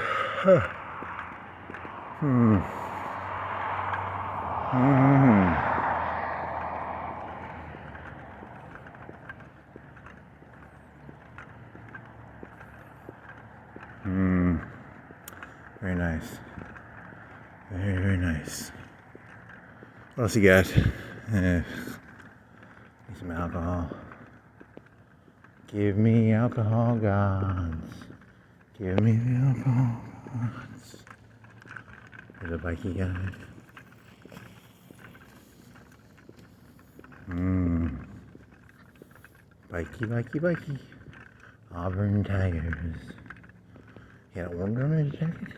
Very nice. Very, very nice. What else you got? Need some alcohol. Give me alcohol, gods. Give me the alcohol, gods. There's a bikey guy. Bikey. Auburn Tigers. He had an orange on his jacket.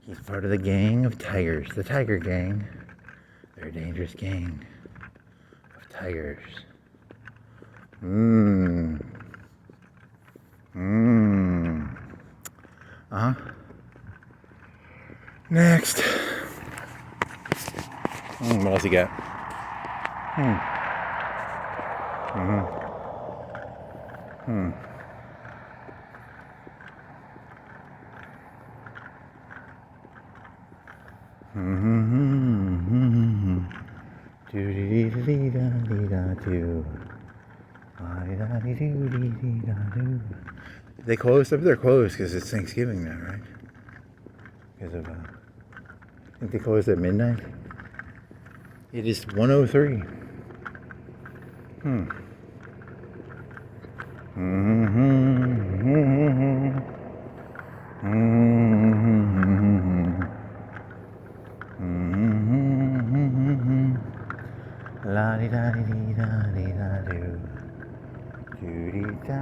He's part of the gang of tigers. The Tiger Gang. They're a dangerous gang of tigers. Next. What else you got? They closed up. They're closed because it's Thanksgiving now, right? Because of I think they closed at midnight. It is 1:03. La di da di da di da do. Do di da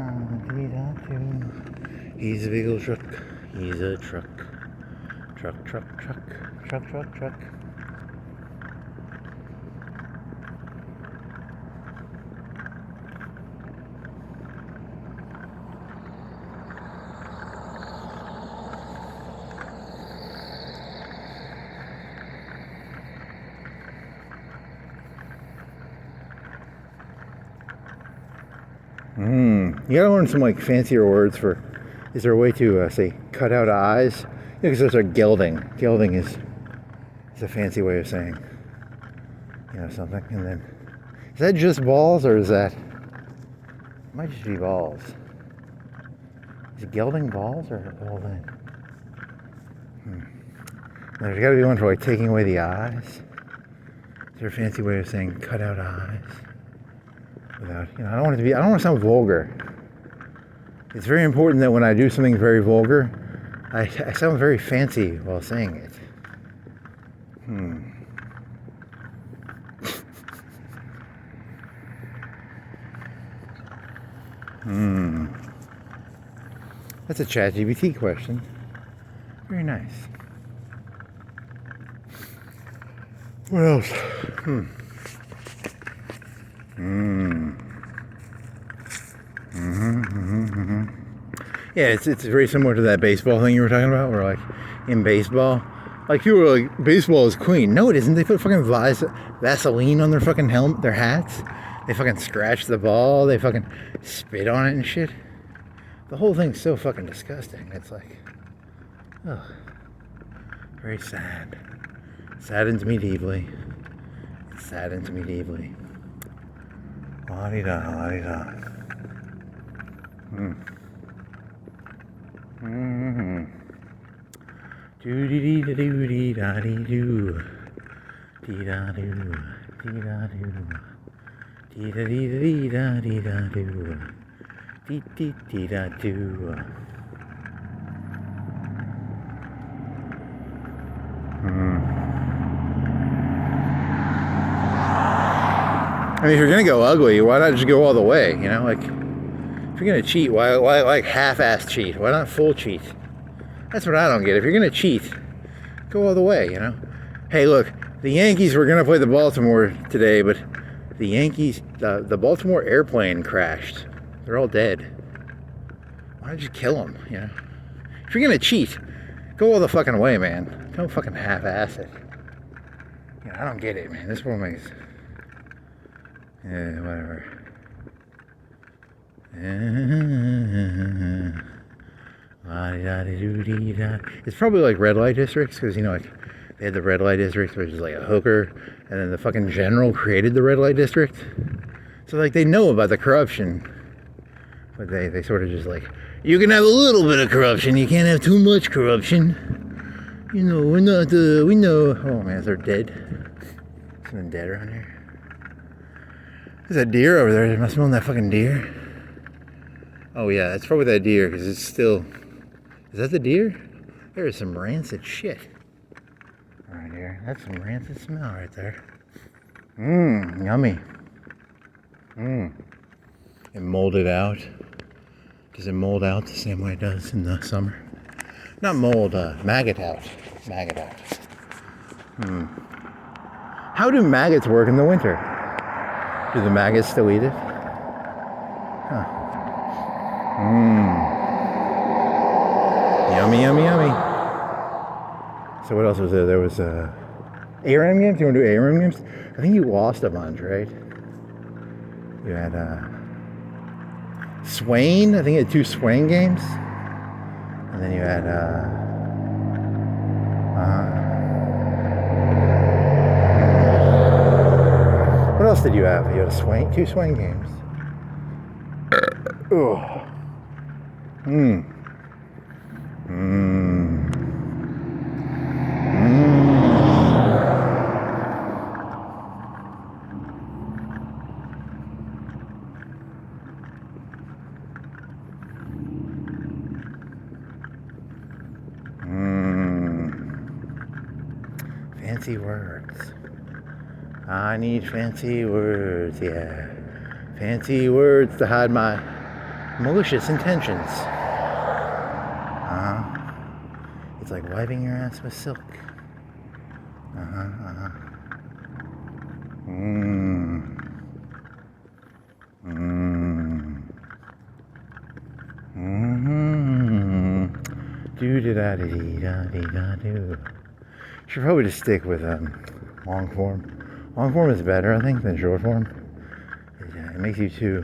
di da do. He's a big old truck. He's a truck. Truck. You gotta learn some like fancier words for. Is there a way to say cut out eyes? Because those are gelding. Gelding is a fancy way of saying, something. And then, is that just balls or is that? It might just be balls. Is gelding balls or all that? There's got to be one for like taking away the eyes. Is there a fancy way of saying cut out eyes? Without, I don't want it to be. I don't want to sound vulgar. It's very important that when I do something very vulgar, I sound very fancy while saying it. That's a ChatGPT question. Very nice. What else? Yeah, it's very similar to that baseball thing you were talking about, where like in baseball, like people are like, baseball is clean. No, it isn't. They put fucking Vaseline on their fucking helmet, their hats. They fucking scratch the ball. They fucking spit on it and shit. The whole thing's so fucking disgusting. It's like, ugh, very sad. Saddens me deeply. It saddens me deeply. La-di-da, la-di-da. Do-dee-dee-da-doo-dee-da-dee-doo. Dee-da-doo. Dee-da-doo. Dee-da-dee-da-dee-da-dee-da-doo. Dee-dee-dee-da-doo. I mean, if you're gonna go ugly, why not just go all the way? You know, like, if you're gonna cheat, why like half-ass cheat? Why not full cheat? That's what I don't get. If you're gonna cheat, go all the way. You know. Hey, look, the Yankees were gonna play the Baltimore today, but the Yankees, the Baltimore airplane crashed. They're all dead. Why don't you kill them? You know. If you're gonna cheat, go all the fucking way, man. Don't fucking half-ass it. You know, I don't get it, man. This world makes. Yeah, whatever. It's probably like red light districts, because, you know, like, they had the red light district, which is like a hooker, and then the fucking general created the red light district. So, like, they know about the corruption, but they sort of just like, you can have a little bit of corruption, you can't have too much corruption. You know, we're not, we know. Oh man, they're dead. Something dead around here. There's a deer over there. Am I smelling that fucking deer? Oh yeah, it's probably that deer, because it's still... Is that the deer? There is some rancid shit right here. That's some rancid smell right there. Yummy. It molded out. Does it mold out the same way it does in the summer? Not mold, maggot out. Maggot out. How do maggots work in the winter? Do the maggots still eat it? Huh. Yummy, yummy, yummy. So what else was there? There was ARM games. You want to do ARM games? I think you lost a bunch, right? You had Swain. I think you had 2 Swain games. And then you had what else did you have? You had a 2 Swain games. Fancy words. I need fancy words, yeah. Fancy words to hide my malicious intentions. It's like wiping your ass with silk. Do-da-da-dee-da-dee-da-doo. Should probably just stick with long form. Long form is better, I think, than short form. It makes you too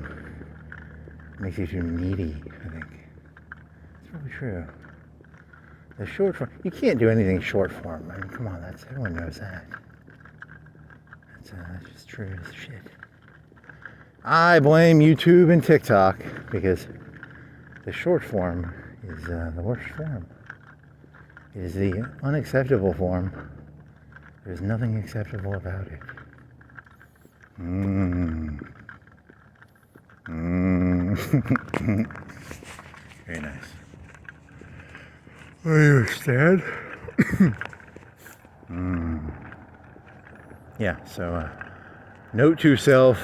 needy, I think. It's probably true. The short form, you can't do anything short form. I mean, come on, everyone knows that. That's just true as shit. I blame YouTube and TikTok, because the short form is the worst form. It is the unacceptable form. There's nothing acceptable about it. Very nice. I understand. Yeah, so note to self,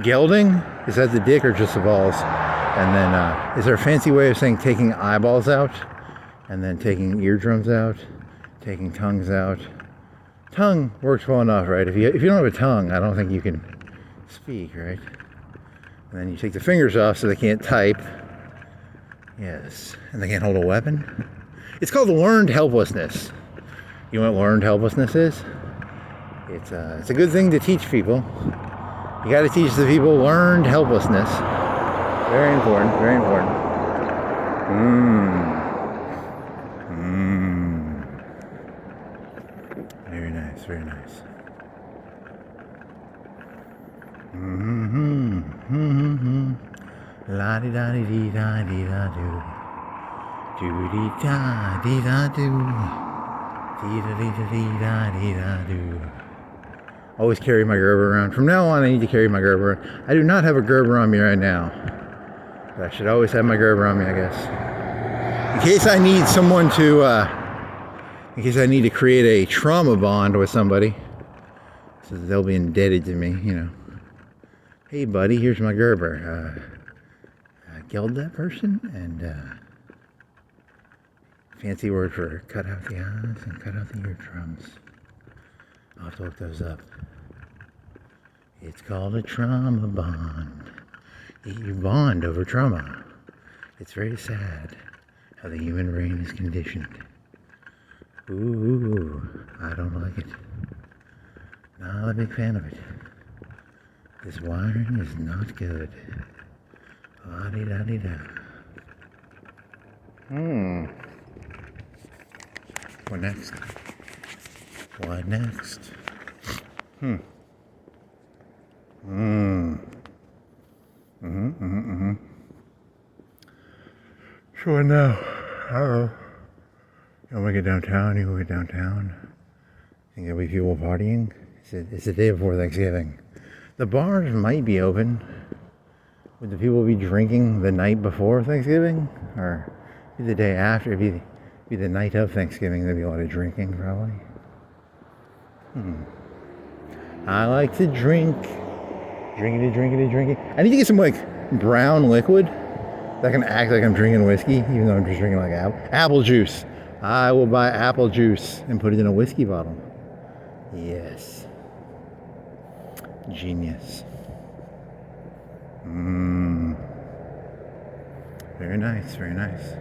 gelding, is that the dick or just the balls? And then, is there a fancy way of saying taking eyeballs out? And then taking eardrums out, taking tongues out. Tongue works well enough, right? If you don't have a tongue, I don't think you can speak, right? And then you take the fingers off so they can't type. Yes. And they can't hold a weapon. It's called learned helplessness. You know what learned helplessness is? It's a good thing to teach people. You got to teach the people learned helplessness. Very important, very important. Very nice, very nice. La di da di dee da dee da do. Do dee da dee da do. Dee da dee da dee da dee da do. Always carry my Gerber around. From now on, I need to carry my Gerber around. I do not have a Gerber on me right now. But I should always have my Gerber on me, I guess. In case I need someone to, in case I need to create a trauma bond with somebody, so that they'll be indebted to me, you know. Hey, buddy, here's my Gerber. I killed that person, and fancy word for cut out the eyes and cut out the eardrums. I'll have to look those up. It's called a trauma bond. You bond over trauma. It's very sad how the human brain is conditioned. Ooh, I don't like it. Not a big fan of it. This wiring is not good. La-di-da-di-da. What next? What next? Sure now. Uh-oh. You want to get downtown? You want to get downtown? Think there'll be people partying? It's the day before Thanksgiving. The bars might be open. Would the people be drinking the night before Thanksgiving? Or be the day after? Be the night of Thanksgiving. There'd be a lot of drinking, probably. I like to drink. Drinking. I need to get some, like, brown liquid that can act like I'm drinking whiskey, even though I'm just drinking, like, apple juice. I will buy apple juice and put it in a whiskey bottle. Yes. Genius. Very nice, very nice.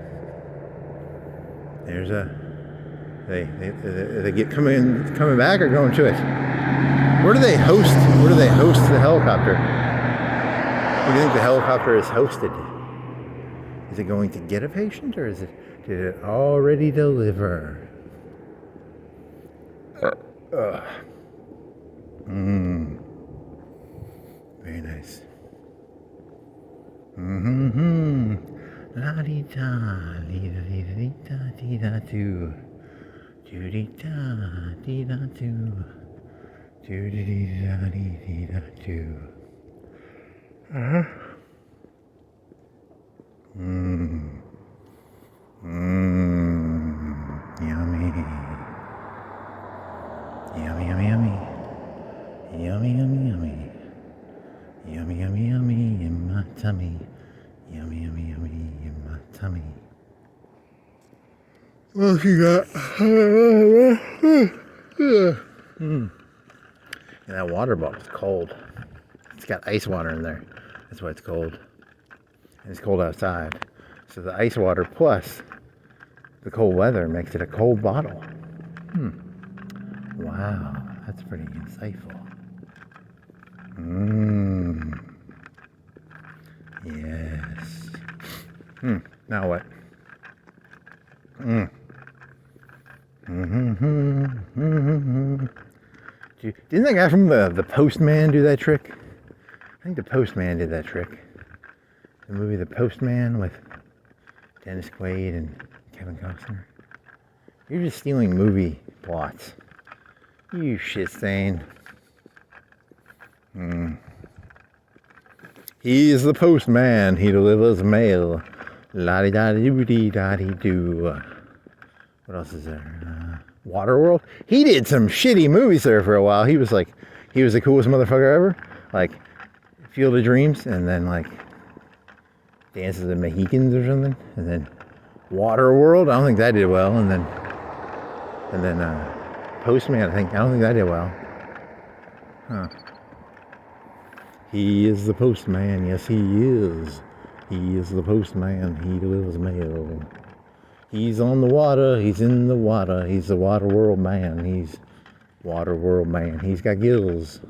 There's they get coming back or going to it? Where do they host the helicopter? Where do you think the helicopter is hosted? Is it going to get a patient, or did it already deliver? Very nice. La di da, di da di da di da do, do di da di da do, do di da di da do. Yummy. Yummy in my tummy. Yummy in my tummy. What else you got? Yeah, that water bottle's cold. It's got ice water in there. That's why it's cold. And it's cold outside. So the ice water plus the cold weather makes it a cold bottle. Wow, that's pretty insightful. Yes. Now what? Didn't that guy from the Postman do that trick? I think the Postman did that trick. The movie The Postman with Dennis Quaid and Kevin Costner. You're just stealing movie plots. You shit stain. He is the postman. He delivers mail. La-di-da-di-doo-dee-da-di-doo. What else is there? Waterworld. He did some shitty movies there for a while. He was the coolest motherfucker ever. Like Field of Dreams, and then like Dances of the Mohicans or something, and then Waterworld. I don't think that did well. And then Postman. I don't think that did well. He is the postman. Yes, he is. He is the postman. He delivers mail. He's on the water. He's in the water. He's the water world man. He's water world man. He's got gills.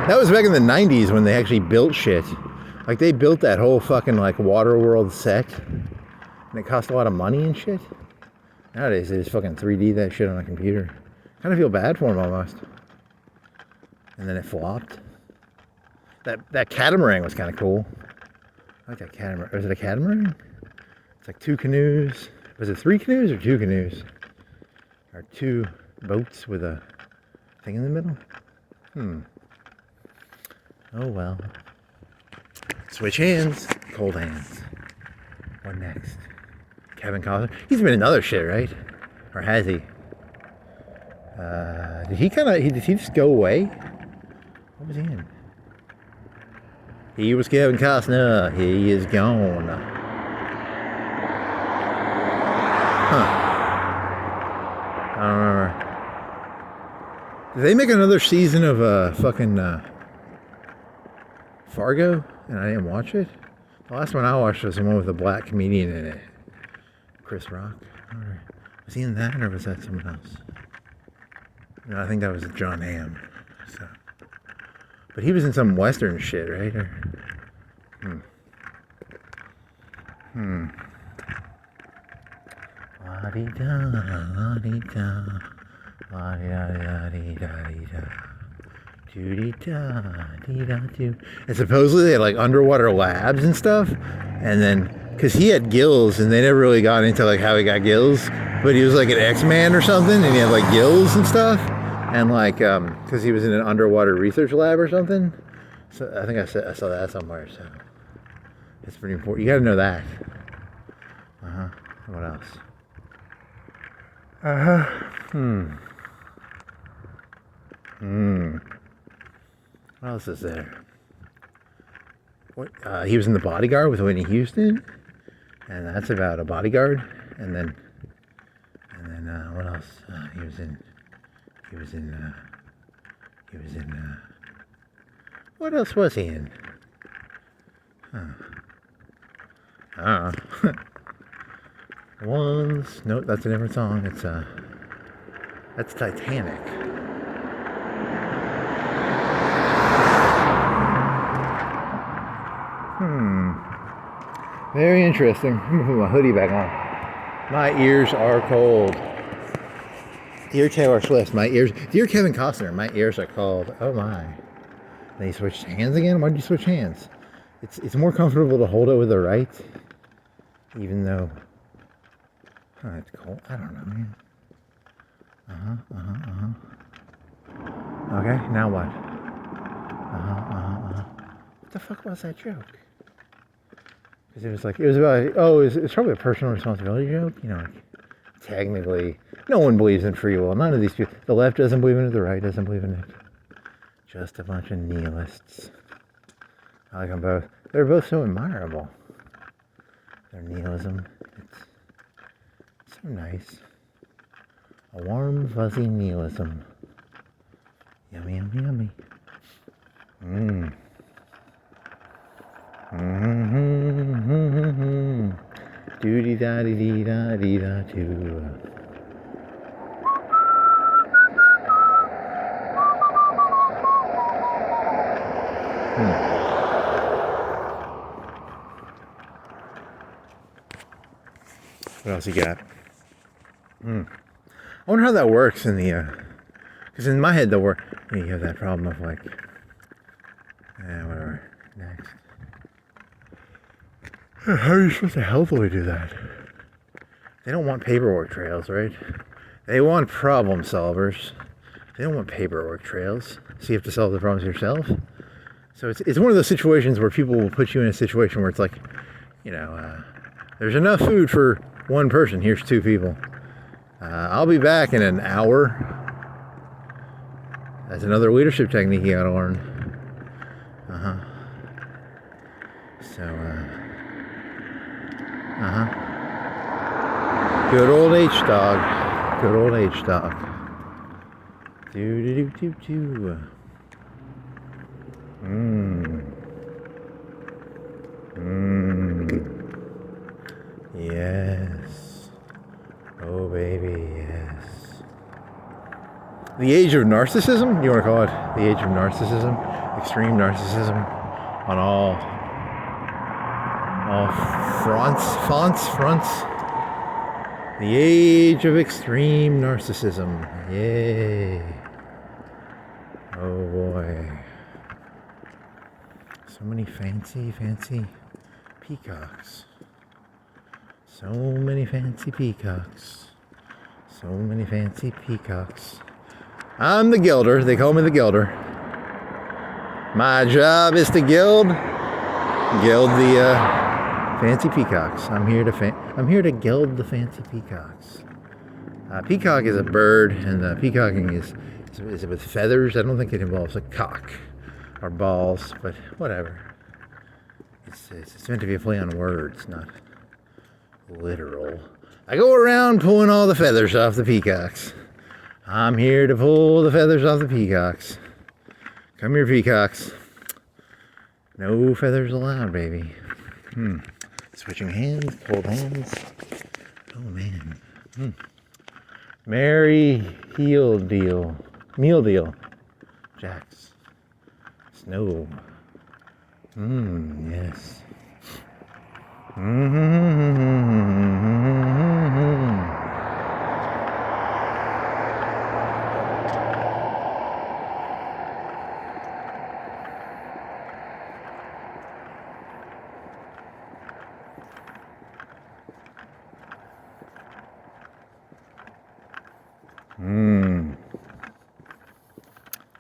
That was back in the 90s when they actually built shit. Like, they built that whole fucking, like, water world set. And it cost a lot of money and shit. Nowadays, they just fucking 3D that shit on a computer. Kind of feel bad for them almost. And then it flopped. That catamaran was kind of cool. I like that catamaran. Was it a catamaran? It's like 2 canoes. Was it 3 canoes or 2 canoes? Or 2 boats with a thing in the middle? Oh well. Switch hands. Cold hands. What next? Kevin Costner. He's been in other shit, right? Or has he? Did he just go away? What was he in? He was Kevin Costner. He is gone. I don't remember. Did they make another season of fucking Fargo? And I didn't watch it? The last one I watched was the one with the black comedian in it. Chris Rock. Was he in that, or was that someone else? No, I think that was John Hamm. So. But he was in some Western shit, right? Or, La-dee-da, la-dee-da, la-dee-da-dee-da-dee-da. Doo-dee-da-dee-da-doo. And supposedly they had like underwater labs and stuff. And then, because he had gills and they never really got into like how he got gills. But he was like an X-Man or something and he had like gills and stuff. And like, because he was in an underwater research lab or something. So I think I saw that somewhere. So it's pretty important. You got to know that. What else? What else is there? What? He was in The Bodyguard with Whitney Houston, and that's about a bodyguard. And then what else? He was in. What else was he in? I don't know. Once. Nope, that's a different song. It's that's Titanic. Very interesting. I'm gonna put my hoodie back on. My ears are cold. Dear Taylor Swift, my ears. Dear Kevin Costner, my ears are cold. Oh my. Then you switched hands again? Why'd you switch hands? It's more comfortable to hold it with the right. Even though it's cold. I don't know, man. Okay, now what? What the fuck was that joke? Because it was about, it's probably a personal responsibility joke. You know, like, technically, no one believes in free will. None of these people. The left doesn't believe in it, the right doesn't believe in it. Just a bunch of nihilists. I like them both. They're both so admirable. Their nihilism. It's so nice. A warm, fuzzy nihilism. Yummy, yummy, yummy. Doody da dee dee da dee da doo. What else you got? I wonder how that works in the, because in my head the work, you have that problem of like, whatever, next. How are you supposed to healthily do that? They don't want paperwork trails, right? They want problem solvers. They don't want paperwork trails. So you have to solve the problems yourself. So it's one of those situations where people will put you in a situation where it's like, there's enough food for one person. Here's 2 people. I'll be back in an hour. That's another leadership technique you gotta learn. Good old H-Dog. Good old H-Dog. Do do do do do. Mmm. Mmm. Yes. Oh baby, yes. The age of narcissism? You want to call it the age of narcissism? Extreme narcissism on all fronts. The age of extreme narcissism. Yay. Oh boy. So many fancy peacocks. So many fancy peacocks. So many fancy peacocks. I'm the gilder. They call me the gilder. My job is to gild the fancy peacocks. I'm here to gild the fancy peacocks. Peacock is a bird, and peacocking is it with feathers? I don't think it involves a cock or balls, but whatever. It's meant to be a play on words, not literal. I go around pulling all the feathers off the peacocks. I'm here to pull the feathers off the peacocks. Come here, peacocks. No feathers allowed, baby. Switching hands, cold hands. Oh man. Merry meal deal. Jacks. Snow. Yes.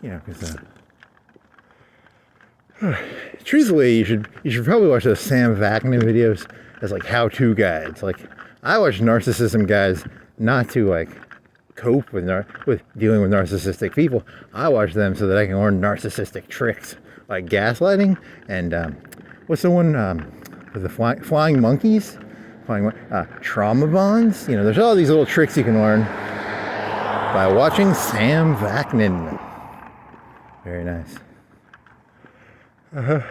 Yeah, because truthfully, you should probably watch those Sam Vaknin videos as like how-to guides. Like, I watch narcissism guides not to like cope with dealing with narcissistic people. I watch them so that I can learn narcissistic tricks like gaslighting and what's the one with the flying monkeys, trauma bonds. You know, there's all these little tricks you can learn by watching Sam Vaknin. Very nice. Very,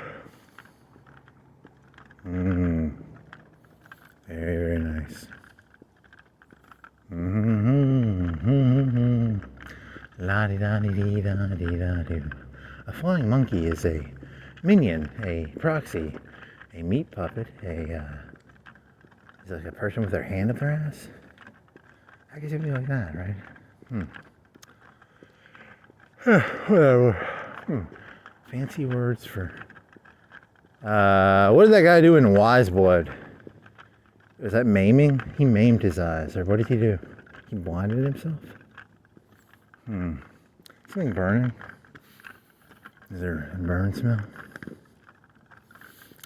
very nice. La-di-da-di-di-da-di-da-do. A flying monkey is a minion, a proxy, a meat puppet, is like a person with their hand up their ass. I guess it'd be like that, right? Whatever. Fancy words for... what did that guy do in Wise Blood? Was that maiming? He maimed his eyes. Or what did he do? He blinded himself? Something burning? Is there a burn smell?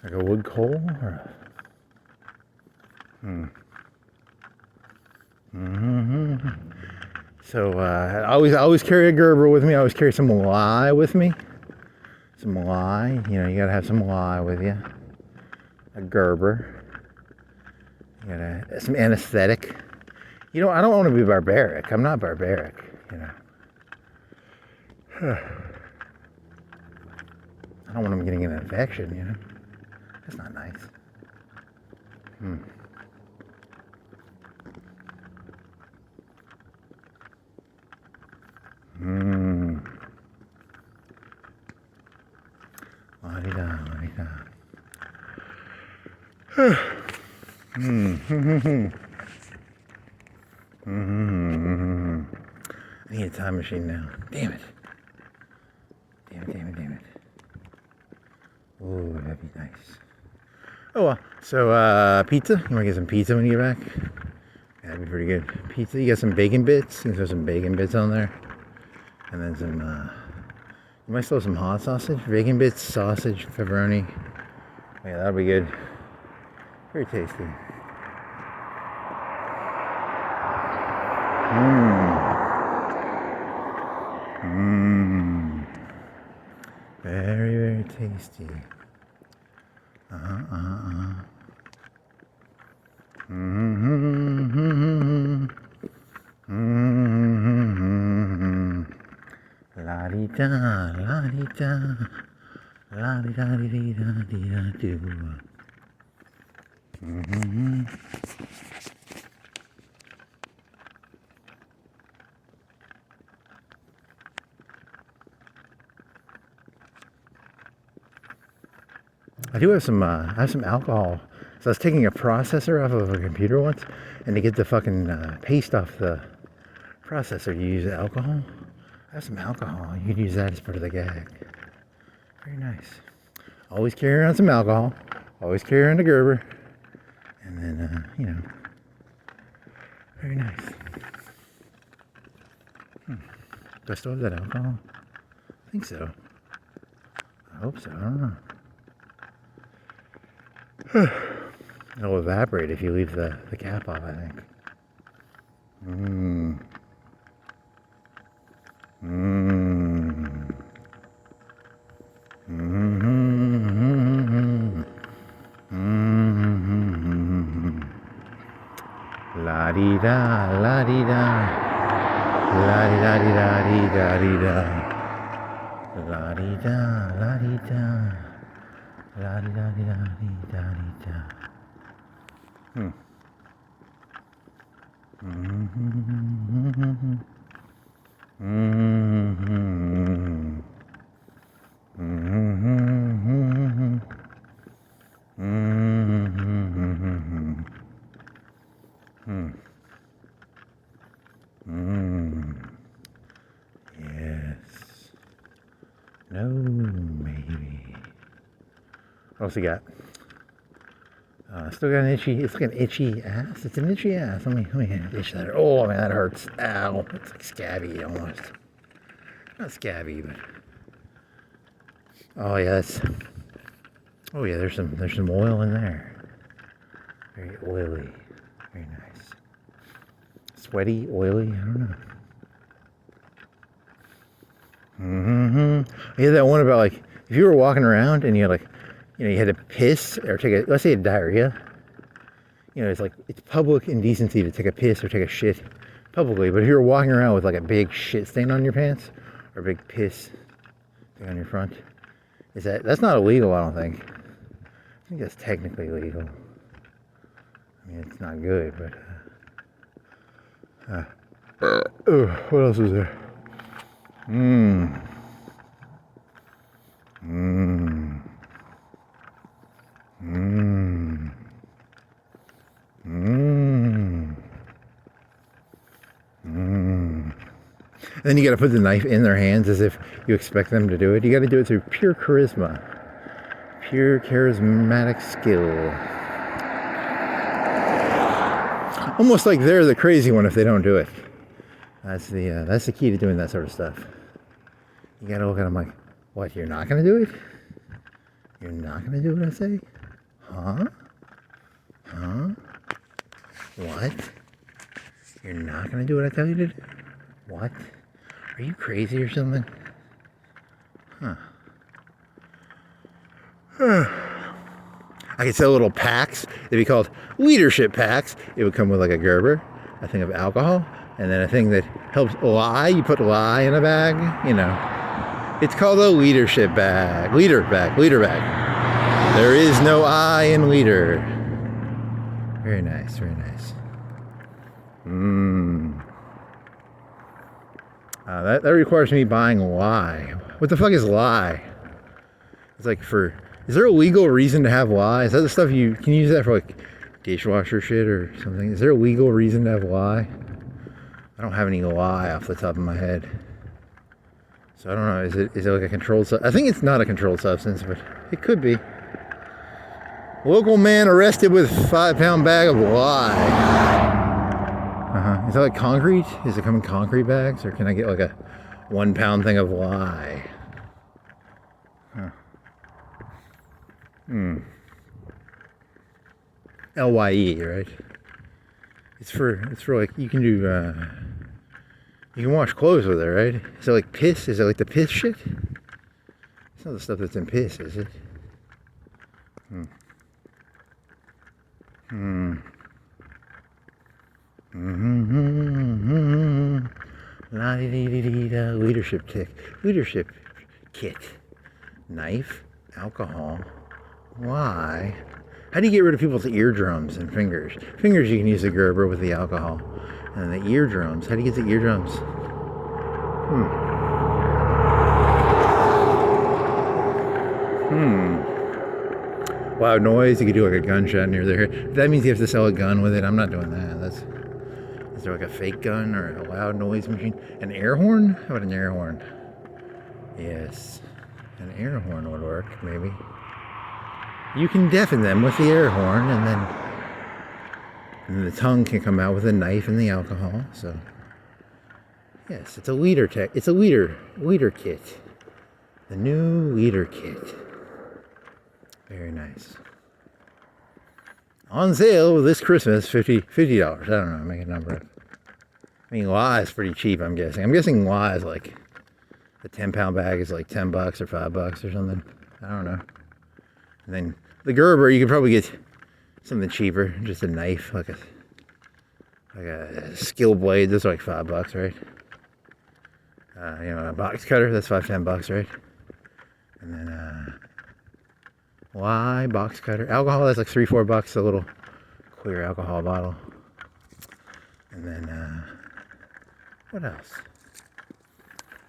Like a wood coal? Or So I always carry a Gerber with me. I always carry some lye with me. Some lye. You know, you gotta have some lye with you. A Gerber. You gotta some anesthetic. You know, I don't want to be barbaric. I'm not barbaric. You know. I don't want him getting an infection. You know. That's not nice. La-di-da. I need a time machine now. Damn it. Ooh, that'd be nice. Oh well. So pizza? You wanna get some pizza when you get back? Yeah, that'd be pretty good. Pizza, you got some bacon bits? You can throw some bacon bits on there. And then some you might throw some hot sausage, bacon bits, sausage, pepperoni. Yeah, that'll be good. Very tasty. Very, very tasty. La-di-da, la-di-da, la-di-da-di-da-di-da-do. I do have some alcohol. So I was taking a processor off of a computer once, and to get the fucking paste off the processor, you use alcohol. I have some alcohol. You can use that as part of the gag. Very nice. Always carry around some alcohol. Always carry around a Gerber. And then, very nice. Do I still have that alcohol? I think so. I hope so. I don't know. It'll evaporate if you leave the cap off, I think. La-di-da, la-di-da, la-di-da-di-da-di-da-di-da, la-di-da, la-di-da, la-di-da-di-da-di-da-di-da. Yes. No, maybe. What else we got? Still got an itchy. It's like an itchy ass. It's an itchy ass. Let me itch that. Oh man, that hurts. Ow. It's like scabby almost. Not scabby, but. Oh yeah, that's. Oh yeah, there's some oil in there. Very oily. Very nice. Sweaty, oily. I don't know. I hear that one about like if you were walking around and you like, you had to piss or take let's say a diarrhea. It's like it's public indecency to take a piss or take a shit publicly. But if you're walking around with like a big shit stain on your pants or a big piss thing on your front, that's not illegal? I don't think. I think that's technically legal. I mean, it's not good, but. What else is there? And then you got to put the knife in their hands as if you expect them to do it. You got to do it through pure charisma, pure charismatic skill. Almost like they're the crazy one if they don't do it. That's the key to doing that sort of stuff. You got to look at them like, what? You're not gonna do it? You're not gonna do what I say? Huh? What? You're not gonna do what I tell you to do? What? Are you crazy or something? Huh. I could sell little packs. They'd be called leadership packs. It would come with like a Gerber, a thing of alcohol, and then a thing that helps lie. You put lie in a bag, It's called a leadership bag. Leader bag. There is no I in leader. Very nice, very nice. That requires me buying lye. What the fuck is lye? It's like is there a legal reason to have lye? Is that the stuff can you use that for like dishwasher shit or something? Is there a legal reason to have lye? I don't have any lye off the top of my head. So I don't know, is it like a controlled substance? I think it's not a controlled substance, but it could be. Local man arrested with 5-pound bag of lye. Is that like concrete? Does it come in concrete bags? Or can I get like a 1-pound thing of lye? LYE, right? It's for like, you can do, you can wash clothes with it, right? Is it like piss? Is it like the piss shit? It's not the stuff that's in piss, is it? La Leadership kit. Knife. Alcohol. Why? How do you get rid of people's eardrums and fingers? Fingers you can use the Gerber with the alcohol. And the eardrums. How do you get the eardrums? Loud noise. You could do like a gunshot near there. That means you have to sell a gun with it. I'm not doing that. Is there like a fake gun or a loud noise machine? An air horn? How about an air horn? Yes. An air horn would work, maybe. You can deafen them with the air horn, and then the tongue can come out with a knife and the alcohol. So, yes, it's a leader It's a leader kit. The new leader kit. Very nice. On sale this Christmas, $50. I don't know, make a number up. I mean, La is pretty cheap, I'm guessing. I'm guessing La is like, a 10-pound bag is like $10 or $5 or something. I don't know. And then the Gerber, you could probably get something cheaper, just a knife, like a skill blade. Those are like $5, right? A box cutter, that's $5-10, right? And then why box cutter? Alcohol, that's like $3-4, a little clear alcohol bottle. And then what else?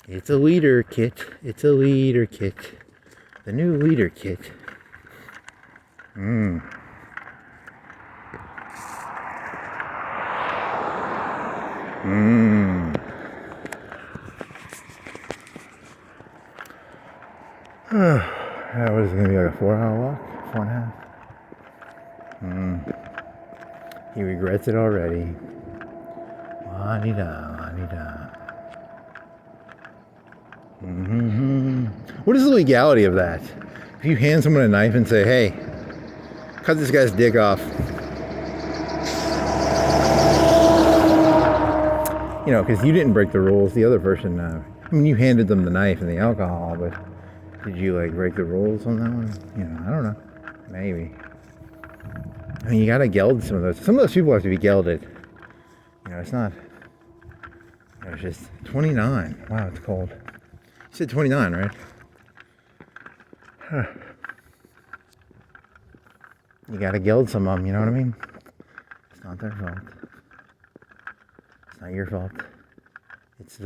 It's a leader kit. It's a leader kit. The new leader kit. What is it going to be, like a 4-hour walk? 4.5? He regrets it already. La-di-da. What is the legality of that? If you hand someone a knife and say, hey, cut this guy's dick off. Because you didn't break the rules, the other person, I mean, you handed them the knife and the alcohol, but did you, like, break the rules on that one? I don't know. Maybe. I mean, you gotta geld some of those. Some of those people have to be gelded. It's not, it's just 29. Wow, it's cold. You said 29, right? Huh. You gotta geld some of them, you know what I mean? It's not their fault. It's not your fault. It's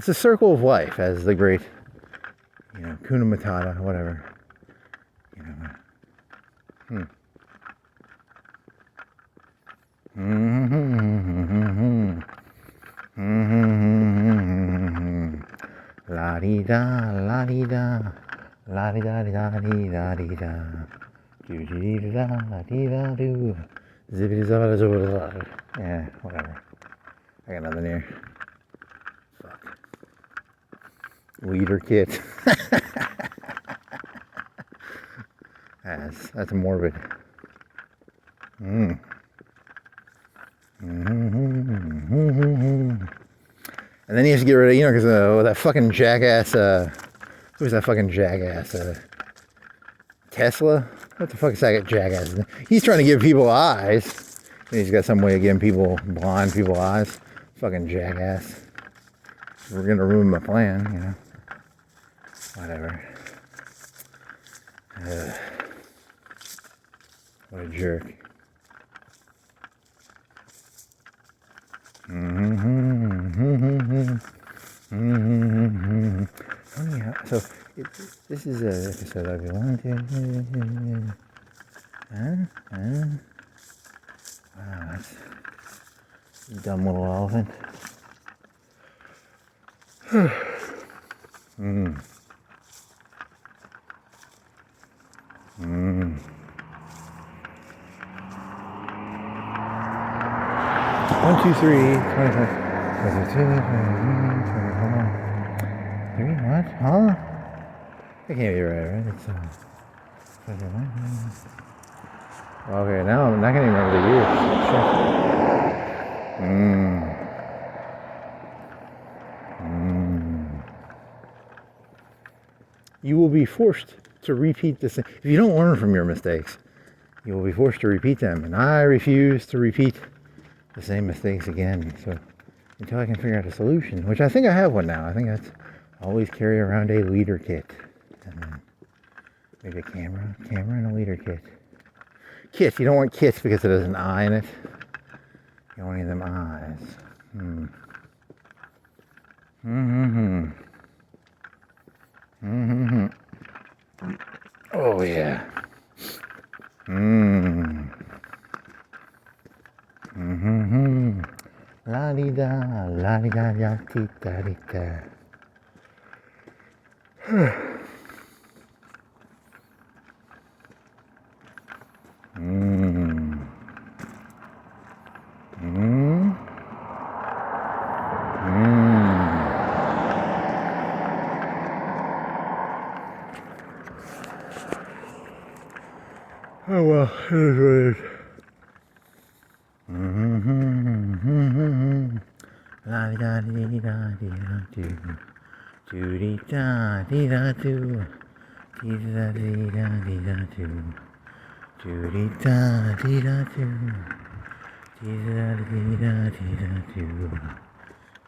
the circle of life, as the great, Kuna Matata, whatever. La-di-da, la-di-da, la-di-da-di-da-di-da-di-da, do-di-da, la-di-da-do, zippity-zabba-da-zabba-da. Yeah, whatever. I got nothing here. Fuck. Leader kit. That's morbid. And then he has to get rid of, because that fucking jackass, who's that fucking jackass? Tesla? What the fuck is that jackass? He's trying to give people eyes. And he's got some way of giving blind people eyes. Fucking jackass. We're gonna ruin my plan, Whatever. What a jerk. So this is an episode of you. Wow, that's a dumb little elephant. 1, 2, 3, 25, 22, 24, 3, what? Huh? That can't be right? It's, okay, now I'm not going to remember the years. You will be forced to repeat the same. If you don't learn from your mistakes, you will be forced to repeat them. And I refuse to repeat the same mistakes again. So until I can figure out a solution, which I think I have one now. I think that's always carry around a leader kit. And then maybe a camera and a leader kit. Kit, you don't want kits because it has an eye in it. You don't want any of them eyes. Oh yeah. La di da, la di da, ya ti da di da. Oh well, it is what it is. La di da di da di da do. Do di da di da do. Di da di da di da do. Do di da di da do. Di da di da di da do.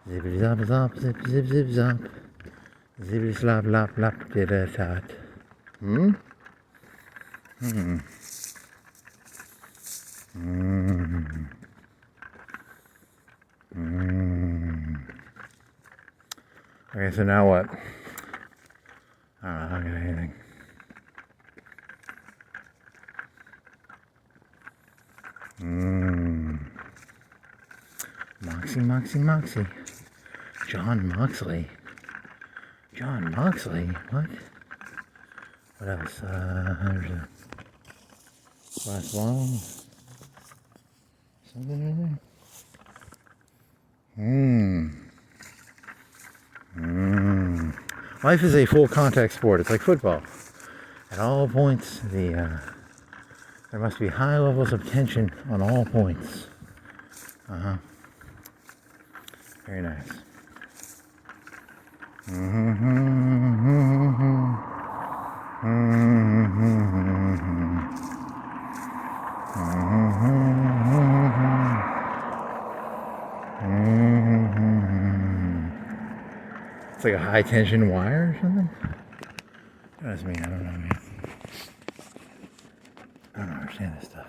Zippity zop zop zip zip zip zop. Zippity slop lop lop did a tot. Okay, so now what? I don't got anything. Moxie. John Moxley. What? What else? There's a last one. Something in there? Life is a full contact sport. It's like football. At all points, there must be high levels of tension on all points. Very nice. It's like a high tension wire or something? What does it mean? I don't know, man. I don't understand this stuff.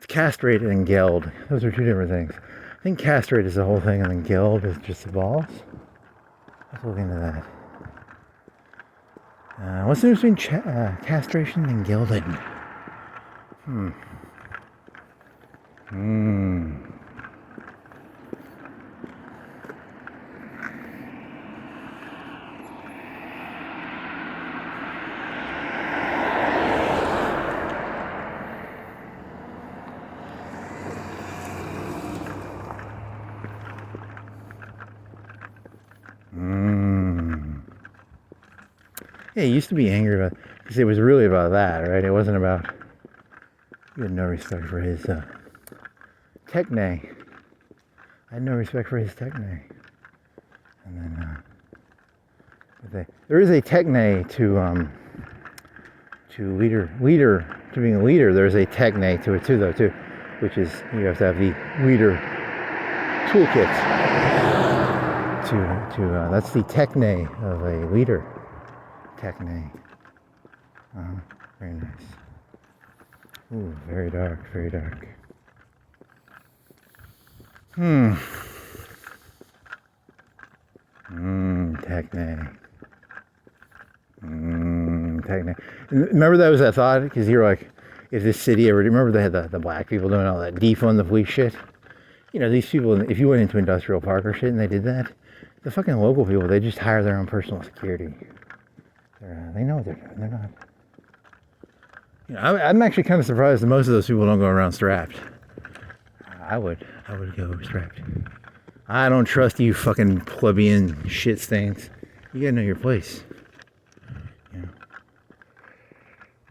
Castrated and geld. Those are two different things. I think castrate is the whole thing, and then geld is just the balls. Let's look into that. What's the difference between castration and gelding? Yeah, he used to be angry about, because it was really about that, right? It wasn't about, he had no respect for his techne. I had no respect for his techne. And then, there is a techne to being a leader. There's a techne to it too, which is you have to have the leader toolkit. That's the techne of a leader. Techne. Very nice. Ooh, very dark. Techne. Techne. Remember that was that thought? Because you're like, if this city ever, remember they had the black people doing all that defund the police shit? You know, these people, if you went into industrial park or shit and they did that, the fucking local people, they just hire their own personal security. They know what they're doing. They're not. You know, I'm actually kind of surprised that most of those people don't go around strapped. I would go strapped. I don't trust you fucking plebeian shit stains. You gotta know your place. You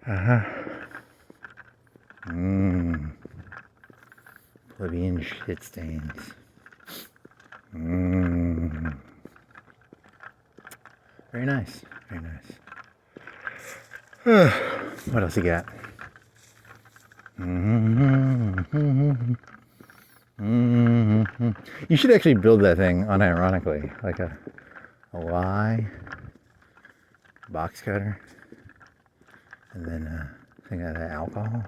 know. Plebeian shit stains. Very nice. Very nice. What else you got? You should actually build that thing unironically, like a lie box cutter, and then a thing of alcohol.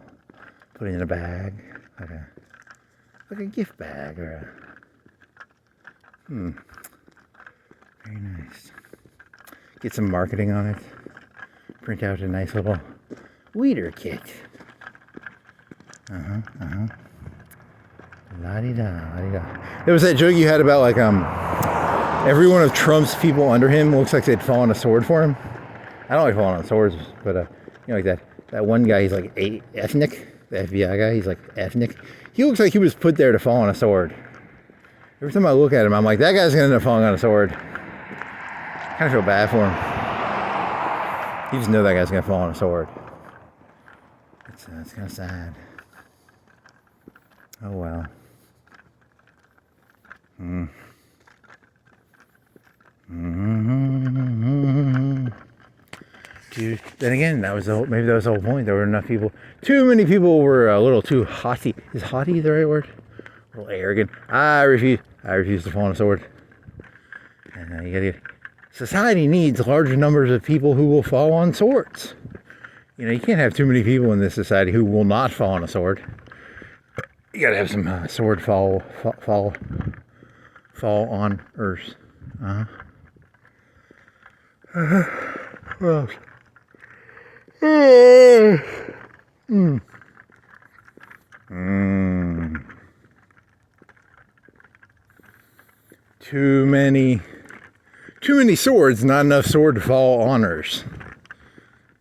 Put it in a bag, like a gift bag or a. Very nice. Get some marketing on it. Print out a nice little weeder kit. La-di-da, la-di-da. There was that joke you had about like every one of Trump's people under him looks like they'd fall on a sword for him. I don't like falling on swords, but you know, like that one guy, he's like ethnic, the FBI guy, he's like ethnic. He looks like he was put there to fall on a sword. Every time I look at him, I'm like, that guy's gonna end up falling on a sword. I kind of feel bad for him. You just know that guy's gonna fall on a sword. It's kind of sad. Oh well. Dude, then again, maybe that was the whole point. There were enough people. Too many people were a little too haughty. Is haughty the right word? A little arrogant. I refuse to fall on a sword. And society needs larger numbers of people who will fall on swords. You know, you can't have too many people in this society who will not fall on a sword. You gotta have some sword fall on earth. Well. Too many swords, not enough sword to fall honors.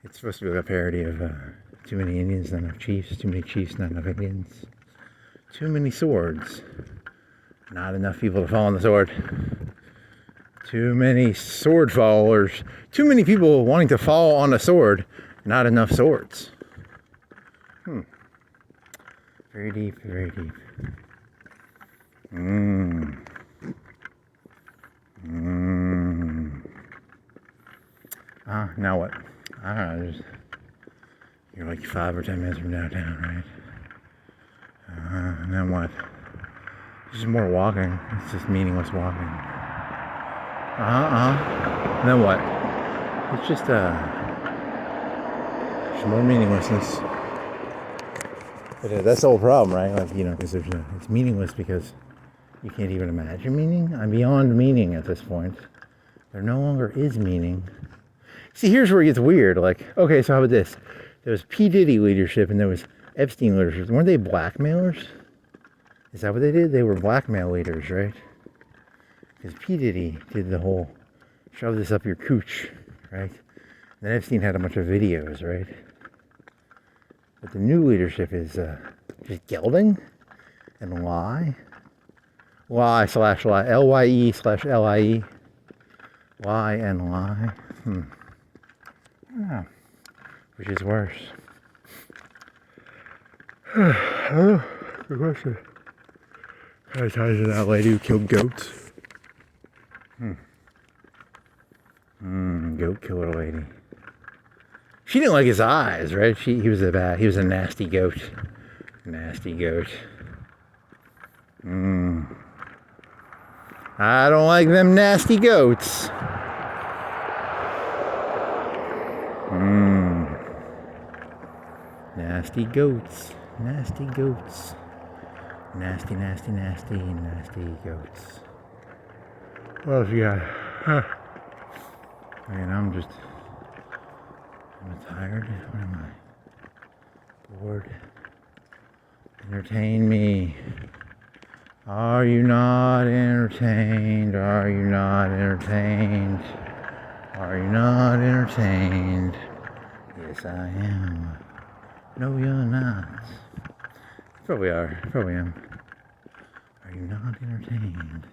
It's supposed to be like a parody of too many Indians, not enough chiefs. Too many chiefs, not enough Indians. Too many swords, not enough people to fall on the sword. Too many sword followers. Too many people wanting to fall on a sword, not enough swords. Very deep, very deep. Now what? I don't know. You're like 5 or 10 minutes from downtown, right? And then what? It's just more walking. It's just meaningless walking. And then what? It's just more meaninglessness. But that's the whole problem, right? Like, you know, because it's meaningless because you can't even imagine meaning. I'm beyond meaning at this point. There no longer is meaning. See, here's where it gets weird. Like, okay, so how about this? There was P. Diddy leadership and there was Epstein leadership. Weren't they blackmailers? Is that what they did? They were blackmail leaders, right? Because P. Diddy did the whole shove this up your cooch, right? And then Epstein had a bunch of videos, right? But the new leadership is just gelding and lie. Lie/lie. LYE/LIE. Lie and lie. Yeah. Which is worse? Good question. How ties to that lady who killed goats? Goat killer lady. She didn't like his eyes, right? He was a nasty goat. Nasty goat. I don't like them nasty goats. Nasty goats. Nasty goats. Nasty, nasty, nasty, nasty goats. What else you got? I'm tired. What am I? Bored. Entertain me. Are you not entertained? Are you not entertained? Are you not entertained? Yes, I am. No, you're not. Probably are. Probably am. Are you not entertained?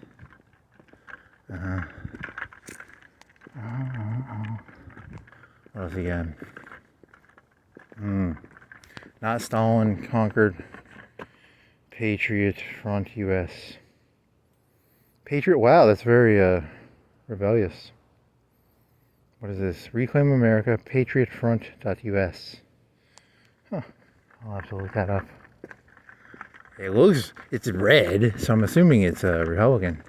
What else you got? Not Stalin conquered. Patriot Front U.S. Patriot. Wow, that's very rebellious. What is this? Reclaim America. Patriot Front.us. Huh. I'll have to look that up. It looks. It's red, so I'm assuming it's a Republican.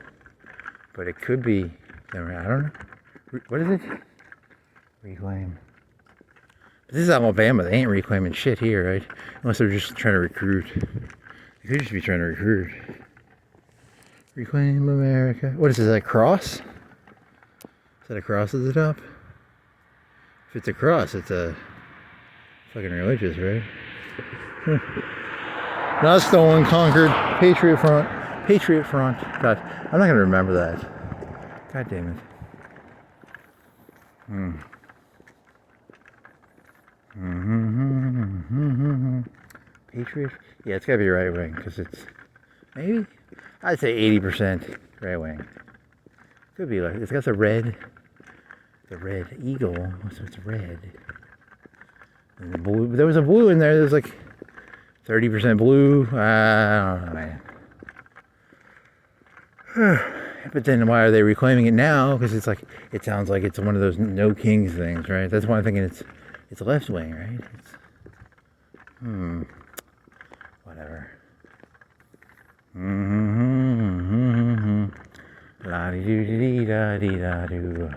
But it could be. I don't know. What is it? Reclaim. This is Alabama. They ain't reclaiming shit here, right? Unless they're just trying to recruit. They could just be trying to recruit. Reclaim America. What is it? Is that a cross? Is that a cross at the top? If it's a cross, it's a fucking religious, right? Not stolen, conquered. Patriot Front. Patriot Front. God, I'm not gonna remember that. God damn it. Patriot? Yeah, it's gotta be right wing, because it's maybe, I'd say 80% right wing. Could be like, it's got the red eagle, so it's red. And the blue, there was a blue in there, there's like 30% blue, I don't know, man. But then why are they reclaiming it now? Because it's like, it sounds like it's one of those no kings things, right? That's why I'm thinking it's left wing, right? Whatever. La-dee-doo-dee-da-dee-da-doo.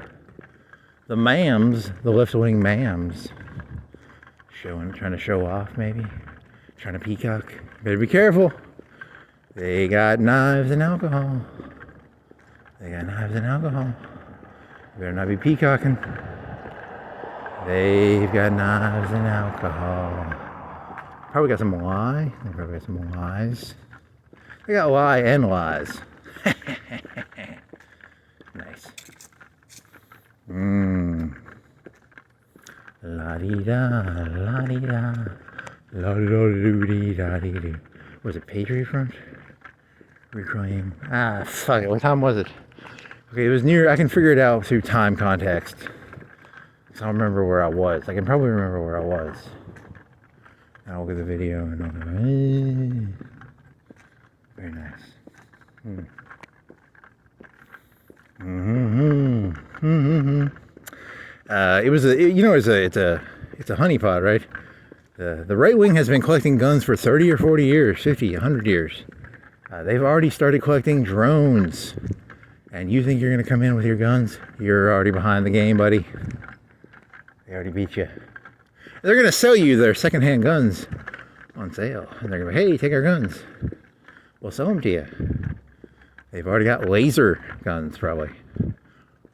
The mams, the left-wing mams, trying to show off, maybe, trying to peacock. Better be careful. They got knives and alcohol. They got knives and alcohol. You better not be peacocking. They've got knives and alcohol. Probably got some lie. They probably got some lies. They got lie and lies. Nice. La-dee-da, la-dee-da, la-doo-dee-da-dee-doo. Was it Patriot Front? Reclaim. Ah, fuck it. What time was it? Okay, it was near. I can figure it out through time context. So I don't remember where I was. I can probably remember where I was. I'll look at the video and I'll go, very nice. It was it's a honeypot, right? The right wing has been collecting guns for 30 or 40 years, 50, 100 years. They've already started collecting drones. And you think you're going to come in with your guns? You're already behind the game, buddy. They already beat you. They're going to sell you their secondhand guns on sale. And they're going to be, hey, take our guns. We'll sell them to you. They've already got laser guns, probably.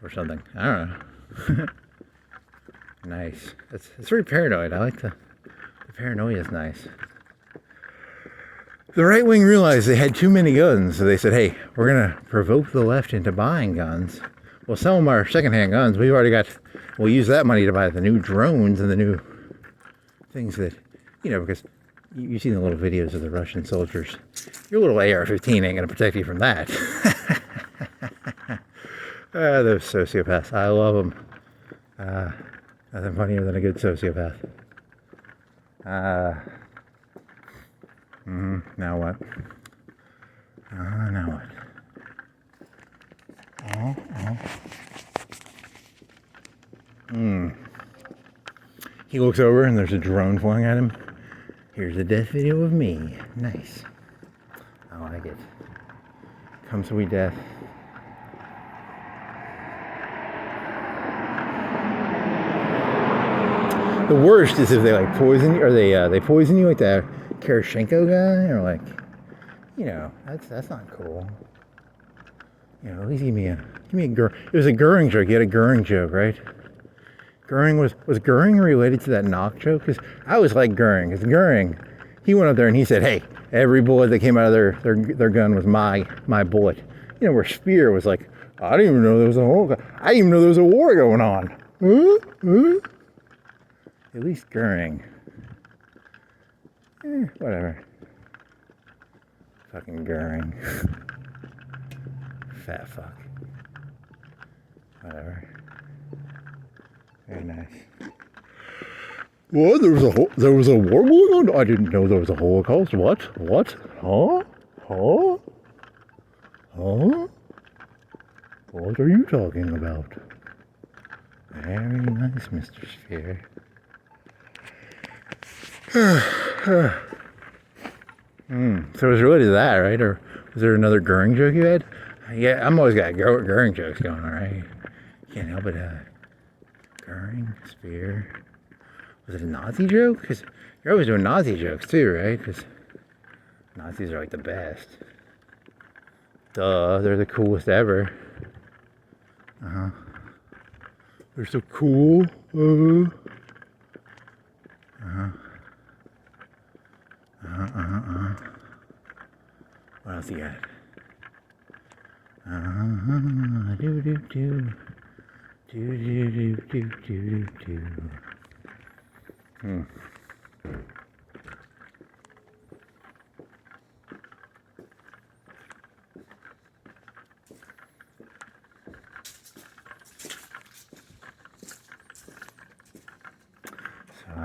Or something. I don't know. Nice. It's very paranoid. I like the paranoia is nice. The right wing realized they had too many guns, so they said, hey, we're going to provoke the left into buying guns. We'll sell them our secondhand guns. We'll use that money to buy the new drones and the new things that, because you've seen the little videos of the Russian soldiers. Your little AR-15 ain't going to protect you from that. Those sociopaths. I love them. Nothing funnier than a good sociopath. Now what? Now what? He looks over and there's a drone flying at him. Here's a death video of me. Nice. I like it. Come sweet death. The worst is if they poison you, or they poison you like that Karashenko guy, or that's not cool. At least give me a it was a Goering joke. You had a Goering joke, right? Goering was Goering related to that knock joke? Because I was like Goering, because Goering, he went up there and he said, hey, every bullet that came out of their gun was my bullet. Where Speer was like, I didn't even know there was a whole. I didn't even know there was a war going on. At least Goering. Whatever. Fucking Goering. Fat fuck. Whatever. Very nice. What? There was a war going on? I didn't know there was a Holocaust. What? Huh? What are you talking about? Very nice, Mr. Sphere. So it's related to that, right? Or was there another Goering joke you had? Yeah, I'm always got Goering jokes going on, right? Can't help it. Goering, Spear. Was it a Nazi joke? Because you're always doing Nazi jokes too, right? Because Nazis are like the best. Duh, they're the coolest ever. They're so cool. What else you got?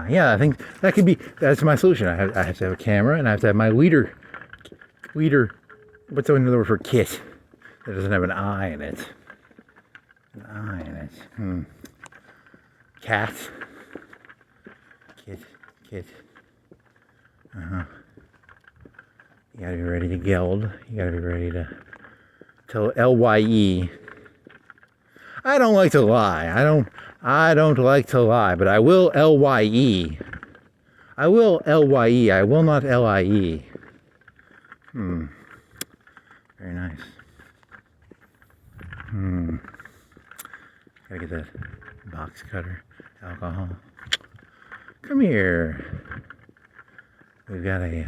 Yeah, I think that's my solution. I have to have a camera, and I have to have my leader, what's another word for kit that doesn't have an eye in it? Cat. Kit. You gotta be ready to geld. You gotta be ready to LYE. I don't like to lie. I don't like to lie, but I will LYE. I will LYE. I will not LIE. Very nice. Gotta get that box cutter alcohol. Come here. We've got a.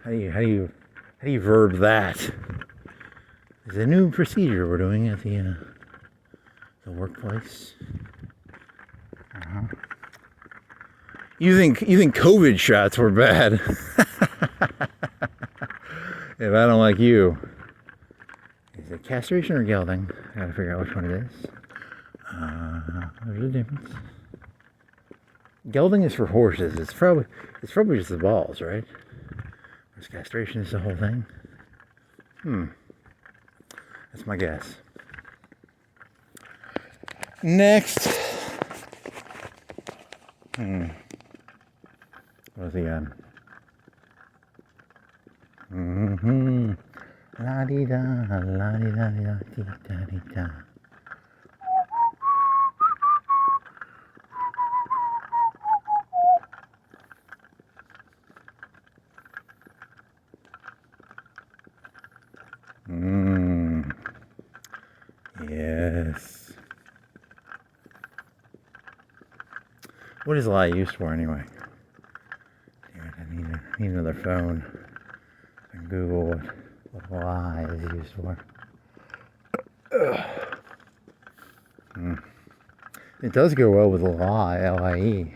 How do you verb that? It's a new procedure we're doing at the workplace. You think COVID shots were bad? If I don't like you, is it castration or gelding? I gotta figure out which one it is. There's a difference. Gelding is for horses. It's probably just the balls, right? Whereas castration is the whole thing. That's my guess. Next. What's he on? La di da, la di da di da di da. Yes. What is lie used for anyway? Damn it, I need another phone. And Google what lie is used for. It does go well with lie, L-I-E.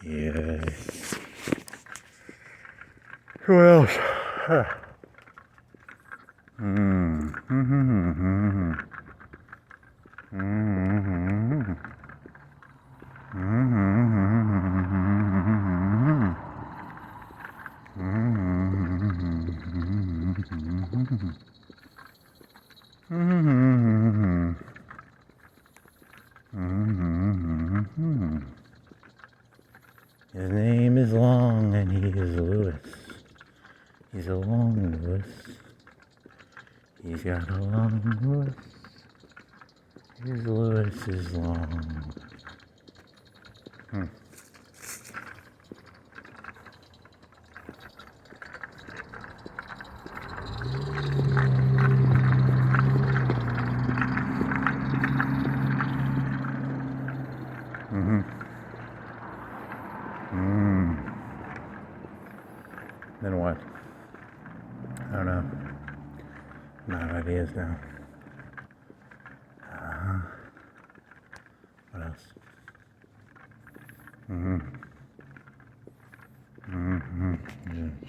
Yes. Who else? His name is Long and he is Lewis. He's a long Lewis. He's got a long Lewis. His Lewis is long. Then what? I don't know. I'm out of ideas now. What else?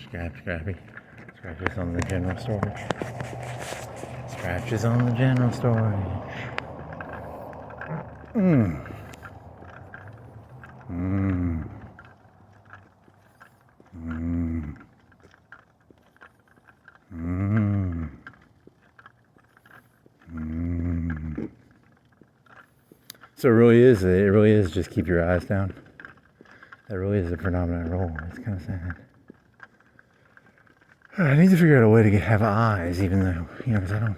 Scrappy. Scratches on the general storage. Scratches on the general storage. So it really is just keep your eyes down. That really is a predominant role. It's kind of sad. I need to figure out a way to have eyes, even though, because I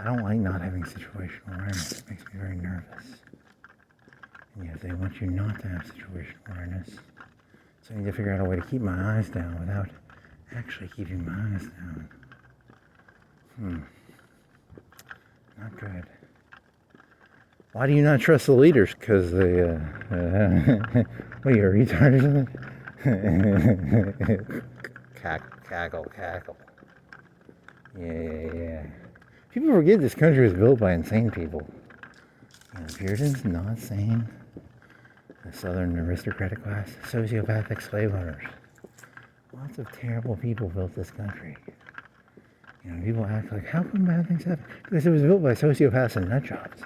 don't like not having situational awareness. It makes me very nervous. And yet they want you not to have situational awareness. So I need to figure out a way to keep my eyes down without actually keeping my eyes down. Not good. Why do you not trust the leaders? Because they, what are you, a retard or something? Cackle. Yeah. People forget this country was built by insane people. The Puritans, not sane. The Southern aristocratic class, sociopathic slave owners. Lots of terrible people built this country. People act like, how come bad things happen? Because it was built by sociopaths and nutjobs.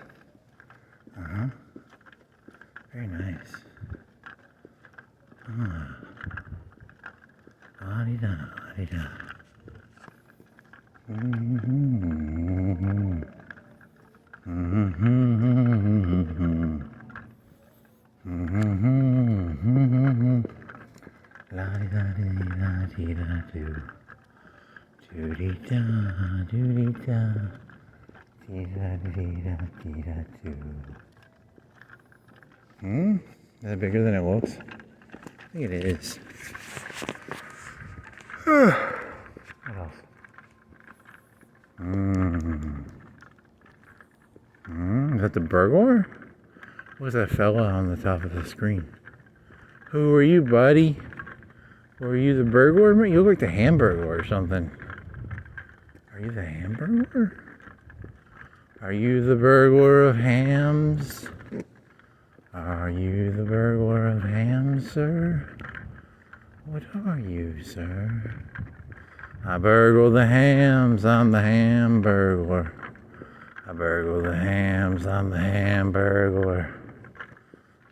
Very nice. La-di-da. La-di-da-di-da-di-da-do. Do-di-da, do-di-da. Dee-da-di-da-di-da-do. Is that bigger than it looks? I think it is. What else? Is that the burglar? What's that fella on the top of the screen? Who are you, buddy? Were you the burglar? You look like the Hamburglar or something. Are you the Hamburglar? Are you the burglar of hams? Are you the burglar of hams, sir? What are you, sir? I burgle the hams, I'm the Hamburglar. I burgle the hams, I'm the Hamburglar.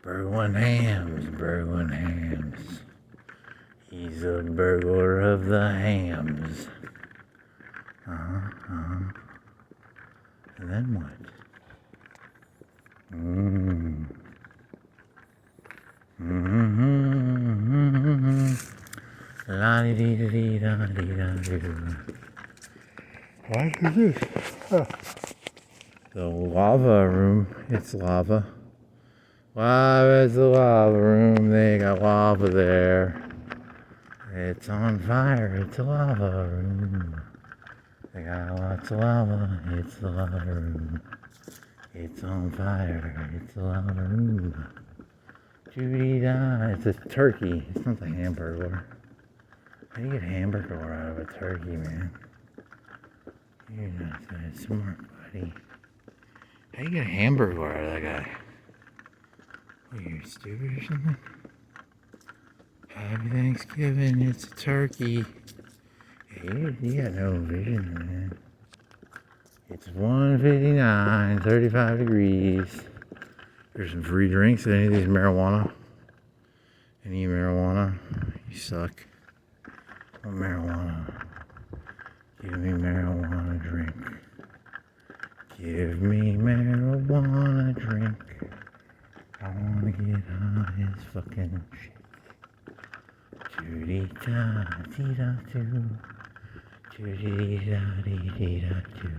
Burgling hams. He's a burglar of the hams. And then what? La-di-dee-da-dee-da-dee-da-doo. What is this? The lava room. It's lava. It's the lava room. They got lava there. It's on fire. It's a lava room. They got lots of lava. It's the lava room. It's on fire. It's the lava room. Judy-da. It's a turkey. It's not the Hamburglar. How do you get Hamburglar out of a turkey, man? You're not that smart, buddy. How do you get a Hamburglar out of that guy? What, are you stupid or something? Happy Thanksgiving. It's a turkey. Hey, you got no vision, man. It's 1:59, 35 degrees. There's some free drinks. Any of these marijuana? Any marijuana? You suck. Want marijuana? Give me marijuana drink. Give me marijuana drink. I wanna get high as fucking shit. Doo-dee-da-dee-da-doo. Doo-dee-da-dee-dee-da-doo.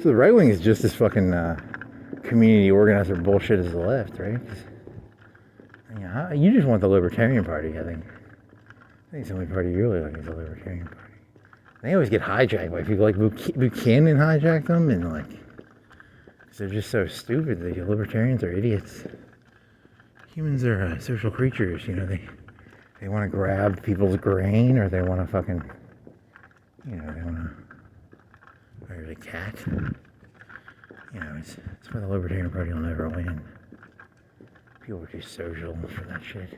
So the right wing is just as fucking community organizer bullshit as the left, right? You just want the Libertarian Party, I think. I think it's the only party you really like is the Libertarian Party. They always get hijacked by people like Buchanan hijacked them, and cause they're just so stupid. The Libertarians are idiots. Humans are social creatures, you know, they want to grab people's grain, or they want to fucking, you know, they want to, or the cat. You know, it's why the Libertarian Party will never win. People are too social for that shit.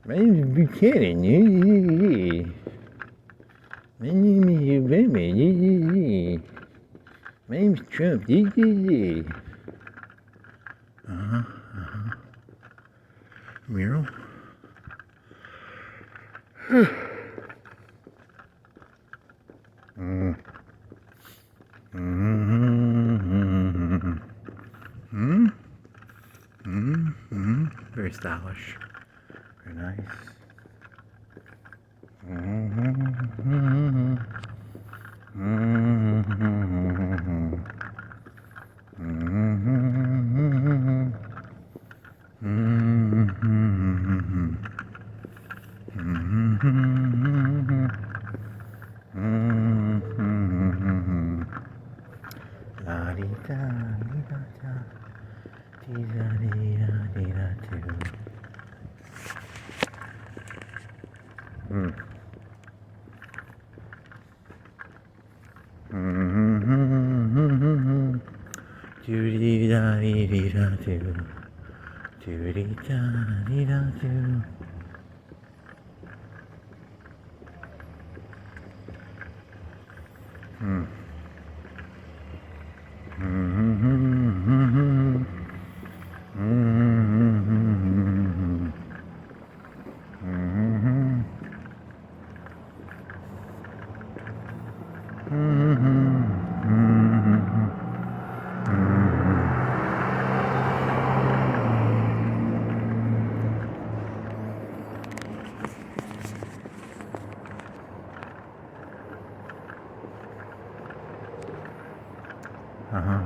My name is Buchanan. My name is Obama. My name is Trump. Mural. Very stylish. Very nice.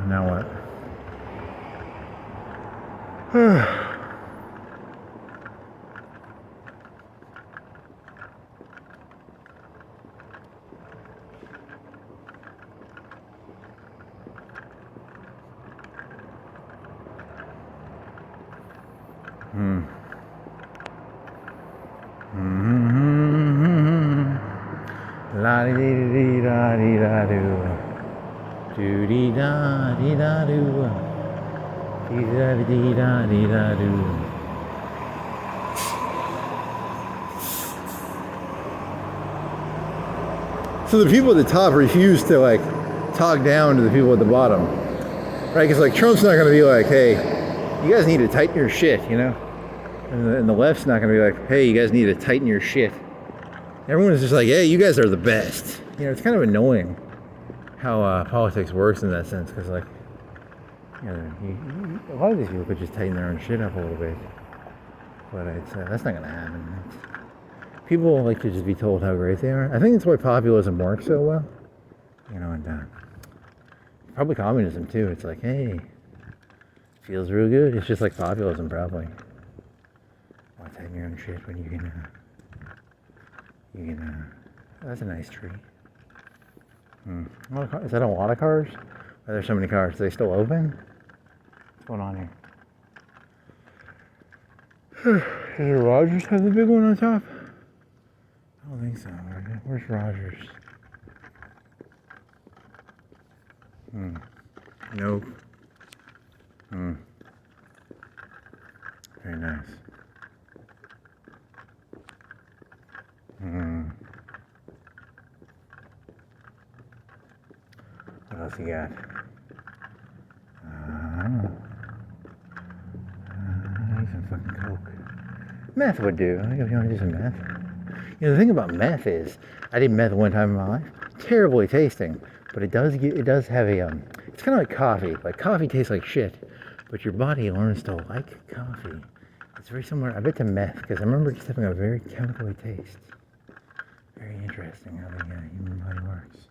Now what? La di di da di da do. Do di da di da do. Di da di da di da do. So the people at the top refuse to like talk down to the people at the bottom, right? Because like Trump's not going to be like, hey, you guys need to tighten your shit, you know? And the left's not going to be like, hey, you guys need to tighten your shit. Everyone is just like, hey, you guys are the best. You know, it's kind of annoying how politics works in that sense, because like, you know, a lot of these people could just tighten their own shit up a little bit, but it's that's not going to happen. People like to just be told how great they are. I think that's why populism works so well, you know, and probably communism too. It's like, hey, feels real good. It's just like populism, probably. Why tighten your own shit when you can that's a nice tree. Is that a lot of cars? Why are there so many cars? Are they still open? What's going on here? Does Rogers have the big one on top? I don't think so. Where's Rogers? Nope. Very nice. What else you got? Some fucking coke. Meth would do. I think if you want to do some meth. You know, the thing about meth is, I did meth one time in my life. Terribly tasting, but it does have a it's kind of like coffee. Like coffee tastes like shit, but your body learns to like coffee. It's very similar, I bet, to meth, because I remember just having a very chemically taste. Very interesting how the human body works.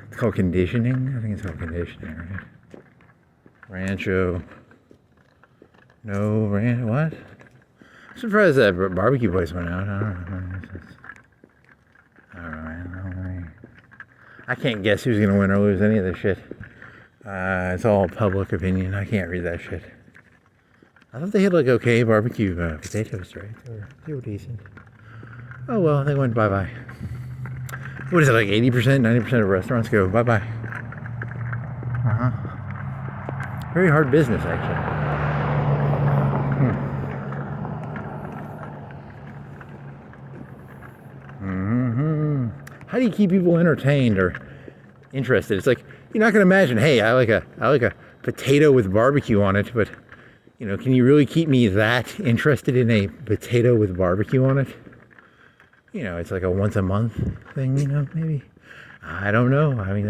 It's called conditioning. I think it's called conditioning, right? Rancho. No ranch. What? I'm surprised that barbecue place went out. I don't know. I can't guess who's gonna win or lose any of this shit. It's all public opinion. I can't read that shit. I thought they had like okay barbecue potatoes, right? They were decent. Oh well, they went bye-bye. What is it, like 80%, 90% of restaurants go bye-bye? Very hard business, actually. How do you keep people entertained or interested? It's like, you're not going to imagine, hey, I like a potato with barbecue on it, but, you know, can you really keep me that interested in a potato with barbecue on it? You know, it's like a once a month thing, you know, maybe. I don't know. I mean,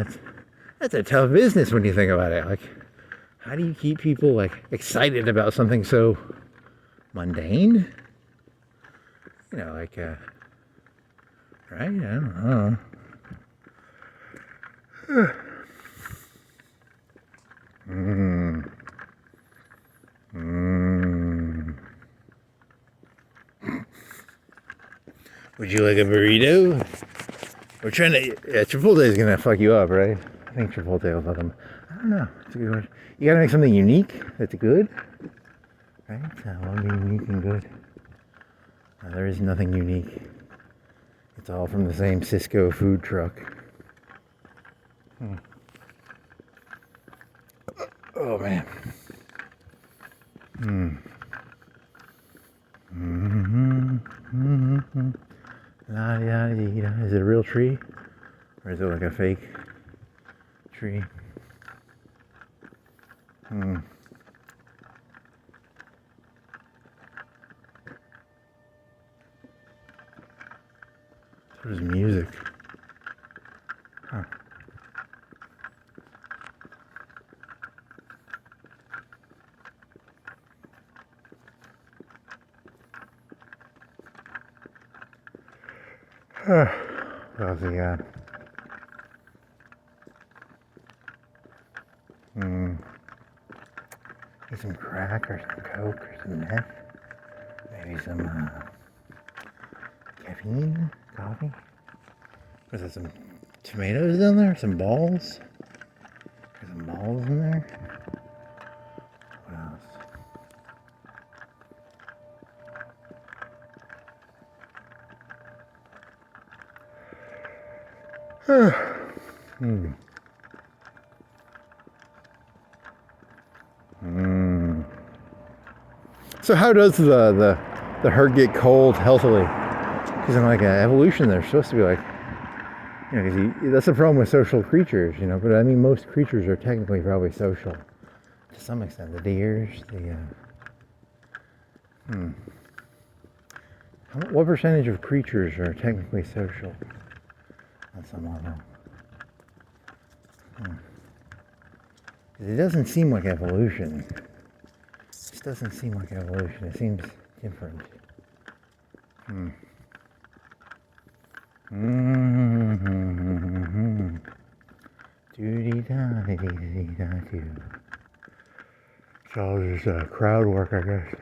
that's a tough business when you think about it. Like, how do you keep people, like, excited about something so mundane? You know, like, right? I don't know. Would you like a burrito? We're trying to. Yeah, Chipotle is gonna fuck you up, right? I think Chipotle will fuck them. I don't know. It's a good one. You gotta make something unique that's good, right? Well, unique and good. There is nothing unique. It's all from the same Cisco food truck. Oh man. Is it a real tree? Or is it like a fake tree? So does music. Huh. What else we got? Maybe some crack or some coke or some meth. Maybe some caffeine, coffee. Was there some tomatoes down there? Some balls? There's some balls in there. What else? So how does the herd get cold healthily? Because in like evolution, they're supposed to be like, you know, because that's the problem with social creatures, you know. But I mean, most creatures are technically probably social to some extent. The deers, what percentage of creatures are technically social on some level? It doesn't seem like evolution. This doesn't seem like evolution. It seems different. It's all just crowd work, I guess.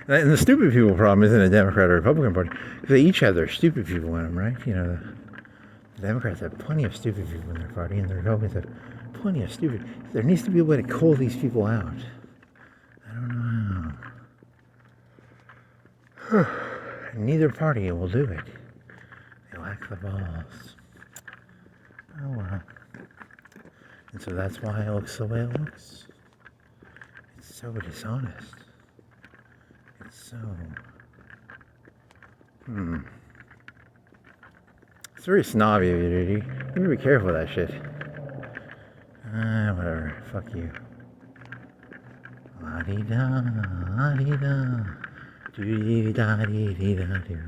And the stupid people problem isn't a Democrat or Republican Party. They each have their stupid people in them, right? You know, the Democrats have plenty of stupid people in their party, and the Republicans have plenty of stupid. There needs to be a way to cull these people out. I don't know how. Neither party will do it. They lack the balls. Oh well. And so that's why it looks the way it looks. It's so dishonest. So, it's very snobby of you, dude. You better be careful with that shit. Whatever. Fuck you. La-dee-da, la-dee-da. Do-dee-da-dee-dee-da-doo.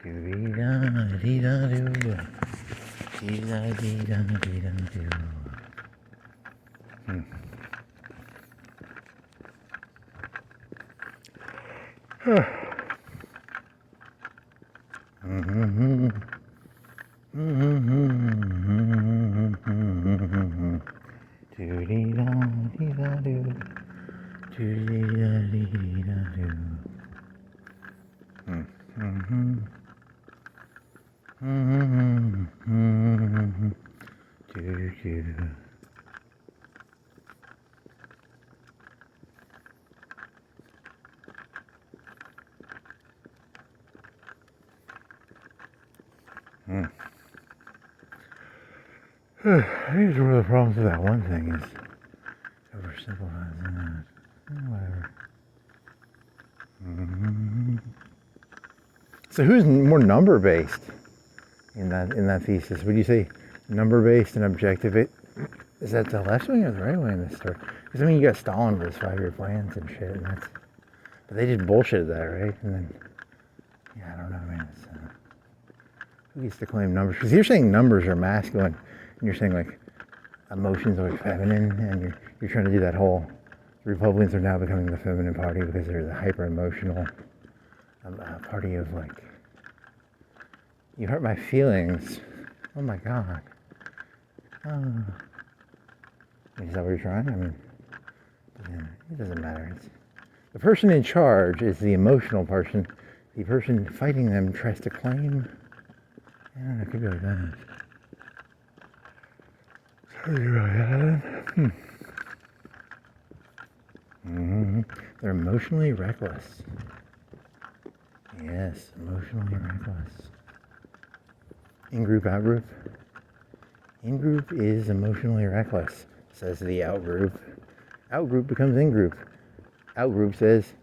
Do-dee-da-dee-da-doo. Dee-da-dee-da-dee-da-doo. Do-dee-da-dee-da-doo. Do-dee-da-dee-da-doo. Do-do. Here's one of the problems with that one thing is oversimplifying that. Whatever. So who's more number based in that thesis? Would you say number based and objective? Is that the left wing or the right wing in this story? Because I mean, you got Stalin with his 5-year plans and shit, and but they just bullshitted that, right? And then, yeah, I don't know, man. Who gets to claim numbers? Because you're saying numbers are masculine, and you're saying like emotions are feminine, and you're trying to do that whole Republicans are now becoming the feminine party because they're the hyper emotional party of like, you hurt my feelings. Oh my God. Oh. Is that what you're trying? I mean, it doesn't matter. The person in charge is the emotional person. The person fighting them tries to claim. I don't know, it could be like that. They're emotionally reckless. Yes, emotionally reckless. In-group, out-group. In-group is emotionally reckless, says the out-group. Out-group becomes in-group. Out-group says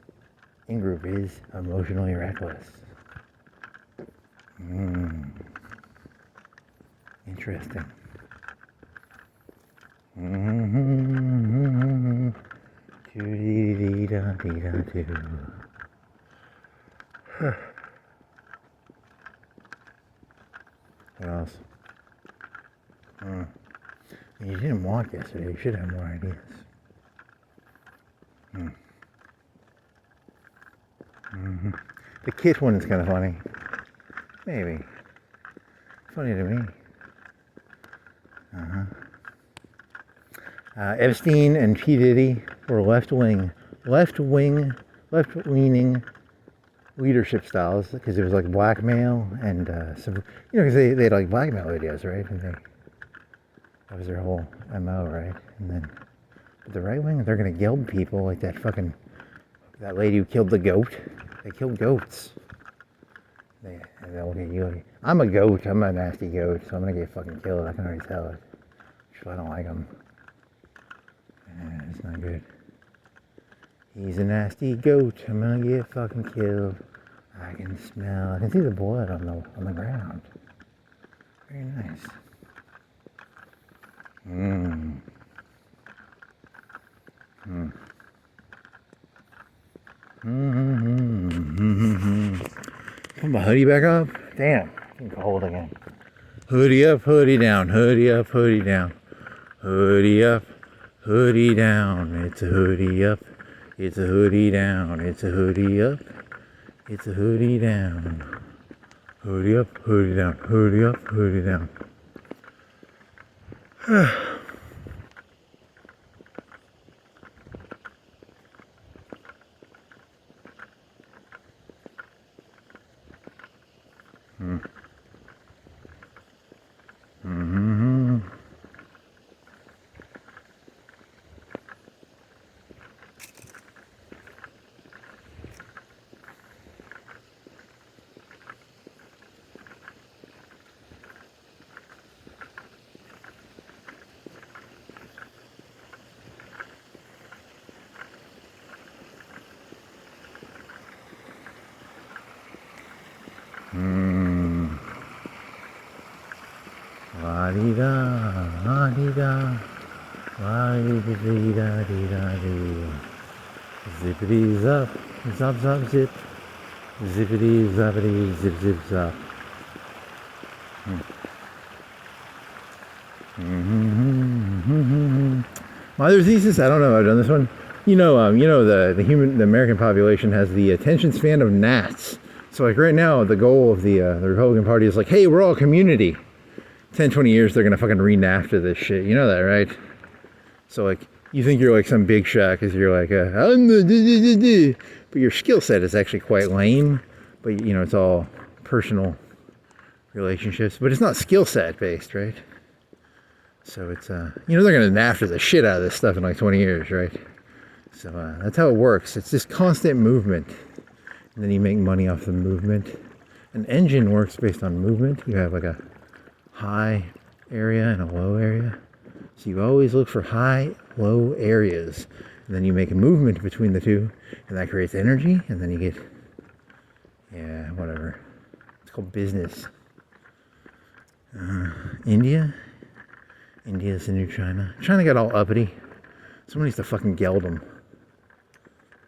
in-group is emotionally reckless. Interesting. What else? You didn't walk yesterday. You should have more ideas. The kid one is kind of funny. Maybe. Funny to me. Epstein and P. Diddy were left-leaning leadership styles because it was like blackmail and because they had like blackmail videos, right? And that was their whole MO, right? And then the right wing, they're gonna gild people like that lady who killed the goat. They killed goats. They'll get you. I'm a goat. I'm a nasty goat, so I'm gonna get fucking killed. I can already tell it. So I don't like him. It's not good. He's a nasty goat. I'm gonna get fucking killed. I can see the blood on the ground. Very nice. Put my hoodie back up. Damn, it's cold again. Hoodie up, hoodie down. Hoodie up, hoodie down. Hoodie up, hoodie down. It's a hoodie up. It's a hoodie down. It's a hoodie up. It's a hoodie down. Hoodie up, hoodie down. Hoodie up, hoodie down. La-dee-da, la-dee-da, la-dee-da-dee-da-dee-da-doo. Zippity-zap, zap-zap-zip. Zippity-zappity, zip-zip-zap. My other thesis, I don't know, I've done this one. The American population has the attention span of gnats. So like right now, the goal of the Republican Party is like, hey, we're all a community. 10, 20 years, they're gonna fucking read after this shit. You know that, right? So like, you think you're like some big shot because you're like, but your skill set is actually quite lame. But it's all personal relationships. But it's not skill set based, right? So it's, they're gonna NAFTA the shit out of this stuff in like 20 years, right? So that's how it works. It's just constant movement. And then you make money off the movement. An engine works based on movement. You have like a high area and a low area. So you always look for high, low areas. And then you make a movement between the two. And that creates energy. And then you get, whatever. It's called business. India? India's the new China. China got all uppity. Someone needs to fucking geld them.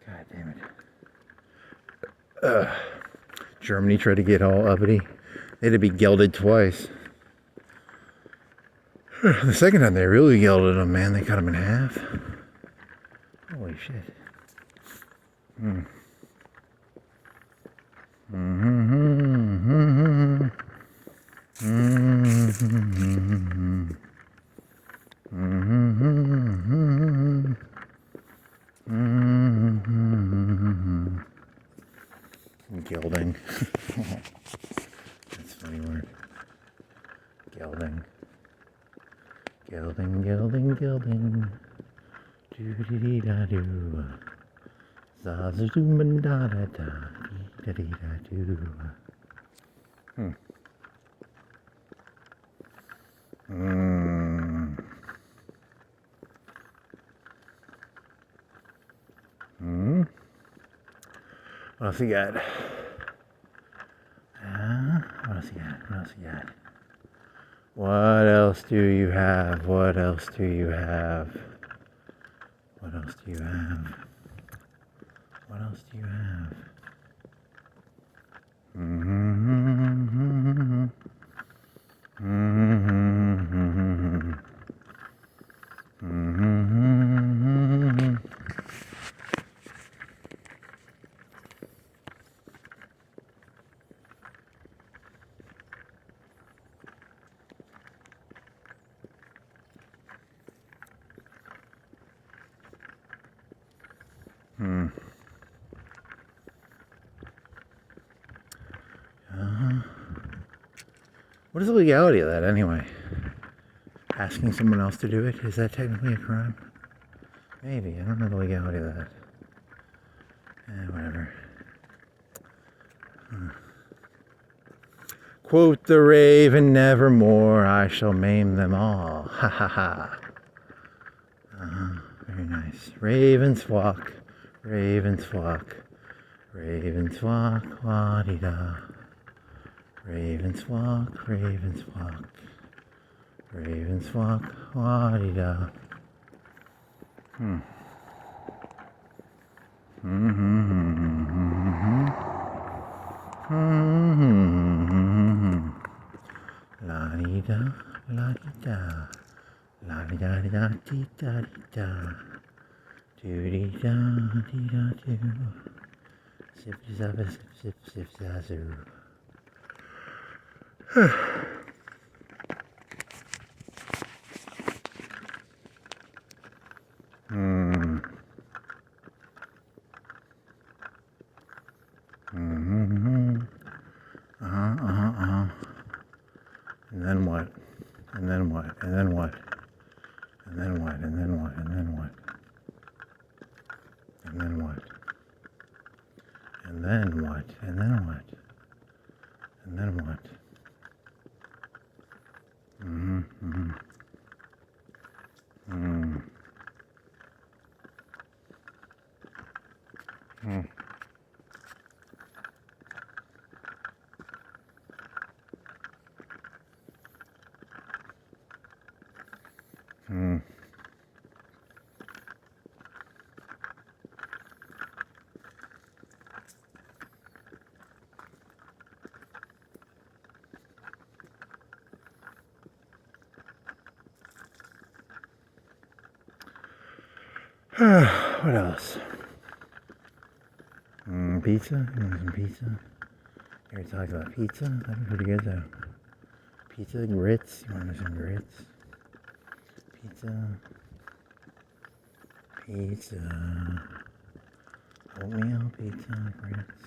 God damn it. Germany tried to get all uppity. They had to be gelded twice. The second time they really gelded them, man. They cut them in half. Holy shit. Gelding. That's a funny word. Gelding. Gelding, gelding, gelding. Doo-dee-dee-da-doo. Zaza-zoom-da-da-da. Dee-da-dee-da-doo. What else you got? What else you got? What else you got? What else do you have? What else do you have? What else do you have? What else do you have? What is the legality of that anyway? Asking someone else to do it, is that technically a crime? Maybe, I don't know the legality of that. Whatever. Quote the raven, nevermore I shall maim them all. Ha ha ha. Very nice. Ravens flock, ravens flock, ravens flock, la-dee-da. Ravens flock, ravens flock, ravens flock, la-dee-da. La-dee-da, la-dee-da, la-dee-da-dee-da-dee-da-dee-da, doo-dee-da-dee-da-doo, zip-zap-zip-zip-zip-zazoo. And then what? And then what? And then what? And then what? And then what? And then what? And then what? And then what? And then what? And then what? Hmm. What else? Pizza? You want some pizza? You ever talk about pizza? That'd be pretty good though. Pizza, grits. You want some grits? Pizza. Pizza. Oatmeal, pizza, grits.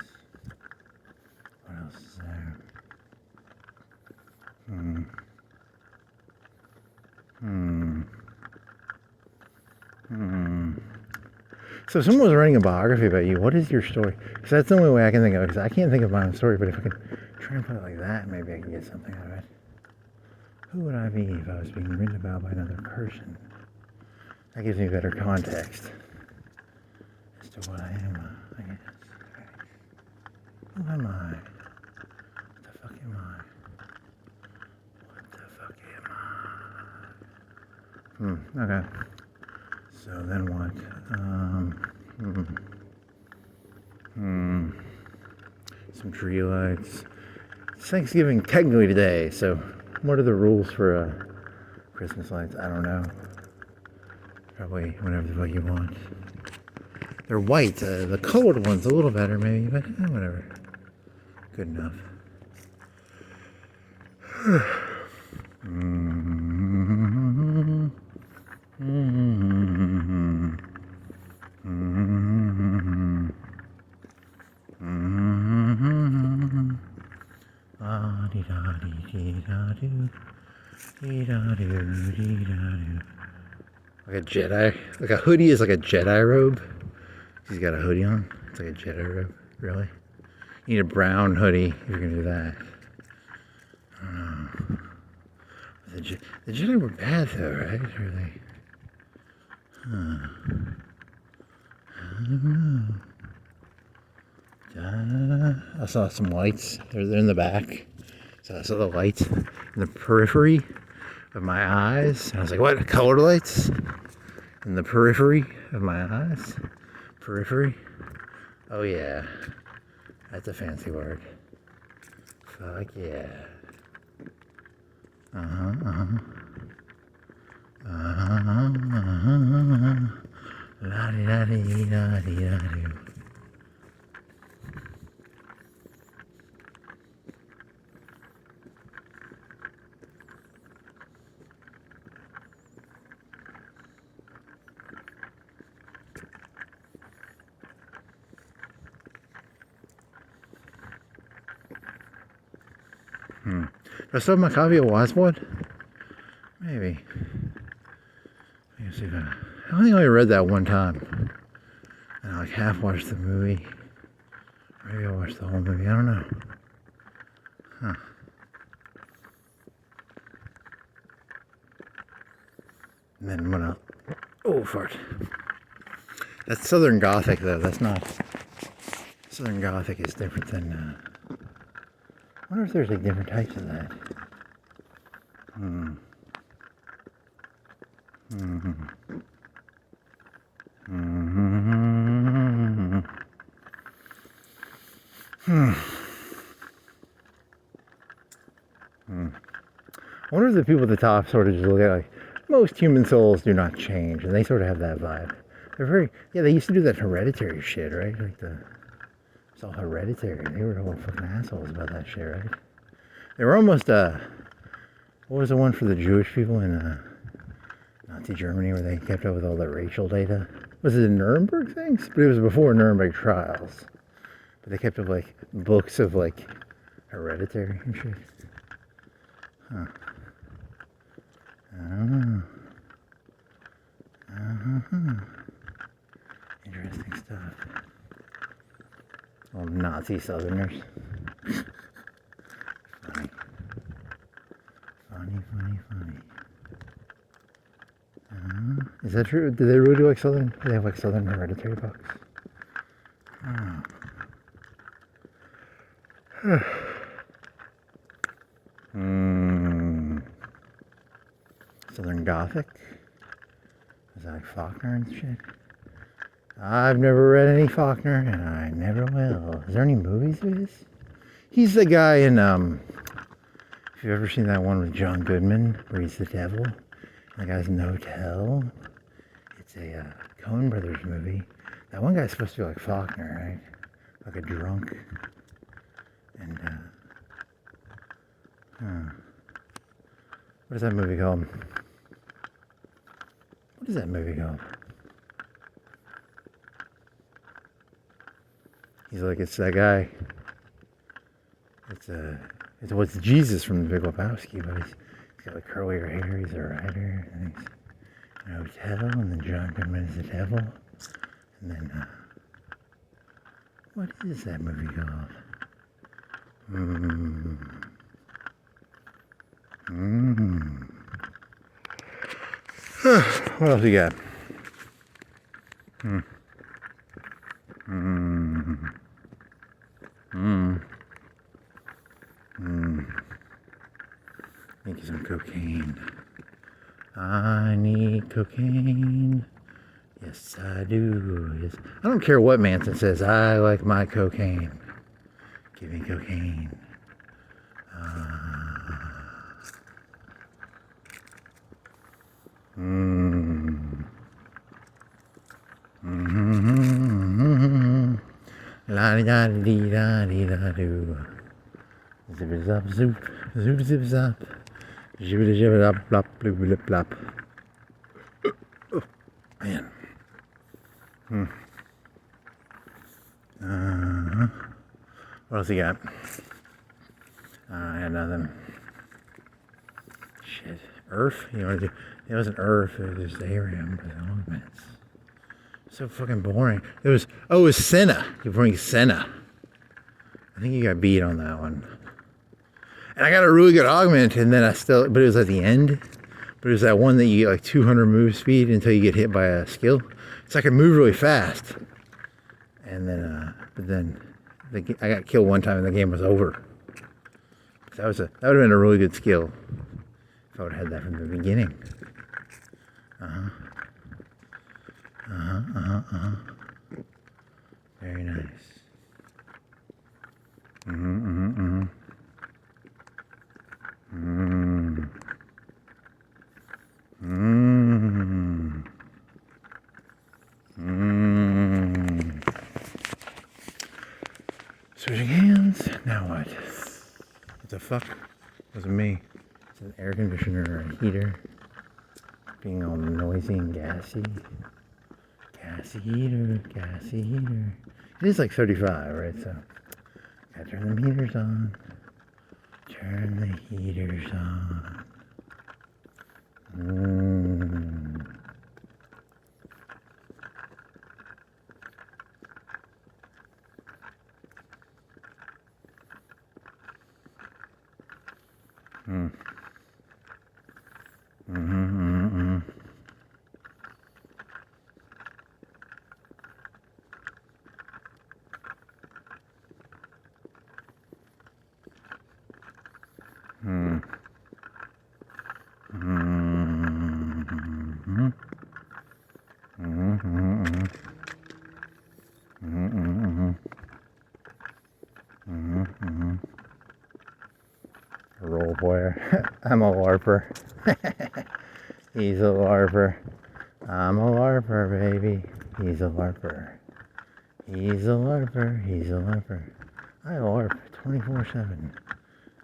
What else is there? So if someone was writing a biography about you, what is your story? Because that's the only way I can think of it, because I can't think of my own story, but if I could try and put it like that, maybe I can get something out of it. Who would I be if I was being written about by another person? That gives me better context as to what I am, I guess. Who am I? What the fuck am I? What the fuck am I? Okay. So then what? Some tree lights. It's Thanksgiving technically today, so what are the rules for Christmas lights? I don't know. Probably whatever the fuck you want. They're white. The colored one's a little better maybe, but whatever. Good enough. Like a Jedi. Like a hoodie is like a Jedi robe. He's got a hoodie on. It's like a Jedi robe. Really? You need a brown hoodie if you're gonna do that. I don't know. The Jedi were bad though, right? Or are they? I don't know. I saw some lights. They're in the back. So I saw the lights in the periphery of my eyes. And I was like, what? Colored lights? In the periphery of my eyes? Periphery? Oh yeah. That's a fancy word. Fuck yeah. La-di-da-di-da-di-da-do. Do I still have my copy of Wazwood? Maybe. Let me see if I don't think I only read that one time. And I like half watched the movie. Maybe I watched the whole movie. I don't know. Huh. And then what else? Oh, fart. That's Southern Gothic, though. That's not. Southern Gothic is different than. I wonder if there's like different types of that. I wonder if the people at the top sort of just look at like, most human souls do not change, and they sort of have that vibe. They're very, yeah, they used to do that hereditary shit, right? Like it's all hereditary. They were all fucking assholes about that shit, right? They were almost, what was the one for the Jewish people in Nazi Germany where they kept up with all the racial data? Was it the Nuremberg things? But it was before Nuremberg trials. But they kept up like books of like hereditary and shit. Huh. I don't know. Interesting stuff. All Nazi Southerners. Funny. Is that true? Do they really do like Southern? Do they have like Southern hereditary books? Southern Gothic? Was that like Faulkner and shit? I've never read any Faulkner, and I never will. Is there any movies of his? He's the guy in, if you've ever seen that one with John Goodman, where he's the devil, and the guy's in the hotel. It's a Coen Brothers movie. That one guy's supposed to be like Faulkner, right? Like a drunk. And, what is that movie called? What is that movie called? He's like, it's that guy. It's what's Jesus from The Big Lebowski, but he's got like curlier hair. He's a writer, and he's in a hotel, and then John Goodman is the devil, and then what is that movie called? What else you got? Thank you some cocaine. I need cocaine. Yes, I do. Yes. I don't care what Manson says. I like my cocaine. Give me cocaine. La da dee da dee da do. Zip zap zoop, zoop zip zap. Jibbity jibbity up blop bloop blip blop. Oh, man. What else you got? I had nothing. Shit. Earth? You want to do? It wasn't Earth. It was Arium. It's so fucking boring. It was Senna. You bring Senna. I think you got beat on that one. And I got a really good augment, and then but it was at the end. But it was that one that you get like 200 move speed until you get hit by a skill. So I could move really fast. And then, but then I got killed one time and the game was over. So that would have been a really good skill if I would have had that from the beginning. Very nice. Switching hands. Now what? What the fuck? Wasn't me. It's an air conditioner or a heater. Being all noisy and gassy. Gassy heater. It is like 35, right? So, gotta turn the heaters on. Turn the heaters on. Role player. I'm a LARPer. He's a LARPer. I'm a LARPer, baby. He's a LARPer. He's a LARPer. He's a LARPer. I LARP 24/7.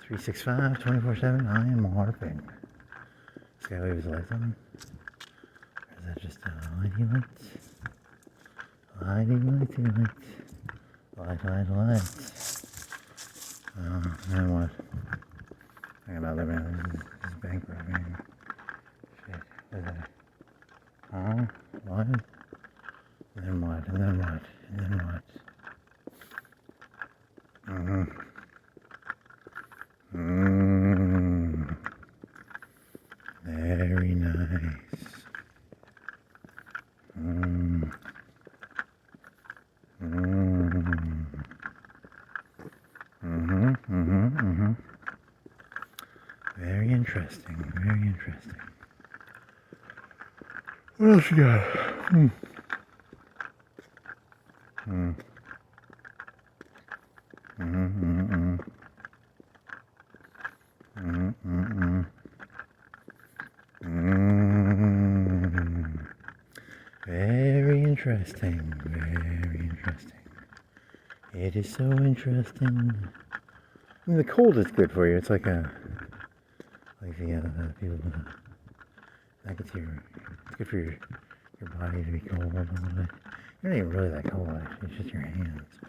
365, 24/7. I am LARPing. This guy leave his lights on? Or is that just a lighty lights? Lighty lights. And what? I got another man. This is bankrupt, man. Shit. What is that? What? And then what? And then what? And then what? Very nice. Very interesting. What else you got? Very interesting, very interesting. It is so interesting. I mean, the cold is good for you. It's like the people, like it's good for your body to be cold a little bit. You're not even really that cold, actually. It's just your hands.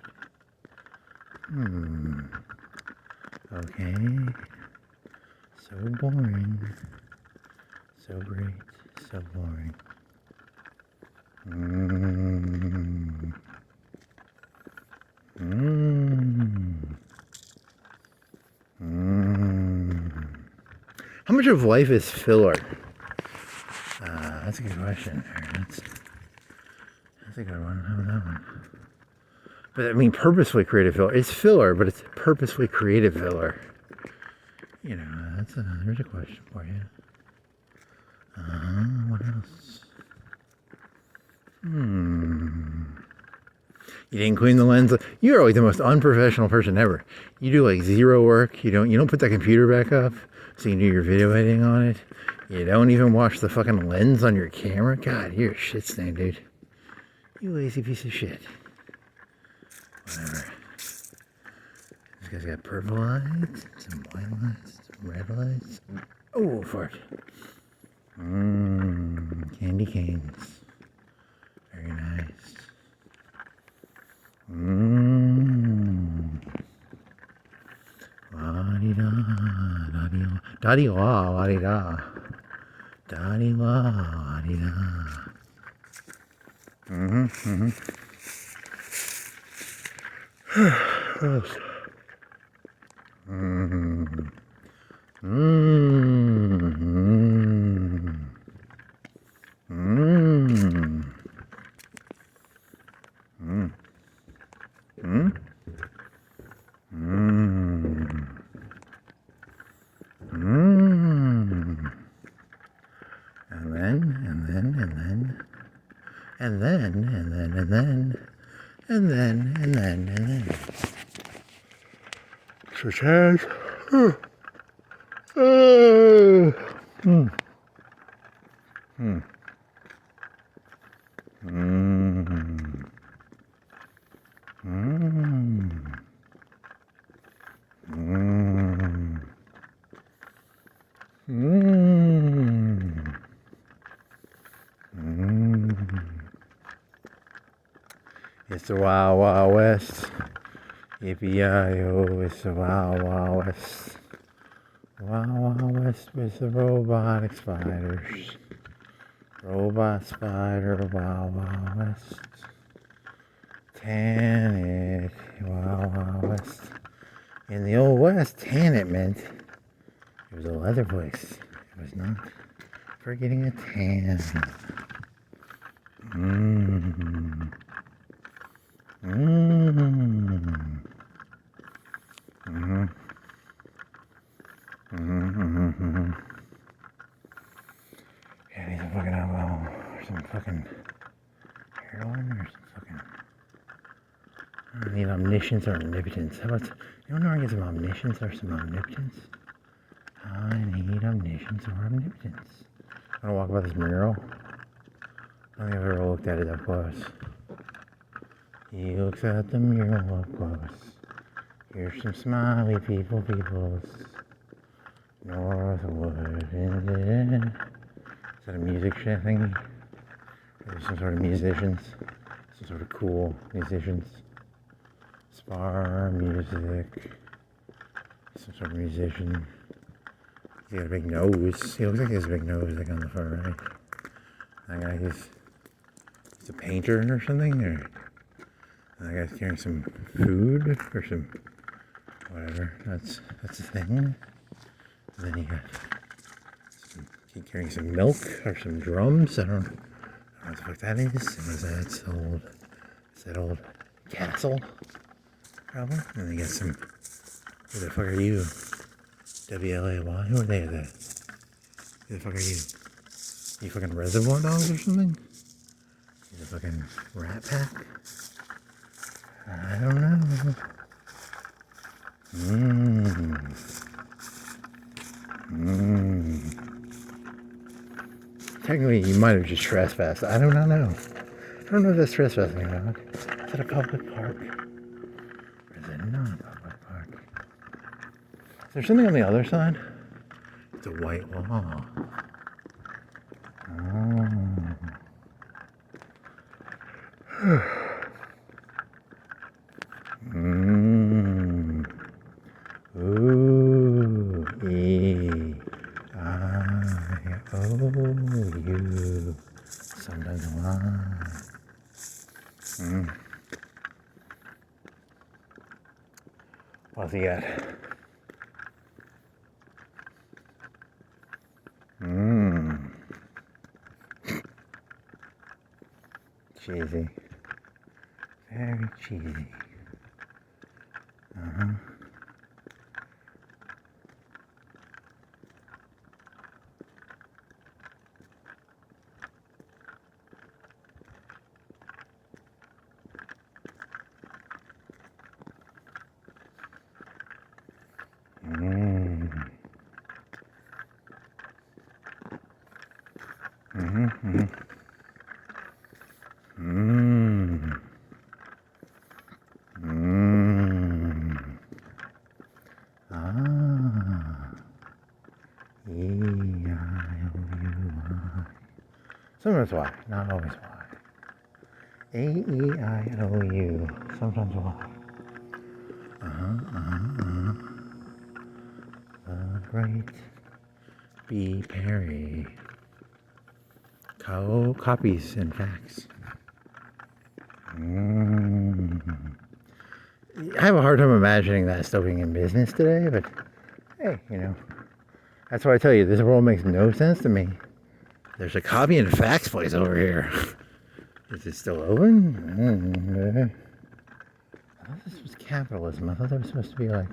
Okay. So boring. So great. So boring. How much of life is filler? That's a good question. That's a good one. How about that one? But I mean, purposefully creative filler. It's filler, but it's purposefully creative filler. You know, there's a question for you. What else? You didn't clean the lens. You're always the most unprofessional person ever. You do like zero work. You don't put that computer back up so you can do your video editing on it. You don't even wash the fucking lens on your camera. God, you're a shit stain, dude. You lazy piece of shit. Whatever. This guy's got purple lights, some white lights, some red lights. Oh, fart. Candy canes. Very nice. La-di-da, da-di-da, da-di-la, la-di-da. Da-di-la, la-di-da. What else? And then. Such as. It's the Wild Wild West. Yippee-yi-yo, it's the Wild Wild West. Wild Wild West with the robotic spiders. Robot spider, Wild Wild West. Tan it, Wild Wild West. In the Old West, tan it meant it was a leather place. It was not for getting a tan. Yeah, I need some fucking alcohol or some fucking heroin or some fucking. I don't need omniscience or omnipotence. How about you want to get some omniscience or some omnipotence? I need omniscience or omnipotence. I'm gonna walk by this mural. I don't think I've ever looked at it up close. He looks at the mural up close. Here's some smiley peoples. Northwood. Is that a music shit thingy? Or some sort of musicians? Some sort of cool musicians? Spar music. Some sort of musician. He's got a big nose. He looks like he has a big nose, like on the far right. That guy, he's a painter or something, or that guy's carrying some food or some whatever. That's the thing. And then he got carrying some milk or some drums. I don't know what the fuck that is. Was that it's that old castle? Probably. And then they got some. Who the fuck are you? WLAY? Who are they? Who the fuck are you? You fucking reservoir dogs or something? He's a fucking rat pack? I don't know. Technically, you might have just trespassed. I do not know. I don't know if that's trespassing or not. Is it a public park? Or is it not a public park? Is there something on the other side? It's a white wall. Ooh, E-I-O-U. Sometimes why. What's he got? Cheesy. Very cheesy. Sometimes why, not always why. A-E-I-O-U, sometimes why. The great B. Perry. Copies and facts. I have a hard time imagining that still being in business today, but hey, you know, that's why I tell you, this world makes no sense to me. There's a copy and facts place over here. Is it still open? I thought this was capitalism. I thought there was supposed to be like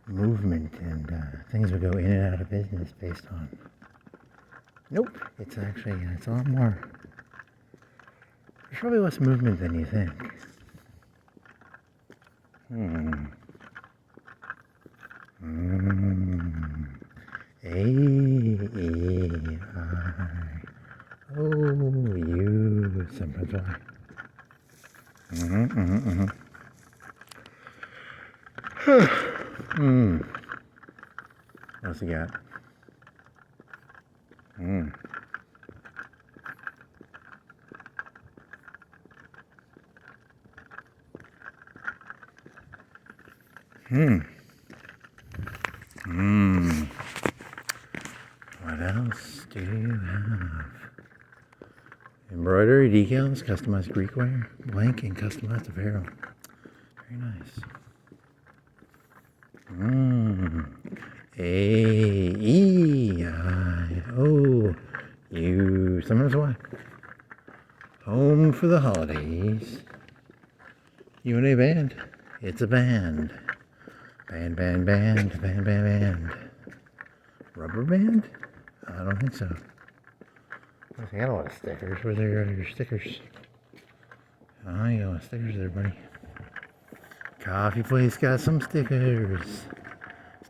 movement and things would go in and out of business based on. Nope. It's actually, it's a lot more. There's probably less movement than you think. A-E-I-O-U. Sometimes why. What's he got? What else do you have? Embroidery, decals, customized Greek wear, blank and customized apparel. Very nice. A-E-I-O-U. Sometimes why? Home for the holidays. You and a band. It's a band. Band, band, band, band, band, band. Rubber band? I don't think so. I got a lot of stickers. Where are your stickers? Oh, you got a lot of stickers there, buddy. Coffee place got some stickers.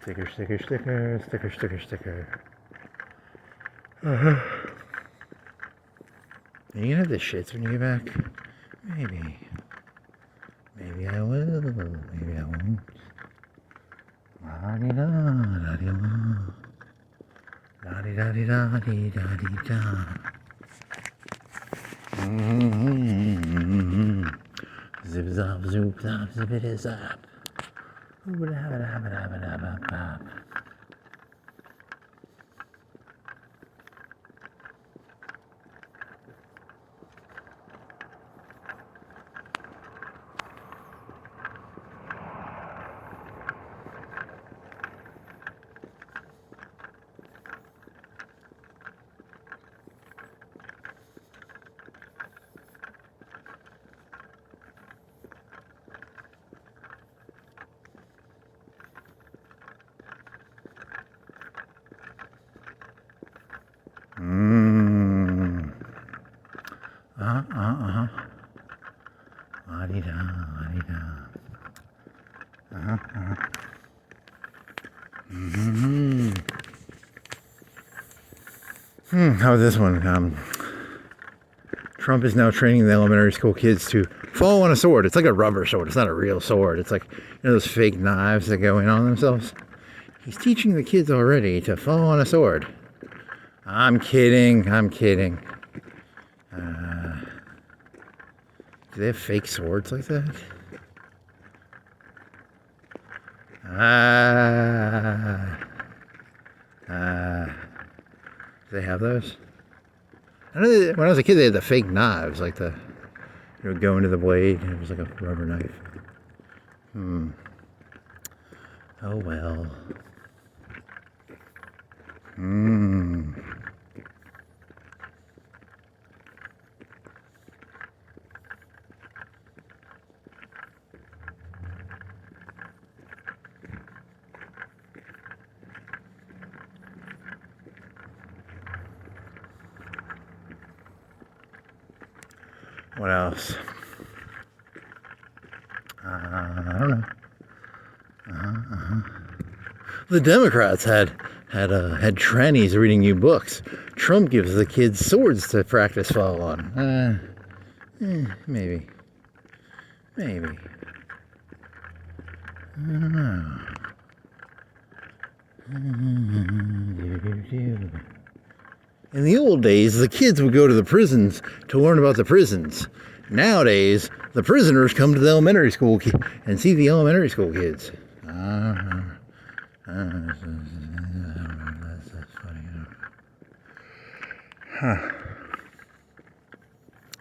Sticker, sticker, sticker, sticker, sticker, sticker. Are you gonna have the shits when you get back? Maybe. Maybe I will. Maybe I won't. La-di-da, la-di-da. La-di-da-di-da-di-da-di-da. Zip zop zoop zop zippity zap. Ooh-da-ba-da-ba-da-ba-da-ba-ba. How about this one? Trump is now training the elementary school kids to fall on a sword. It's like a rubber sword. It's not a real sword. It's like, those fake knives that go in on themselves. He's teaching the kids already to fall on a sword. I'm kidding. Do they have fake swords like that? Do they have those? I know when I was a kid, they had the fake knives, like it would go into the blade, and it was like a rubber knife. Oh well. What else? I don't know. The Democrats had trannies reading new books. Trump gives the kids swords to practice fall on. Maybe. I don't know. In the old days, the kids would go to the prisons to learn about the prisons. Nowadays, the prisoners come to the elementary school and see the elementary school kids. That's funny.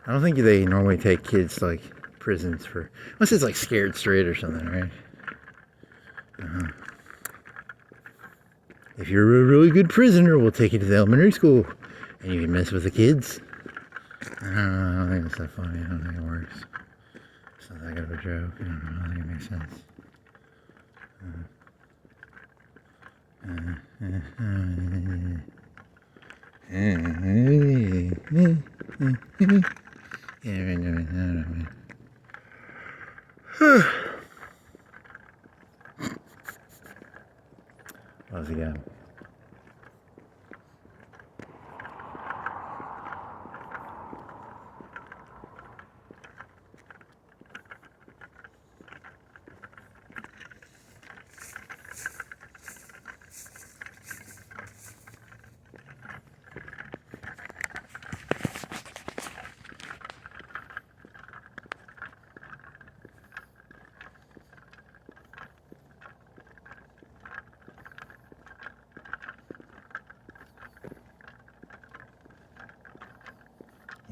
I don't think they normally take kids to like prisons for, unless it's like Scared Straight or something, right? If you're a really good prisoner, we'll take you to the elementary school and you can mess with the kids. I don't think it's that funny. I don't think it works. It's not that good of a joke. I don't think it makes sense. What else he got?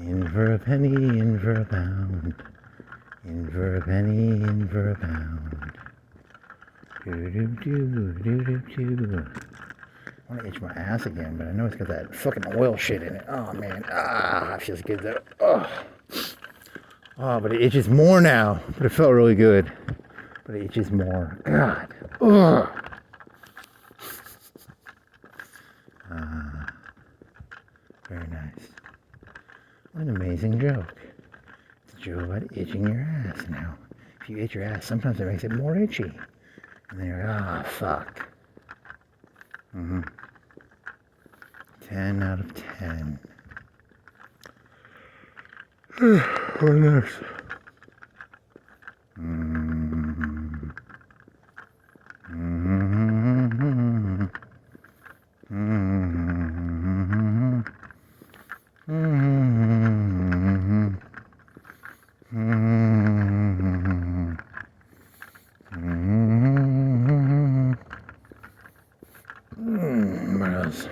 In for a penny, in for a pound. In for a penny, in for a pound. Do. I want to itch my ass again, but I know it's got that fucking oil shit in it. Oh man, it feels good though. Oh, but it itches more now. But it felt really good. But it itches more. God. Very nice. What an amazing joke. It's a joke about itching your ass now. If you itch your ass, sometimes it makes it more itchy. And then you're like, fuck. 10 out of 10. What next? What else?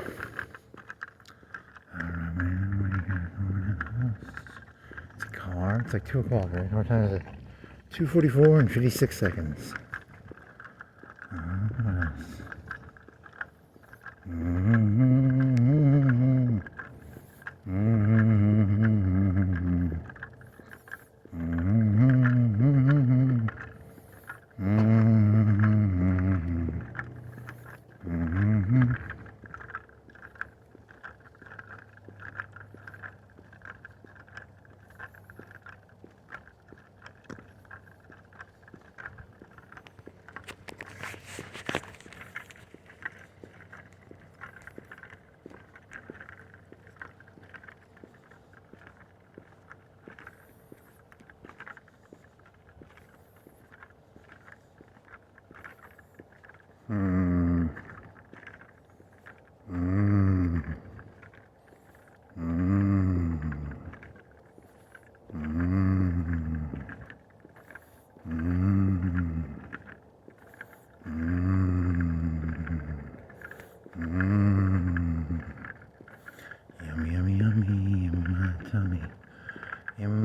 I don't know, man. What do you got going on? It's a car. It's like 2 o'clock, right? What time is it? 2:44 and 56 seconds. What else?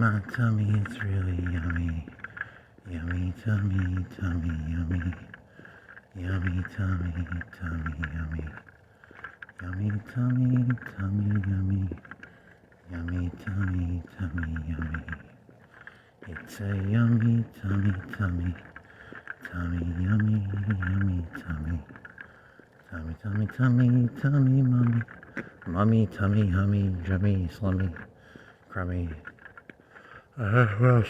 my tummy, it's really yummy. Yummy tummy, tummy, yummy. Yummy tummy, tummy, yummy. Yummy tummy, tummy, yummy. Yummy tummy, tummy, yummy. It's a yummy tummy, tummy. Tummy, yummy, yummy tummy. Tummy, tummy, tummy, tummy, mummy. Mummy, tummy, hummy, drummy, slummy, crummy. What else?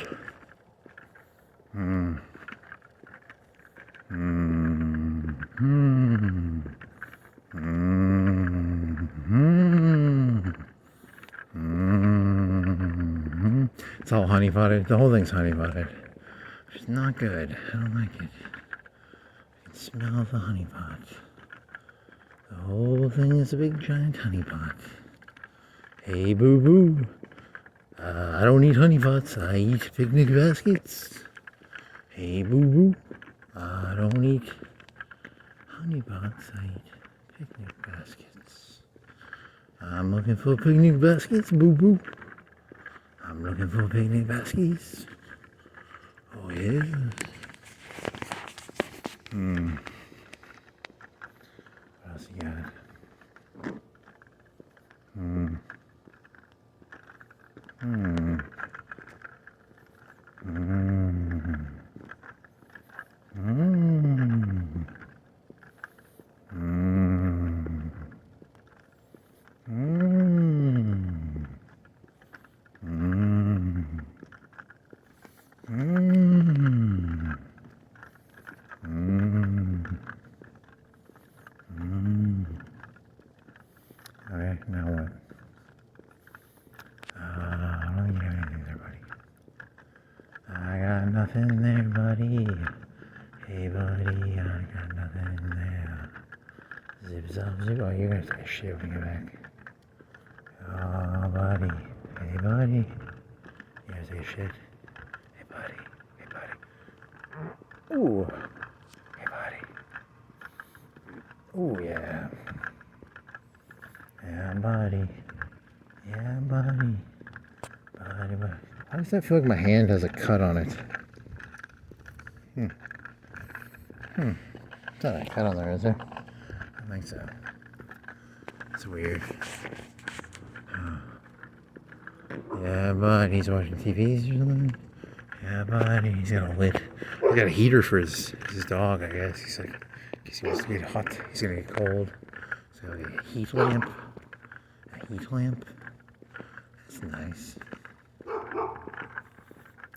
It's all honey potted. The whole thing's honey potted. It's not good. I don't like it. I can smell the honey pot. The whole thing is a big giant honey pot. Hey boo boo. I don't eat honey pots. I eat picnic baskets. Hey boo boo. I don't eat honey pots. I eat picnic baskets. I'm looking for picnic baskets, boo boo. I'm looking for picnic baskets. Oh yeah. What else you got? Okay, now what? I don't get anything there, buddy. I got nothing there, buddy. Hey, buddy, I got nothing there. Zip, zap, zip. Oh, you're gonna take a shit when you get back. Oh, buddy. Hey, buddy. You gonna take a shit? Hey, buddy. Hey, buddy. Ooh. Hey, buddy. Ooh, yeah. Yeah, buddy. Yeah, buddy. Buddy, buddy. Why does that feel like my hand has a cut on it? It's not a cut on there, is there? I think so. It's weird. Yeah, bud, he's watching TV or something. Yeah, bud, he's got a lid. He's got a heater for his dog, I guess. He's like, he wants to get hot. He's gonna get cold. So a heat lamp. A heat lamp. That's nice.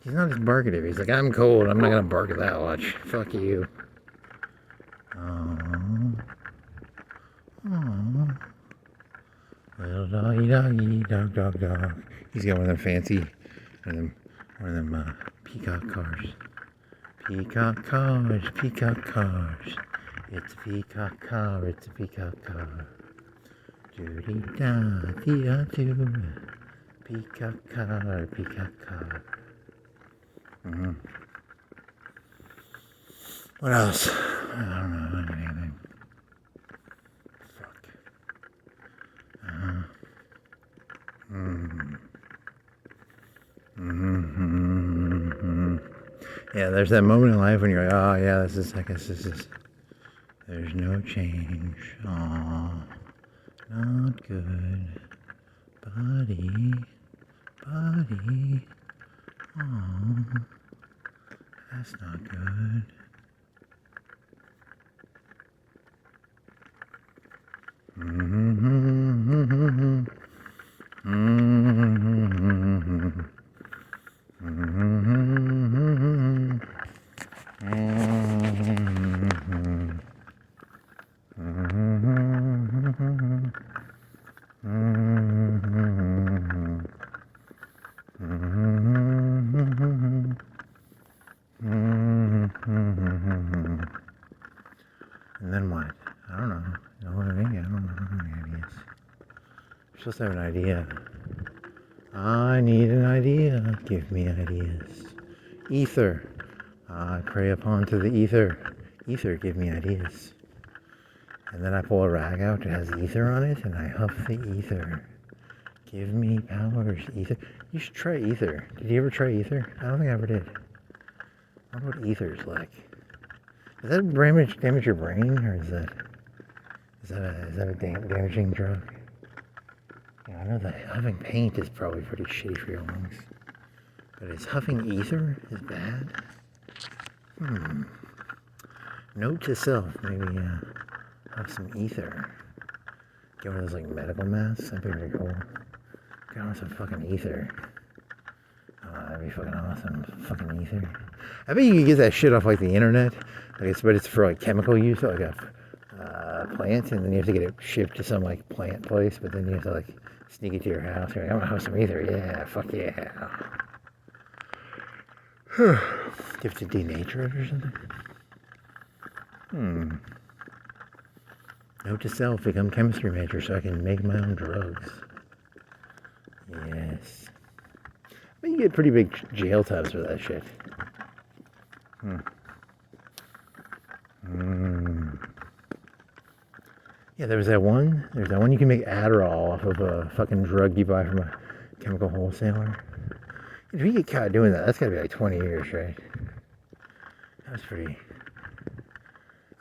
He's not as barkative. He's like, I'm cold. I'm not gonna bark at that much. Fuck you. Aww. Aww. Little doggy doggy, dog dog dog. He's got one of them fancy, one of them peacock cars. Peacock cars, peacock cars. It's a peacock car, it's a peacock car. Doody da dee da doo. Peacock car, peacock car. What else? I don't know anything. Fuck. Yeah, there's that moment in life when you're like, oh yeah, this is, there's no change. Aw, not good. Buddy. Aw, that's not good. And then what? I don't know. You know what I mean? I don't know any ideas. I'm supposed to have an idea. I need an idea. Give me ideas. Ether. I prey upon to the ether. Ether, give me ideas. And then I pull a rag out that has ether on it, and I huff the ether. Give me powers, ether. You should try ether. Did you ever try ether? I don't think I ever did. I wonder what ether's like. Does that damage your brain, or is that a damaging drug? Yeah, I know that huffing paint is probably pretty shitty for your lungs. But is huffing ether is bad? Note to self, maybe have some ether. Get one of those like medical masks. That'd be pretty cool. Get on some fucking ether. Oh, that'd be fucking awesome. Fucking ether. I bet you could get that shit off like the internet. But it's for like chemical use, like a plant, and then you have to get it shipped to some like plant place. But then you have to like sneak it to your house. You're like, I'm gonna have some ether. Yeah, fuck yeah. Do you have to denature it or something? Note to self, become chemistry major so I can make my own drugs. Yes. But you get pretty big jail times for that shit. Yeah, there's that one you can make Adderall off of a fucking drug you buy from a chemical wholesaler. If you get caught doing that, that's gotta be like 20 years, right? That's pretty...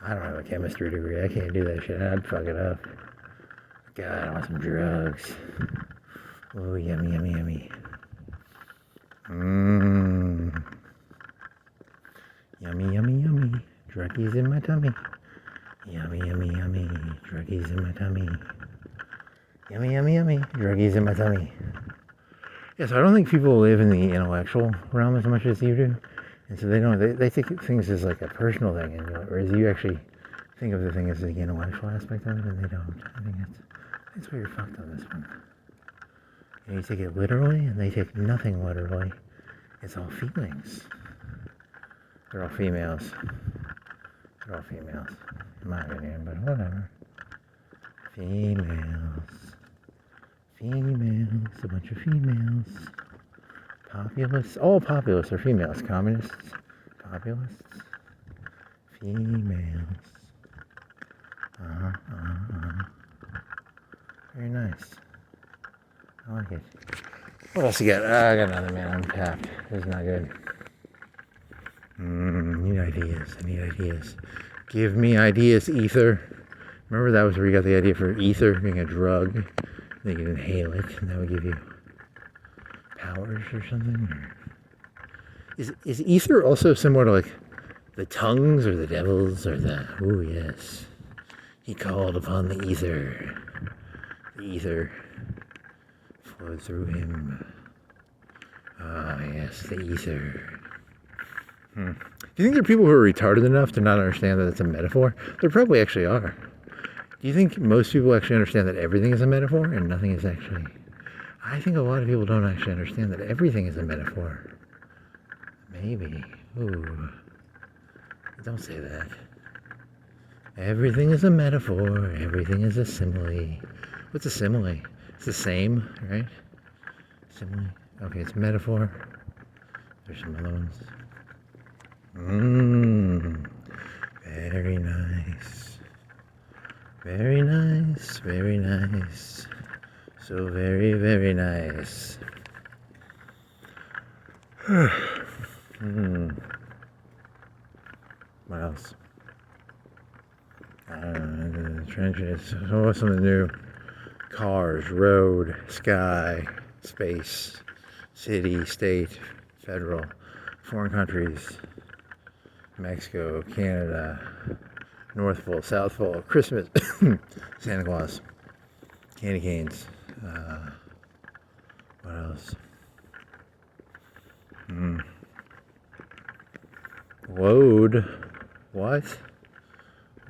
I don't have a chemistry degree. I can't do that shit. I'd fuck it up. God, I want some drugs. Oh, yummy, yummy, yummy. Yummy, yummy, yummy. Druggies in my tummy. Yummy, yummy, yummy. Druggies in my tummy. Yummy, yummy, yummy. Druggies in my tummy. Yeah, so I don't think people live in the intellectual realm as much as you do. And so they think things as like a personal thing, and whereas you actually think of the thing as the intellectual aspect of it, and they don't. I think that's where you're fucked on this one. And you take it literally, and they take nothing literally. It's all feelings. They're all females. They're all females, in my opinion, but whatever. Females. Females, a bunch of females. Populists, all populists are females. Communists, populists, females. Very nice. I like it. What else you got? I got another man. I'm tapped. This is not good. Need ideas. I need ideas. Give me ideas, ether. Remember that was where you got the idea for ether being a drug. They could inhale it, and that would give you powers or something. Is ether also similar to like the tongues or the devils or the... Oh yes, he called upon the ether. The ether flowed through him. Ah yes, the ether. Do you think there are people who are retarded enough to not understand that it's a metaphor? There probably actually are. Do you think most people actually understand that everything is a metaphor and nothing is actually... I think a lot of people don't actually understand that everything is a metaphor. Maybe. Ooh. Don't say that. Everything is a metaphor. Everything is a simile. What's a simile? It's the same, right? Simile. Okay, it's metaphor. There's some other ones. Very nice. Very nice. Very nice. So very, very nice. What else? The trenches. Oh, something new. Cars, road, sky, space, city, state, federal, foreign countries, Mexico, Canada, North Pole, South Pole, Christmas, Santa Claus, candy canes. What else? Load. What?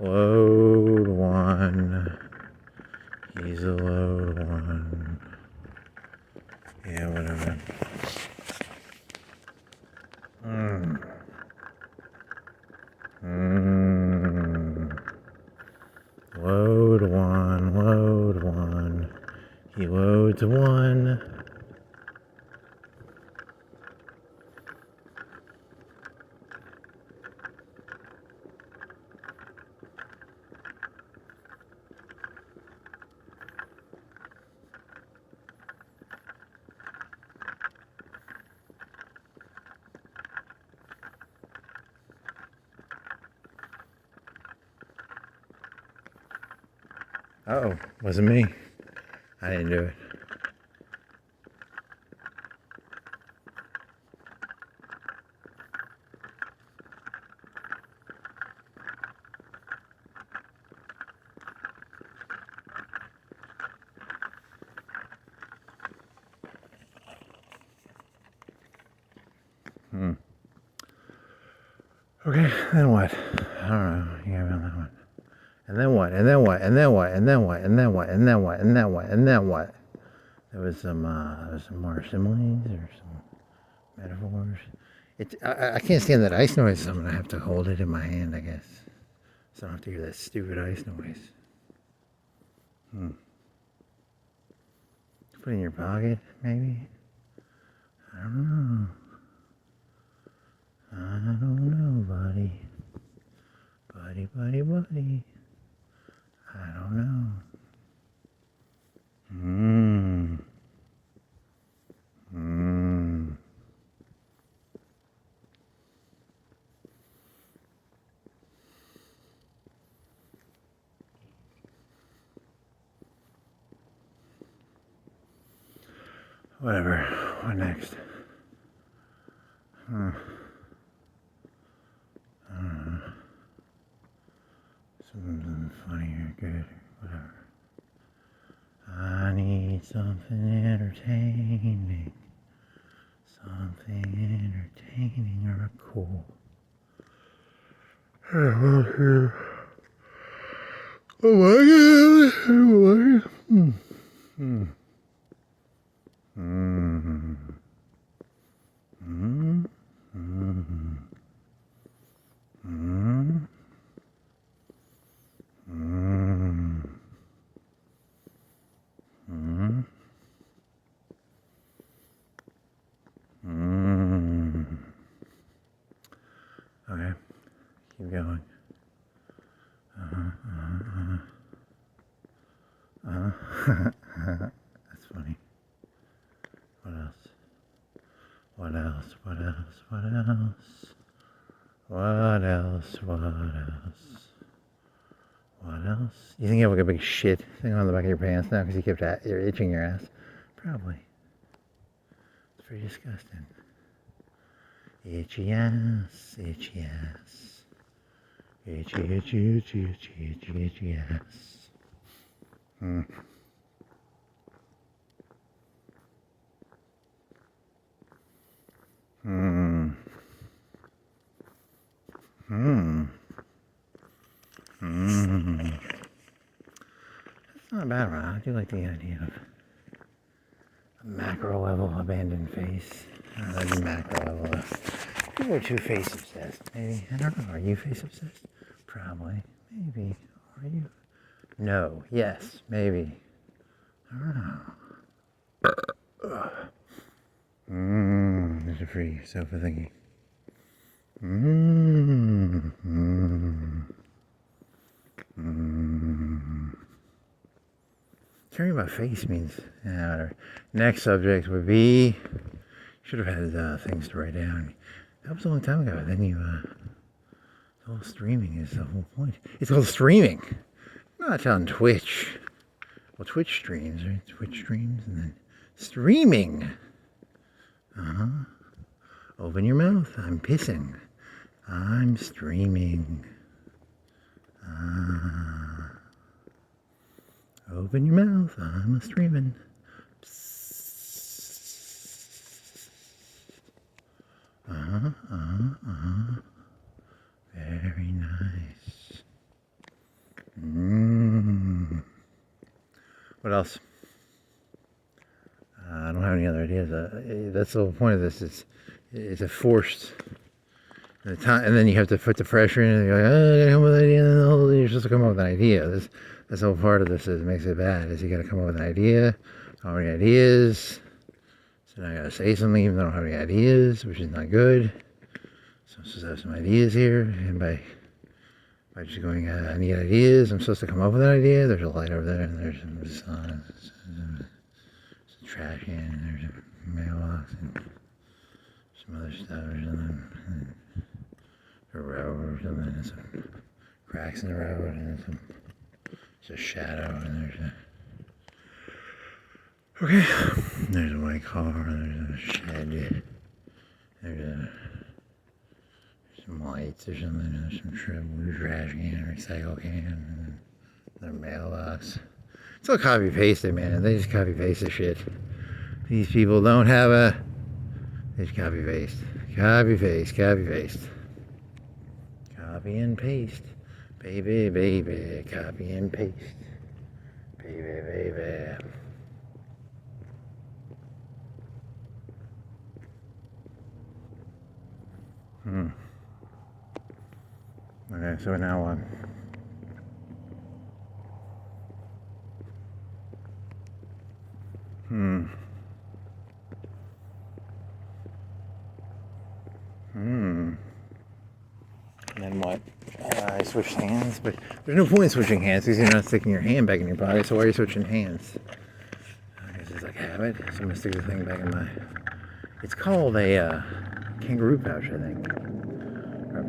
Load one. He's a load one. Yeah, whatever. Load one, load one. He loads one. Uh-oh, wasn't me. I didn't do it. Okay, then what? I don't know. You got that one. And then what? And then what? And then what? And then what? And then what? And then what? And then what? And then what? There was some more similes or some metaphors. I can't stand that ice noise, so I'm gonna have to hold it in my hand, I guess. So I don't have to hear that stupid ice noise. Put it in your pocket, maybe? I don't know. I don't know, buddy. Buddy. I don't know. Whatever. What next? Something funny or good, whatever. I need something entertaining. Something entertaining or cool. Oh my God. Okay, keep going. That's funny. What else? What else? What else? What else? What else? What else? What else? You think you have like a big shit thing on the back of your pants now because you kept you're itching your ass? Probably. It's pretty disgusting. Itchy ass, itchy ass. Itchy, itchy, itchy, itchy, itchy, itchy ass. That's not a bad one. I do like the idea of a macro level abandoned face. That's macro level. People are too face obsessed, maybe. I don't know. Are you face obsessed? Probably. Maybe. Are you? No. Yes. Maybe. I don't know. This is free sofa thingy. Caring about face means, whatever. Next subject would be, should have had things to write down. That was a long time ago. Then the whole streaming is the whole point. It's called streaming. Not on Twitch. Well, Twitch streams, right? Twitch streams and then streaming. Open your mouth. I'm pissing. I'm streaming. Open your mouth. I'm streaming. Very nice. What else? I don't have any other ideas. That's the whole point of this. It's a forced time, and then you have to put the pressure in, and you're like, oh, I gotta come up with an idea, and then you're supposed to come up with an idea. That's the whole part of this. Is makes it bad. Is you gotta come up with an idea. How many ideas? So now I gotta say something even though I don't have any ideas, which is not good. So I'm supposed to have some ideas here, and by just going, I need ideas, I'm supposed to come up with an idea. There's a light over there, and there's some sun, some trash can, and there's a mailbox, and some other stuff or something. A road or something, and some cracks in the road, and some There's a shadow, and okay, there's a white car, there's a shed, there's some lights or something, there's some trash can, recycle can, their mailbox. It's all copy pasted, man. They just copy paste the shit. These people don't have they just copy paste. Copy paste, copy paste. Copy and paste. Baby, baby, copy and paste. Baby, baby. Okay, so now what? And then what? I switched hands, but there's no point in switching hands because you're not sticking your hand back in your pocket, so why are you switching hands? I guess it's like habit, so I'm going to stick the thing back in my... It's called a kangaroo pouch, I think. Or a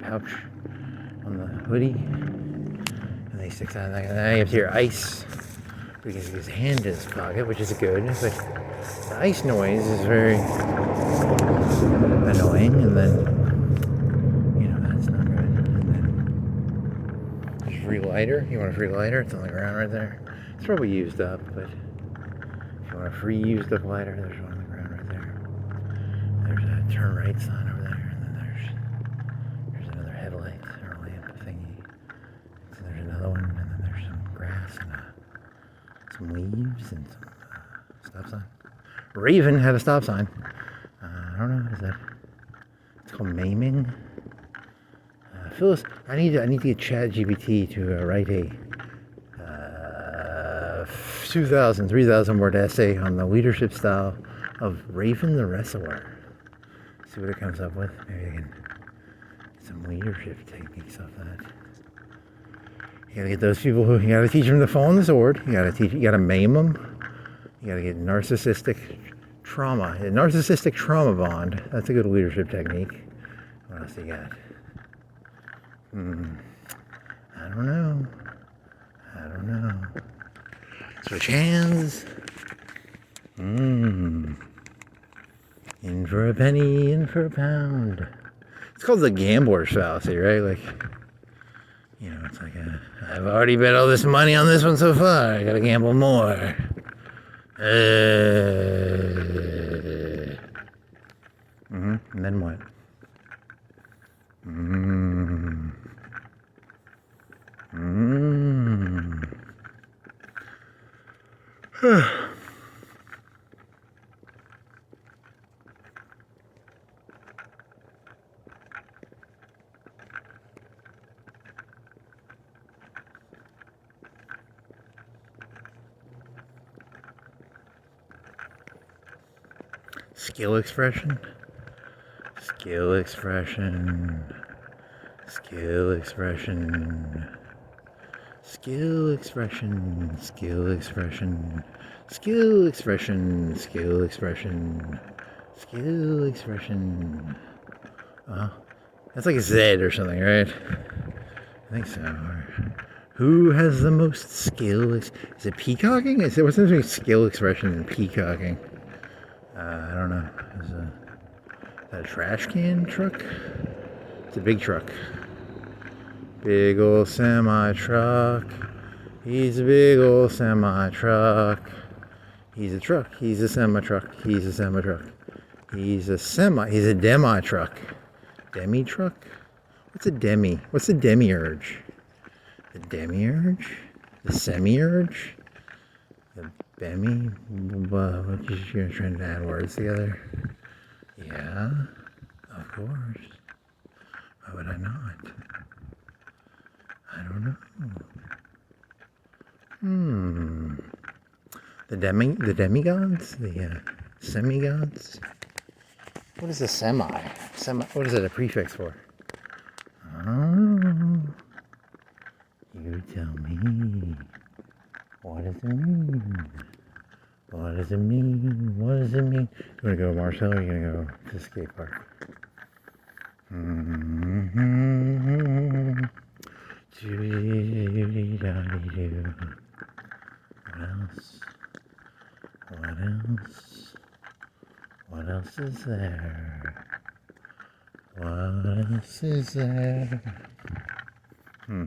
pouch on the hoodie. And they stick that like that. You have to hear ice because his hand in his pocket, which is good, but the ice noise is very annoying, and then free lighter. You want a free lighter? It's on the ground right there. It's probably used up, but if you want a free used up lighter, there's one on the ground right there. There's a turn right sign over there, and then there's another headlight or lamp thingy. So there's another one, and then there's some grass and some leaves and some stop sign. Raven had a stop sign. I don't know, what is that? It's called maiming. Phyllis, I need to get ChatGPT to write a 2,000, 3,000 word essay on the leadership style of Raven the Wrestler. See what it comes up with. Maybe I can get some leadership techniques off that. You gotta get those people who, you gotta teach them to fall on the sword. You gotta maim them. You gotta get narcissistic trauma. A narcissistic trauma bond. That's a good leadership technique. What else do you got? I don't know. Switch hands. In for a penny, in for a pound. It's called the gambler's fallacy, right? Like, it's like I've already bet all this money on this one so far. I gotta gamble more. And then what? Skill expression. Skill expression. Skill expression. Skill expression. Skill expression. Skill expression. Skill expression. Skill expression. That's like a Z or something, right? I think so. Who has the most skill? Is it peacocking? What's the difference between skill expression and peacocking? I don't know. Is that a trash can truck? It's a big truck. Big old semi truck. He's a big old semi truck. He's a truck. He's a semi truck. He's a semi truck. He's a demi truck. Demi truck? What's a demi? What's a demiurge? The demiurge? The semiurge? The bemi? What, you're trying to add words together? Yeah, of course. Why would I not? I don't know. The demigods? The semi-gods? What is a semi? What is it a prefix for? Oh, you tell me. What does it mean? What does it mean? What does it mean? You want to go to Marshall or are you going to go to the skate park? Doo-dee-dee-dee-dee-dee-doo. What else? What else? What else is there? What else is there? Hmm.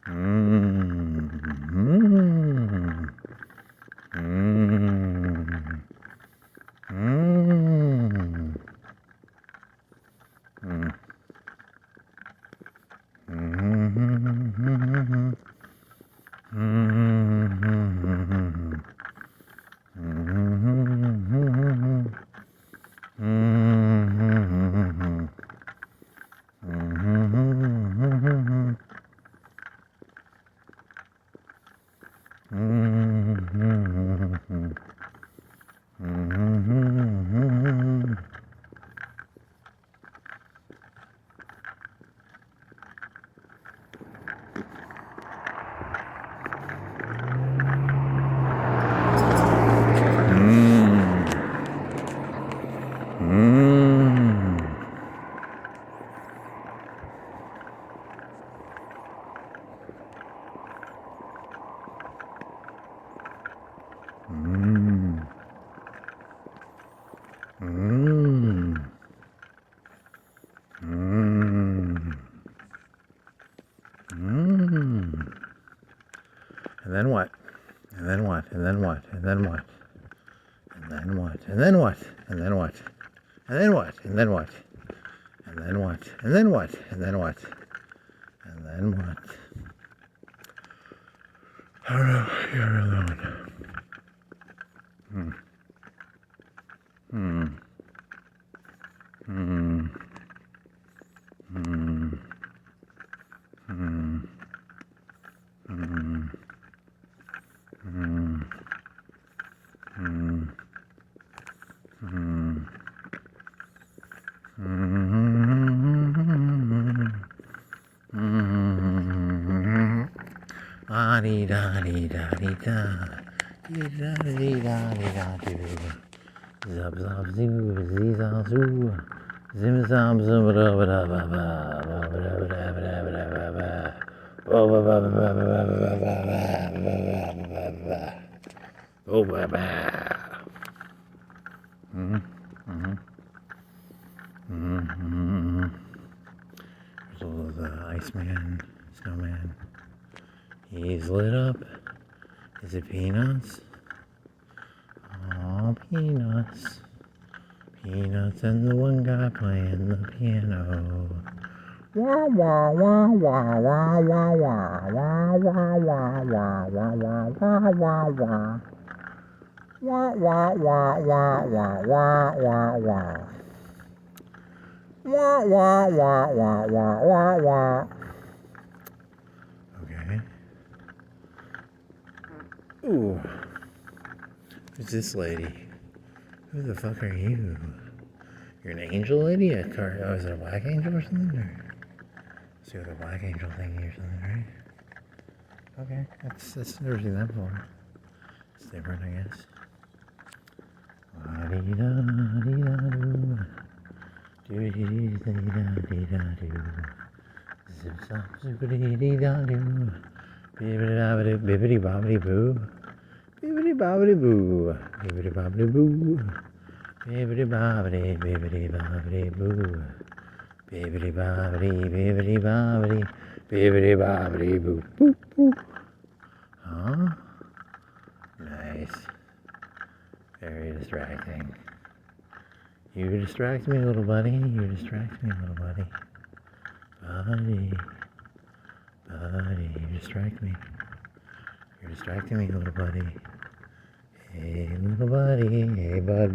Mm. Mm. Mm. Mm. Mm. Mm. And then what? And then what? And then what? And then what? And then what? And then what? And then what? And then what? And then what? And then what? And then what? And then what? And then what? Oh no, you're alone. Hmm. Hmm. Hmm. Hmm. Hmm. Hmm. Hmm. Hmm. Hmm. Ah dee da dee da dee da dee da dee da dee da doo. Zub zub zoo zee zub zoo zim zam zum da ba da ba ba ba ba da ba da ba da ba da ba ba ba ba ba ba ba ba oh ba ba. There's all the Iceman, Snowman. He's lit up. Is it peanuts? Oh, peanuts. Peanuts and the one guy playing the piano. Wah wah wah wah wah wah wah wah wah wah wah wah wah wah wah wah. Wah wah wah wah wah wah wah wah. Wah wah wah wah wah wah wah. Okay. Ooh. Who's this lady? Who the fuck are you? You're an angel lady? Oh, is it a black angel or something? Or? Let's see what a black angel thingy or something, right? Okay, that's never seen that before. It's different, I guess. La-dee-da-dee-da-doo. Doo-dee-dee-da-dee-da-doo. Zip-zop-zoop-a-dee-dee-da-doo. Bibbidi-bobbidi, bibbidi-bobbidi-boo. Bibbidi-bobbidi-boo. Bibbidi-bobbidi-boo. Bibbidi-bobbidi, bibbidi-bobbidi-boo. Bibbidi-bobbidi, bibbidi-bobbidi, bibbidi-bobbidi-boo. Boop, boop. Huh? Nice. Very distracting. You distract me, little buddy. You distract me, little buddy. Buddy. Buddy, you distract me. You're distracting me, little buddy. Hey, little buddy. Hey, bud.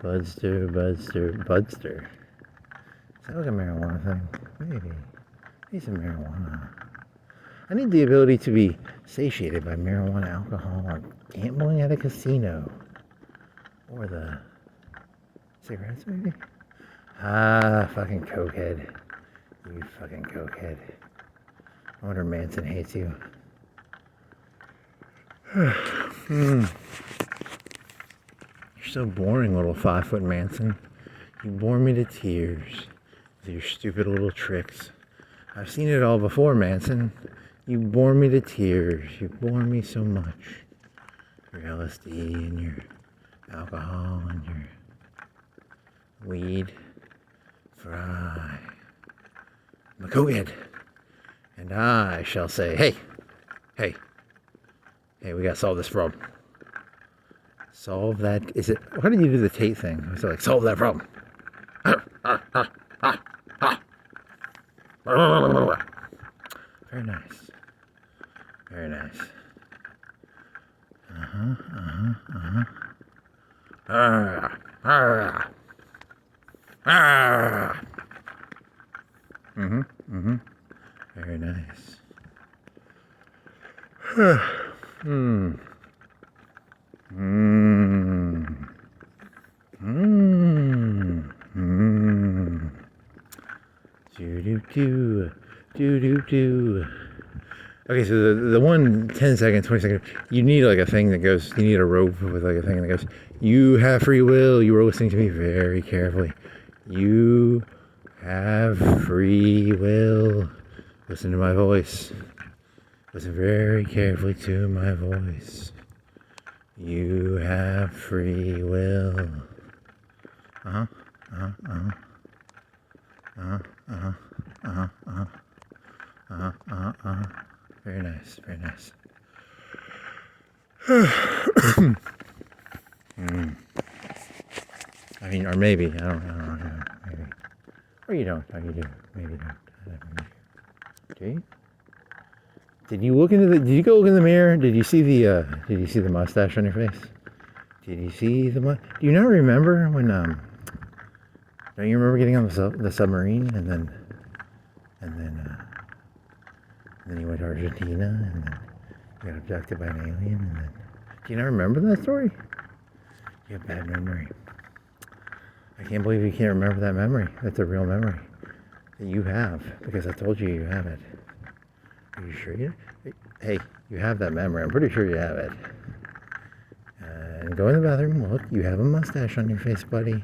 Budster. Budster. Is that like a marijuana thing? Maybe. Maybe some marijuana. I need the ability to be satiated by marijuana, alcohol, or gambling at a casino. Or the cigarettes, maybe? Ah, fucking cokehead. You fucking cokehead. I wonder Manson hates you. You're so boring, little 5-foot Manson. You bore me to tears with your stupid little tricks. I've seen it all before, Manson. You bore me to tears. You bore me so much. Your LSD and your alcohol and your weed. For I am a co-ed. And I shall say, hey, we gotta solve this problem. Solve that. Is it? How did you do the Tate thing? Was it like solve that problem? Very nice. Very nice. Very nice. Do. Okay, so the one 10 second, 20 second, you need like a thing that goes, you need a rope with like a thing that goes, you have free will, you were listening to me very carefully. You have free will. Listen to my voice. Listen very carefully to my voice. You have free will. Very nice, very nice. I mean, or maybe, I don't know, maybe. Or you don't, or you do, maybe you don't. Do you? Did you go look in the mirror? Did you see the mustache on your face? Did you see the do you not remember when, don't you remember getting on the submarine and then you went to Argentina and then you got abducted by an alien and then, do you not remember that story? You have bad memory. I can't believe you can't remember that memory. That's a real memory that you have because I told you have it. Are you sure hey, you have that memory. I'm pretty sure you have it. And go in the bathroom. Look, you have a mustache on your face, buddy.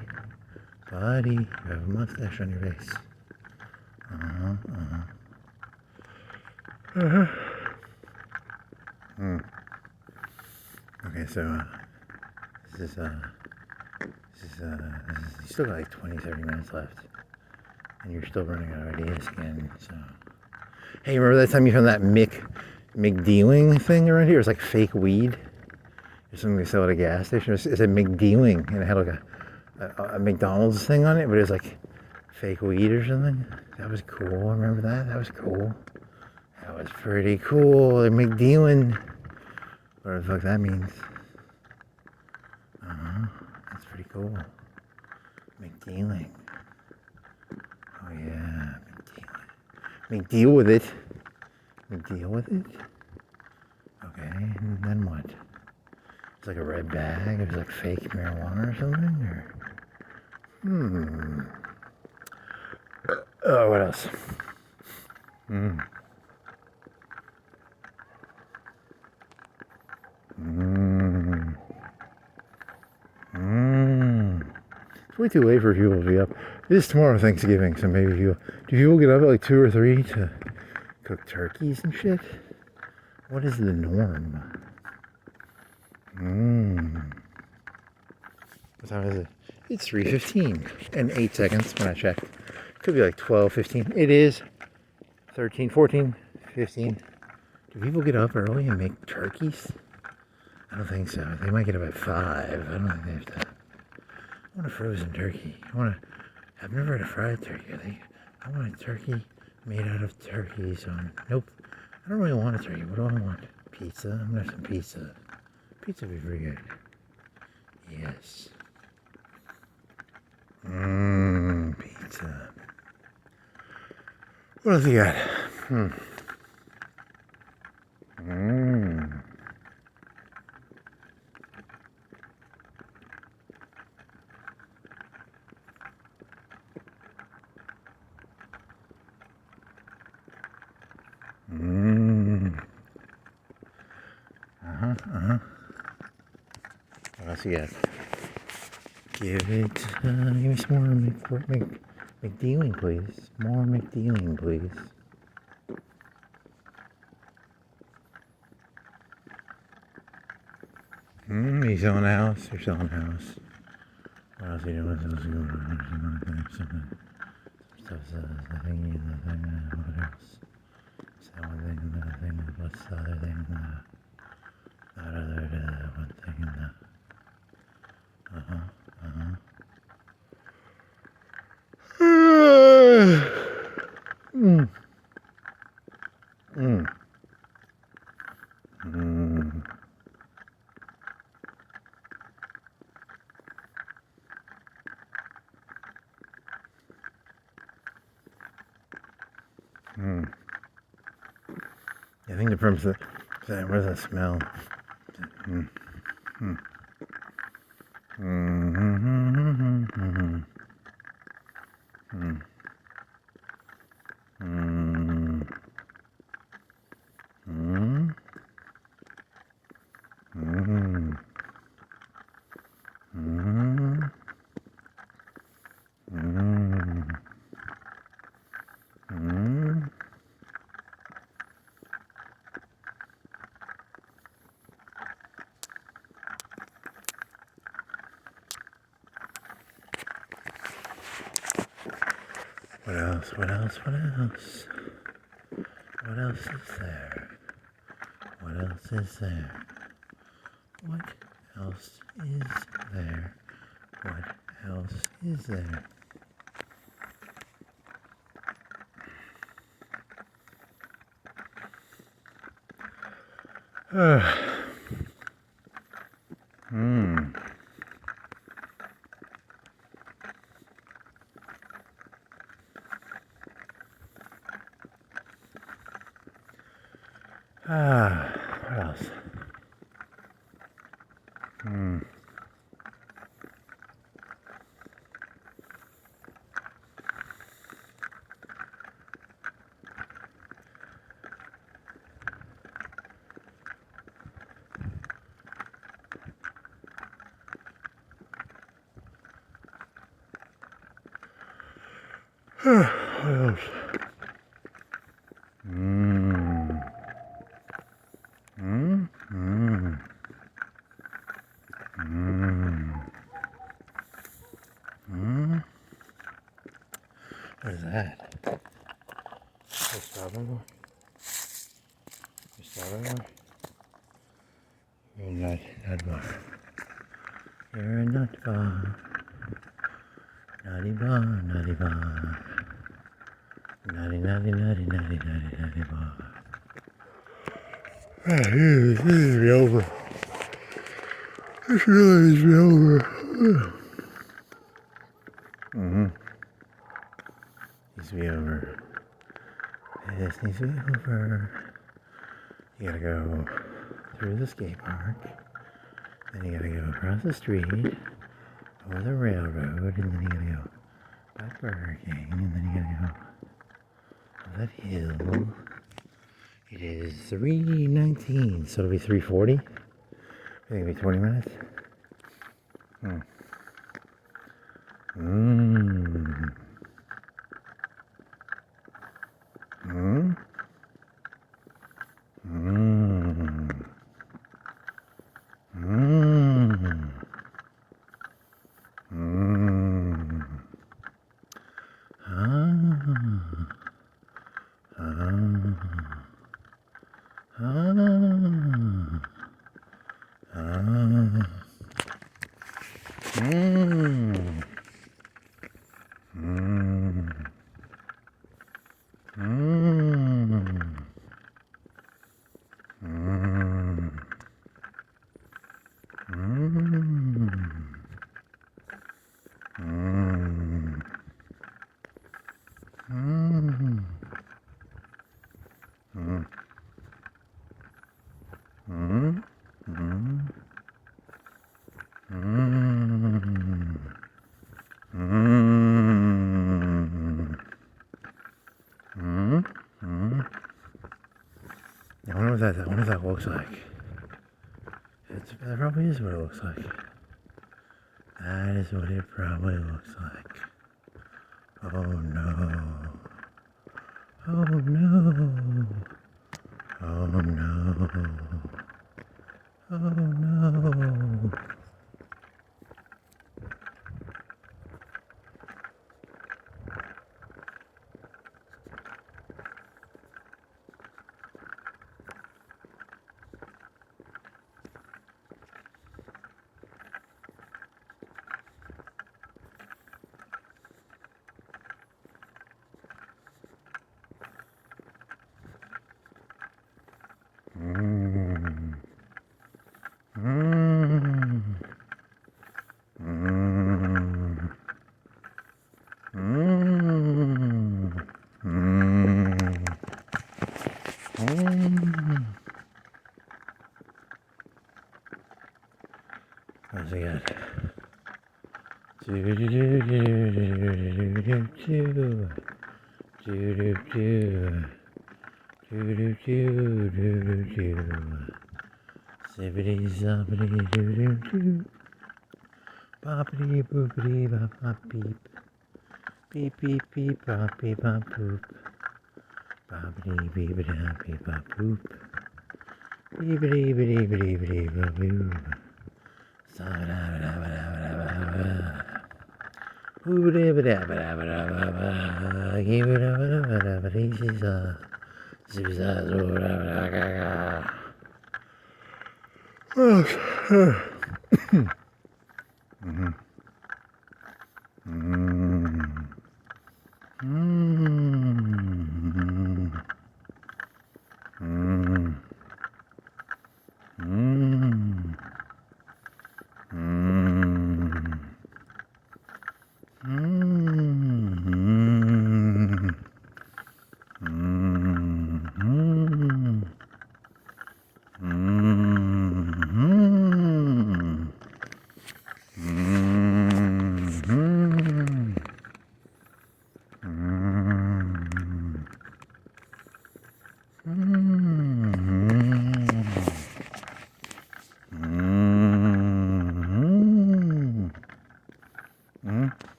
Buddy, you have a mustache on your face. Okay, so this is you still got like 30 minutes left, and you're still running out of ideas again. So, hey, remember that time you found that McDealing thing around here? It was like fake weed. There's something they sell at a gas station. It said McDealing, and it had like a McDonald's thing on it, but it was like fake weed or something. That was cool. Remember that? That was cool. That was pretty cool. They're McDealing. Whatever the fuck that means. That's pretty cool. McDealing. Oh yeah, McDealing. McDeal with it. McDeal with it? Okay, and then what? It's like a red bag. It was like fake marijuana or something? Or oh, what else? It's way too late for people to be up. It is tomorrow Thanksgiving, so maybe do people get up at like 2 or 3 to cook turkeys and shit? What is the norm? What time is it? It's 3:15 and 8 seconds when I checked. Could be like 12, 15. It is 13, 14, 15. Do people get up early and make turkeys? I don't think so. They might get up at 5. I don't think they have to. I want a frozen turkey. I've never had a fried turkey. I want a turkey made out of turkeys on. Nope. I don't really want a turkey. What do I want? Pizza? I'm gonna have some pizza. Pizza would be pretty good. Yes. Pizza. What else you got? What else you got? Give me some more McDealing, please. More McDealing, please. He's selling a house. You're selling a house. What else are you doing? Stuff's the thing. What else? Is that one thing? Another thing? What's the other thing? That other one thing. I think the purpose of that, what does that smell? What else? What else? What else? What else is there? What else is there? What else is there? What else is there? What else? What else? What is that? A strawberry bar? A strawberry bar? You're a nut bar. You're a nut bar. Nutty bar, nutty bar. Nutty, nutty, nutty, nutty, nutty, nutty bar. This needs to be over. This really needs to be over. Needs to be over. This needs to be over. You gotta go through the skate park. Then you gotta go across the street, over the railroad, and then you gotta go back Burger King, and then you gotta go up that hill. It is 3:19, so it'll be 3:40. I think it'll be 20 minutes. I wonder what that looks like. That probably is what it looks like. That is what it probably looks like. Oh no. Oh no. Oh no. Oh no. What else we got? Zippity zoppity doo doo doo. Boppity boopity bop bop beep. Beep beep beep bop beep bop boop. Boppity beepity bop beep bop boop. Beepity beepity beepity bop boop.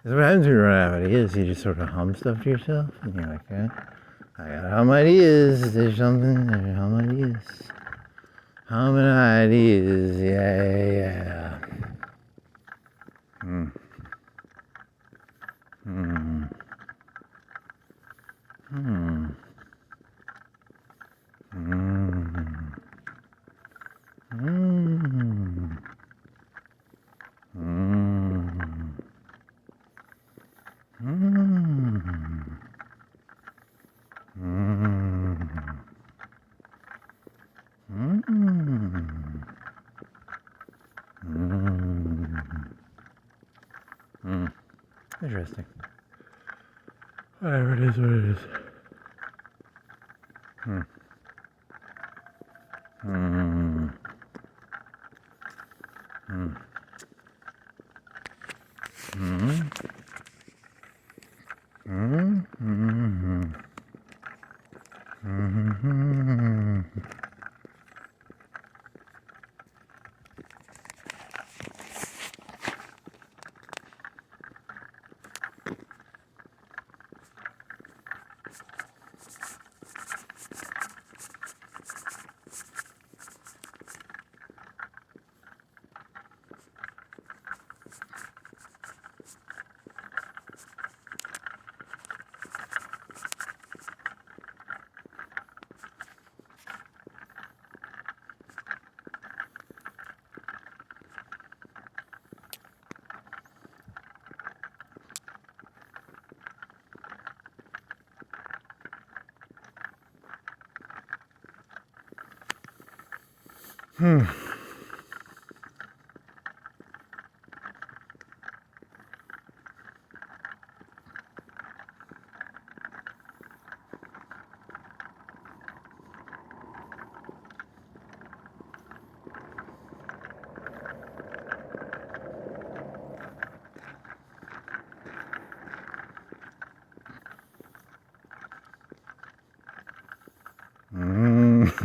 That's what happens when you run out of ideas. You just sort of hum stuff to yourself, and you're like, I got hum ideas. There's something. There's hum ideas. Humming ideas. Yeah. Mm. Mm. Mm. Mm. Mm. Interesting. Whatever it is, what it is. It's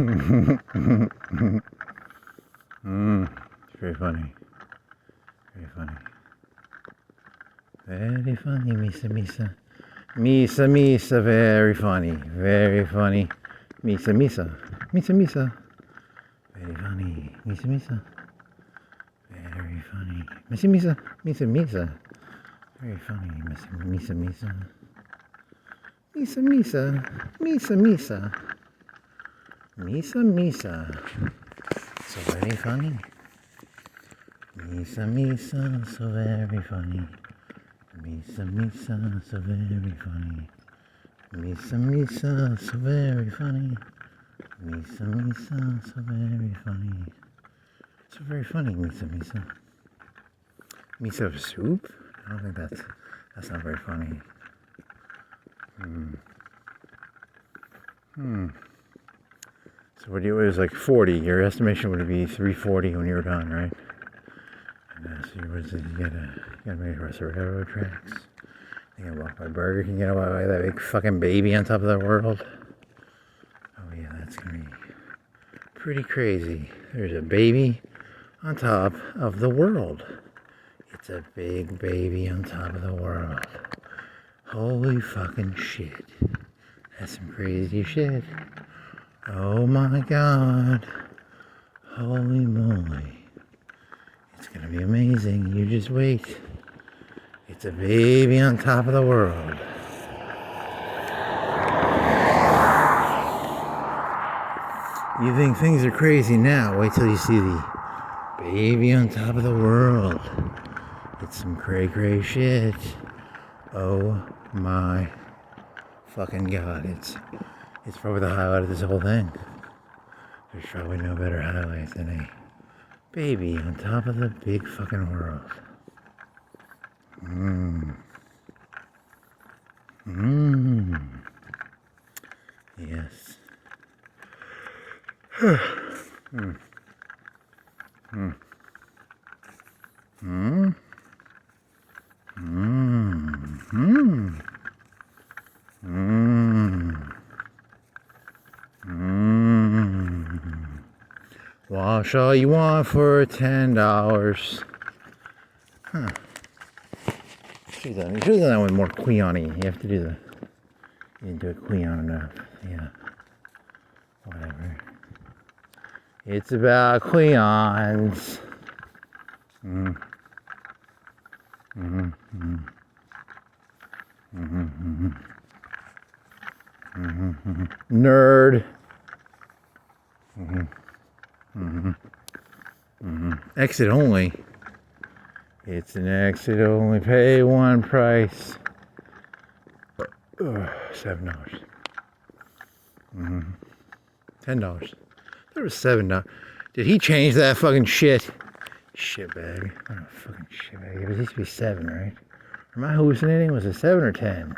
very funny. Very funny. Very funny, Misa Misa. Misa Misa, very funny. Very funny. Misa Misa. Misa Misa. Very funny. Misa Misa. Very funny. Misa Misa. Misa Misa. Very funny. Misa Misa. Misa Misa. Misa Misa. Misa Misa. So very funny. Misa Misa. So very funny. Misa Misa. So very funny. Misa Misa. So very funny. Misa Misa. So very funny. So very funny, Misa Misa. Miso soup? I don't think that's not very funny. So what it was like 40. Your estimation would be 340 when you were done, right? And so you gotta make across the railroad tracks. You gotta walk by Burger King. You gotta walk by that big fucking baby on top of the world. Oh yeah, that's gonna be pretty crazy. There's a baby on top of the world. It's a big baby on top of the world. Holy fucking shit. That's some crazy shit. Oh my god. Holy moly. It's gonna be amazing. You just wait. It's a baby on top of the world. You think things are crazy now. Wait till you see the baby on top of the world. It's some cray shit. Oh my fucking god. It's probably the highlight of this whole thing. There's probably no better highlight than a baby on top of the big fucking world. Yes. Wash all you want for $10. Huh. Should have done that one more Queon-y. You have to do you didn't do it Queon enough. Yeah. Whatever. It's about Queons. Nerd. Exit only. It's an exit only. Pay one price. $7. $10. There was $7. Did he change that fucking shit? Shitbag. Oh, fucking shitbag. It used to be 7, right? Am I hallucinating? Was it 7 or 10?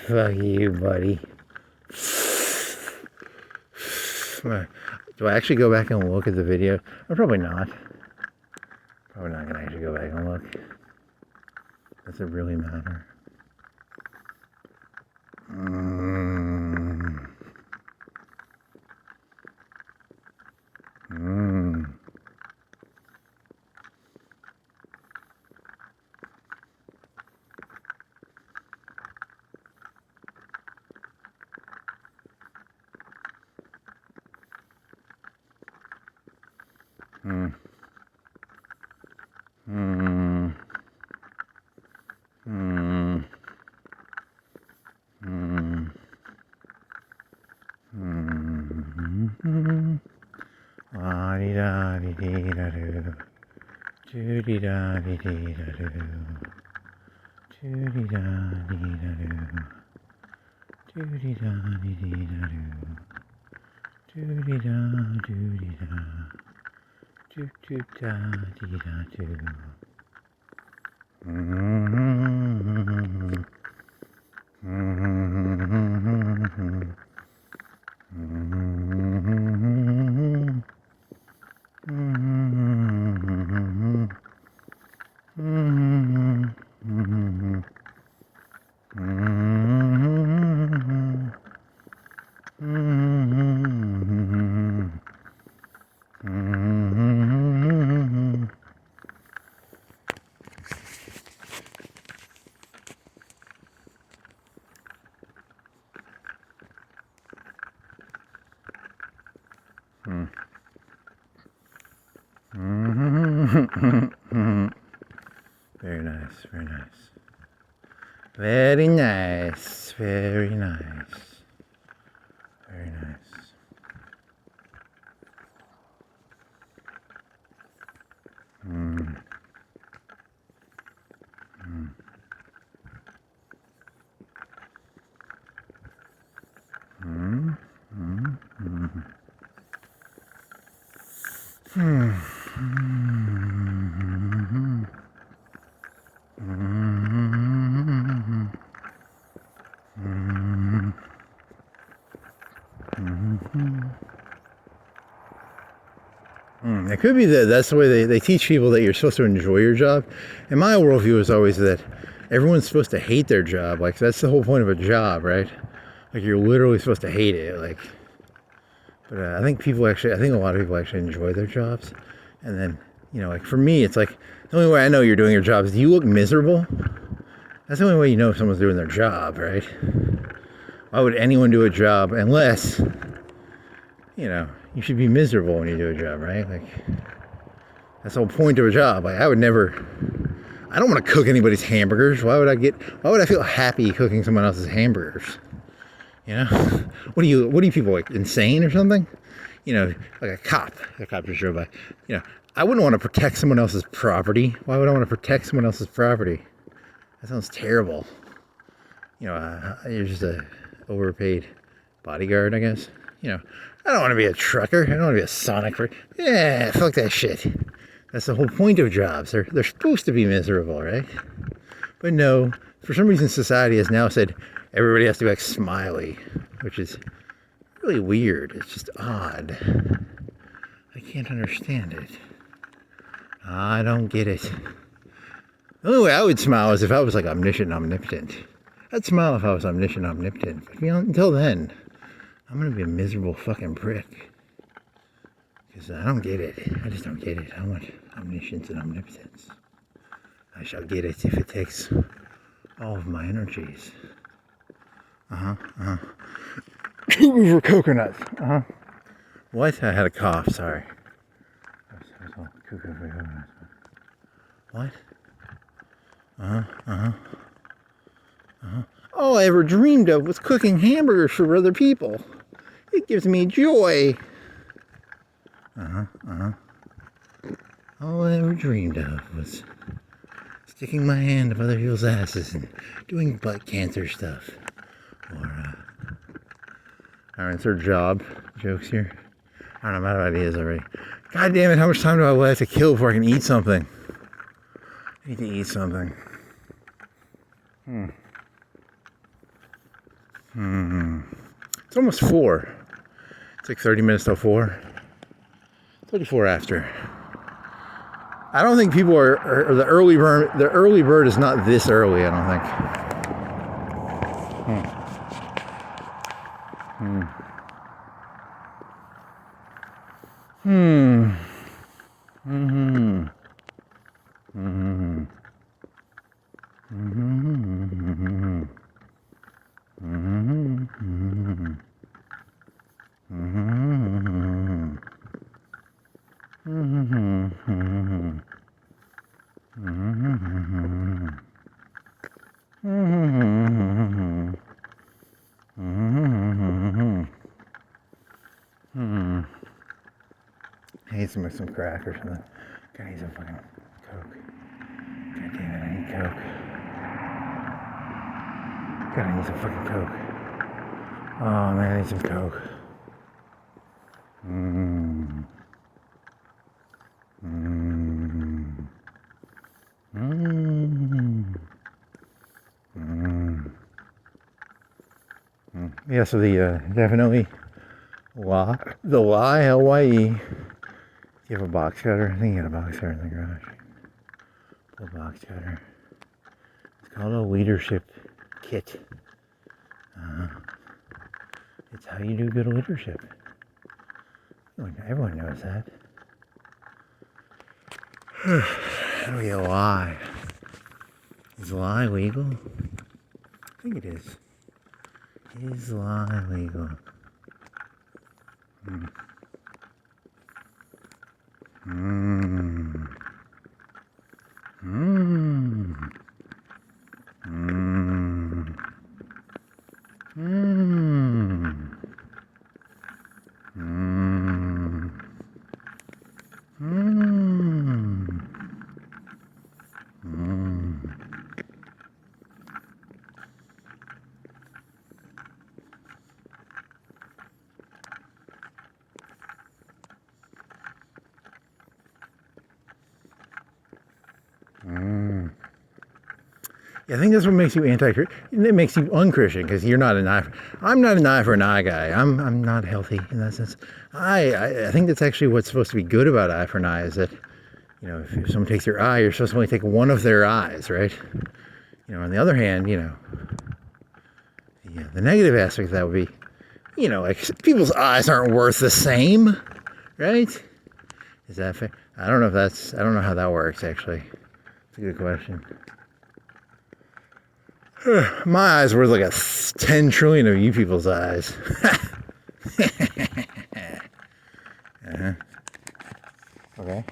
Fuck you, buddy. Do I actually go back and look at the video? Or probably not. Probably not gonna actually go back and look. Does it really matter? Very nice, very nice. Very nice, very nice. Very nice. It could be that that's the way they teach people that you're supposed to enjoy your job. And my worldview is always that everyone's supposed to hate their job. Like, that's the whole point of a job, right? Like, you're literally supposed to hate it. Like, but I think a lot of people actually enjoy their jobs. And then, like for me, it's like, the only way I know you're doing your job is, do you look miserable? That's the only way you know if someone's doing their job, right? Why would anyone do a job unless, you should be miserable when you do a job, right? Like, that's the whole point of a job. Like, I don't want to cook anybody's hamburgers. Why would I feel happy cooking someone else's hamburgers? What are you people, like, insane or something? Like a cop just drove by. I wouldn't want to protect someone else's property. Why would I want to protect someone else's property? That sounds terrible. You're just a overpaid bodyguard, I guess. I don't want to be a trucker. I don't want to be a sonic. Yeah, fuck that shit. That's the whole point of jobs. They're supposed to be miserable, right? But no, for some reason society has now said everybody has to be like smiley, which is really weird. It's just odd. I can't understand it. I don't get it. The only way I would smile is if I was like omniscient, omnipotent. I'd smile if I was omniscient, omnipotent. But until then, I'm gonna be a miserable fucking prick. Because I don't get it. I just don't get it. I want omniscience and omnipotence. I shall get it if it takes all of my energies. For coconuts. What? I had a cough, sorry. What? All I ever dreamed of was cooking hamburgers for other people. It gives me joy. All I ever dreamed of was sticking my hand up other people's asses and doing butt cancer stuff. Or, alright, it's our job jokes here. I don't know, I'm out of ideas already. God damn it, how much time do I have to kill before I can eat something? I need to eat something. It's almost 4. It's like 30 minutes till 4. 34 after. I don't think people are the early bird is not this early, I don't I need some crack or something. I need some fucking Coke. God damn it, I need Coke. God, I need some fucking Coke. Oh man, I need some Coke. Yeah, so the definitely the lie, L-Y-E. Do you have a box cutter? I think you got a box cutter in the garage. Pull a box cutter. It's called a leadership kit. It's how you do good leadership. Everyone knows that. How do we lie? Is lie legal? I think it is. Is lie legal? I think that's what makes you anti-Christian. It makes you unchristian because you're not an eye. I'm not an eye for an eye guy. I'm not healthy in that sense. I think that's actually what's supposed to be good about eye for an eye is that, you know, if someone takes your eye, you're supposed to only take one of their eyes, right? You know, on the other hand, you know, the negative aspect of that would be, you know, like people's eyes aren't worth the same, right? Is that fair? I don't know how that works actually. It's a good question. My eyes worth like 10 trillion of you people's eyes. Okay.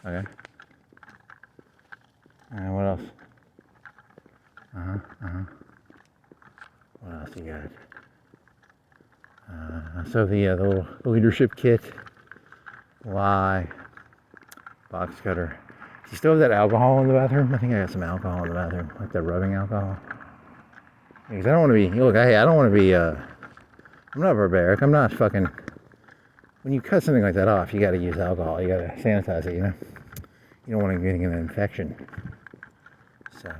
Okay. What else? What else you got? So the little leadership kit, lie, box cutter. Do you still have that alcohol in the bathroom? I think I got some alcohol in the bathroom, like that rubbing alcohol. Because I don't want to be, look, I don't want to be, I'm not barbaric. I'm not fucking, when you cut something like that off, you got to use alcohol. You got to sanitize it, you know? You don't want to get an infection. So,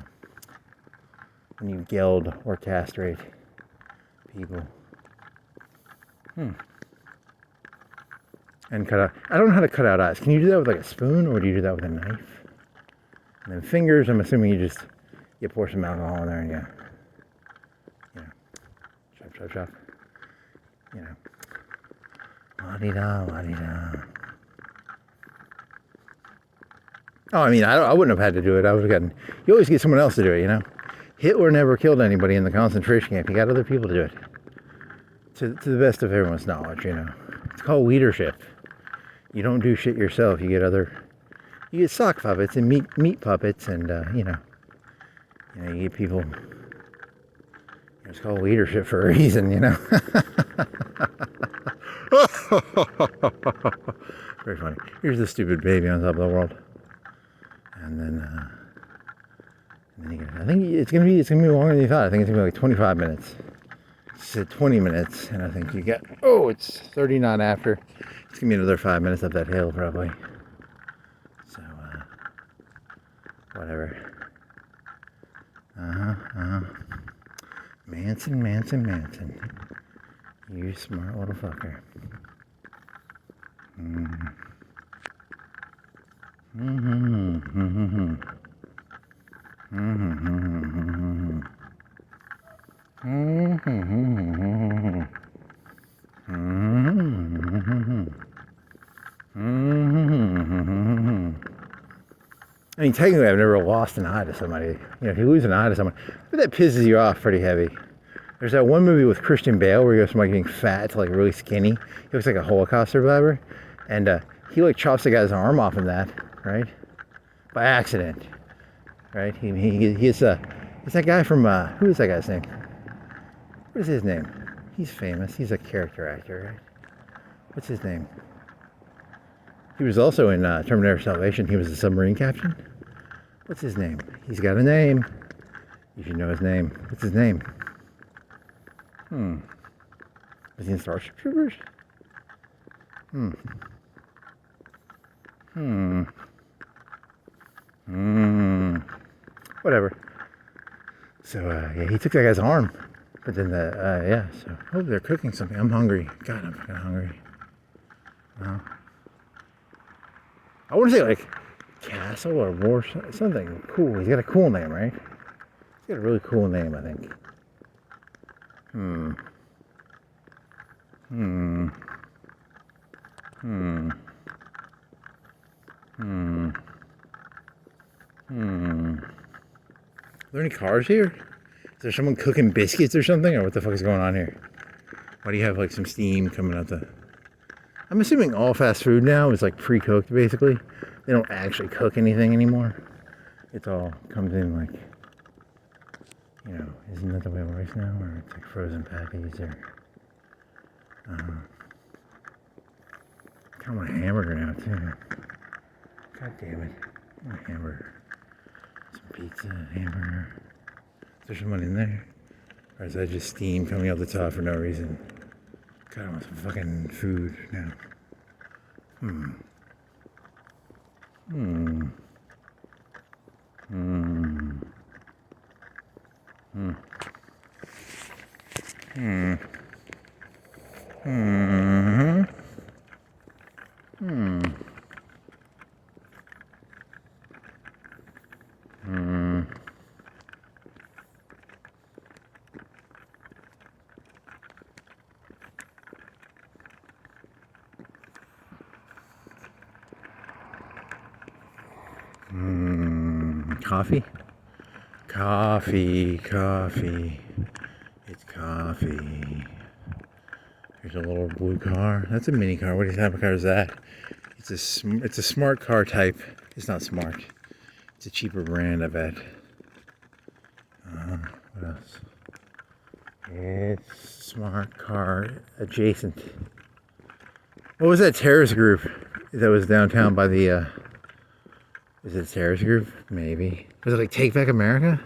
when you geld or castrate people. And cut out, I don't know how to cut out eyes. Can you do that with like a spoon or do you do that with a knife? And then fingers, I'm assuming you pour some alcohol in there and chop. You know. La-di-da, la-di-da. Oh, I mean, I wouldn't have had to do it. I would have gotten, you always get someone else to do it, you know. Hitler never killed anybody in the concentration camp. You got other people to do it. To the best of everyone's knowledge, you know. It's called leadership. You don't do shit yourself. You get sock puppets and meat puppets and, you get people. It's called leadership for a reason, you know. Very funny. Here's the stupid baby on top of the world. And then I think it's gonna be longer than you thought. I think it's gonna be like 25 minutes. It said 20 minutes, and I think you get. Oh, it's 39 after. It's gonna be another 5 minutes up that hill probably. So whatever. Manson. You smart little fucker. I mean, technically, I've never lost an eye to somebody. You know, if you lose an eye to someone, but that pisses you off pretty heavy. There's that one movie with Christian Bale where he goes from like being fat to like really skinny. He looks like a Holocaust survivor, and he like chops the guy's arm off in that, right? By accident, right? It's that guy from who is that guy's name? What is his name? He's famous. He's a character actor, right? What's his name? He was also in Terminator Salvation. He was a submarine captain. What's his name? He's got a name. You should know his name. What's his name? Was he in Starship Troopers? Whatever. So, yeah, he took that guy's arm. But then so, oh, they're cooking something. I'm hungry. God, I'm fucking hungry. Well, I want to say like Castle or War, something cool. He's got a cool name, right? He's got a really cool name, I think. Are there any cars here? Is there someone cooking biscuits or something? Or what the fuck is going on here? Why do you have like some steam coming out the... I'm assuming all fast food now is like pre-cooked basically. They don't actually cook anything anymore. It all comes in like, you know, isn't that the way it works now? Or it's like frozen patties or... I kind of want a hamburger now too. God damn it. I want a hamburger. Some pizza, hamburger. Is there someone in there? Or is that just steam coming out the top for no reason? God, I want some fucking food now. Hmm. Hmm. Hmm. Hmm. Hmm. Hmm. Coffee? Coffee, coffee. It's coffee. Here's a little blue car. That's a mini car. What type of car is that? It's a smart car type. It's not smart. It's a cheaper brand, I bet. What else? It's smart car adjacent. What was that terrorist group that was downtown by the, is it a terrorist group? Maybe. Was it like Take Back America?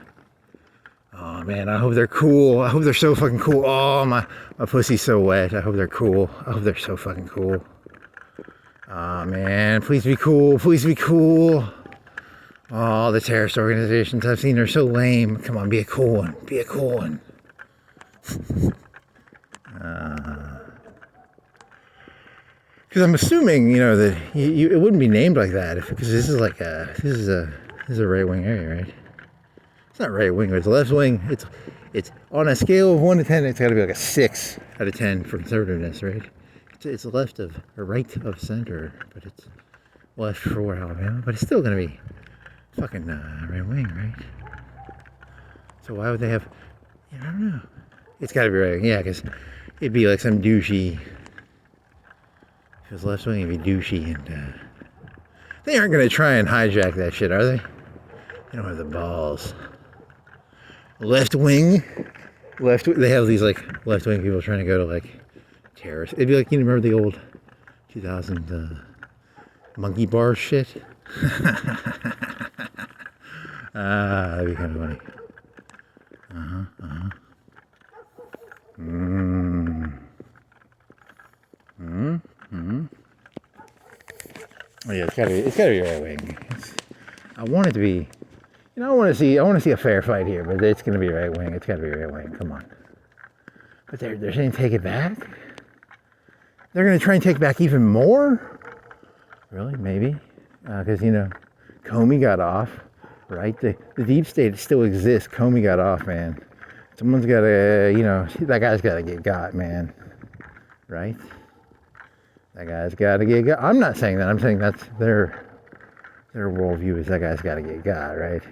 Oh man, I hope they're cool. I hope they're so fucking cool. Oh, my pussy's so wet. I hope they're cool. I hope they're so fucking cool. Oh man, please be cool. Please be cool. Oh, the terrorist organizations I've seen are so lame. Come on, be a cool one. Be a cool one. Because I'm assuming, that it wouldn't be named like that because this is like this is a right wing area, right? It's not right wing, it's left wing. It's on a scale of 1 to 10. It's got to be like a 6 out of 10 for conservativeness, right? It's left of or right of center, but it's left for Alabama, but it's still gonna be fucking right wing, right? So why would they have? I don't know. It's got to be right wing, yeah, because it'd be like some douchey. If it's left wing, it'd be douchey, and they aren't gonna try and hijack that shit, are they? They don't have the balls. Left wing, they have these like left wing people trying to go to like terrorists. It'd be like, remember the old 2000 monkey bar shit? That'd be kind of funny. Oh yeah, it's gotta be right wing. I want it to be. I want to see a fair fight here, but it's gonna be right wing. It's gotta be right wing. Come on. But they're saying take it back. They're gonna try and take back even more. Really? Maybe. Because Comey got off, right? The deep state still exists. Comey got off, man. Someone's gotta, that guy's gotta get got, man. Right? That guy's gotta get got. I'm not saying that. I'm saying that's their worldview is that guy's gotta get got, right?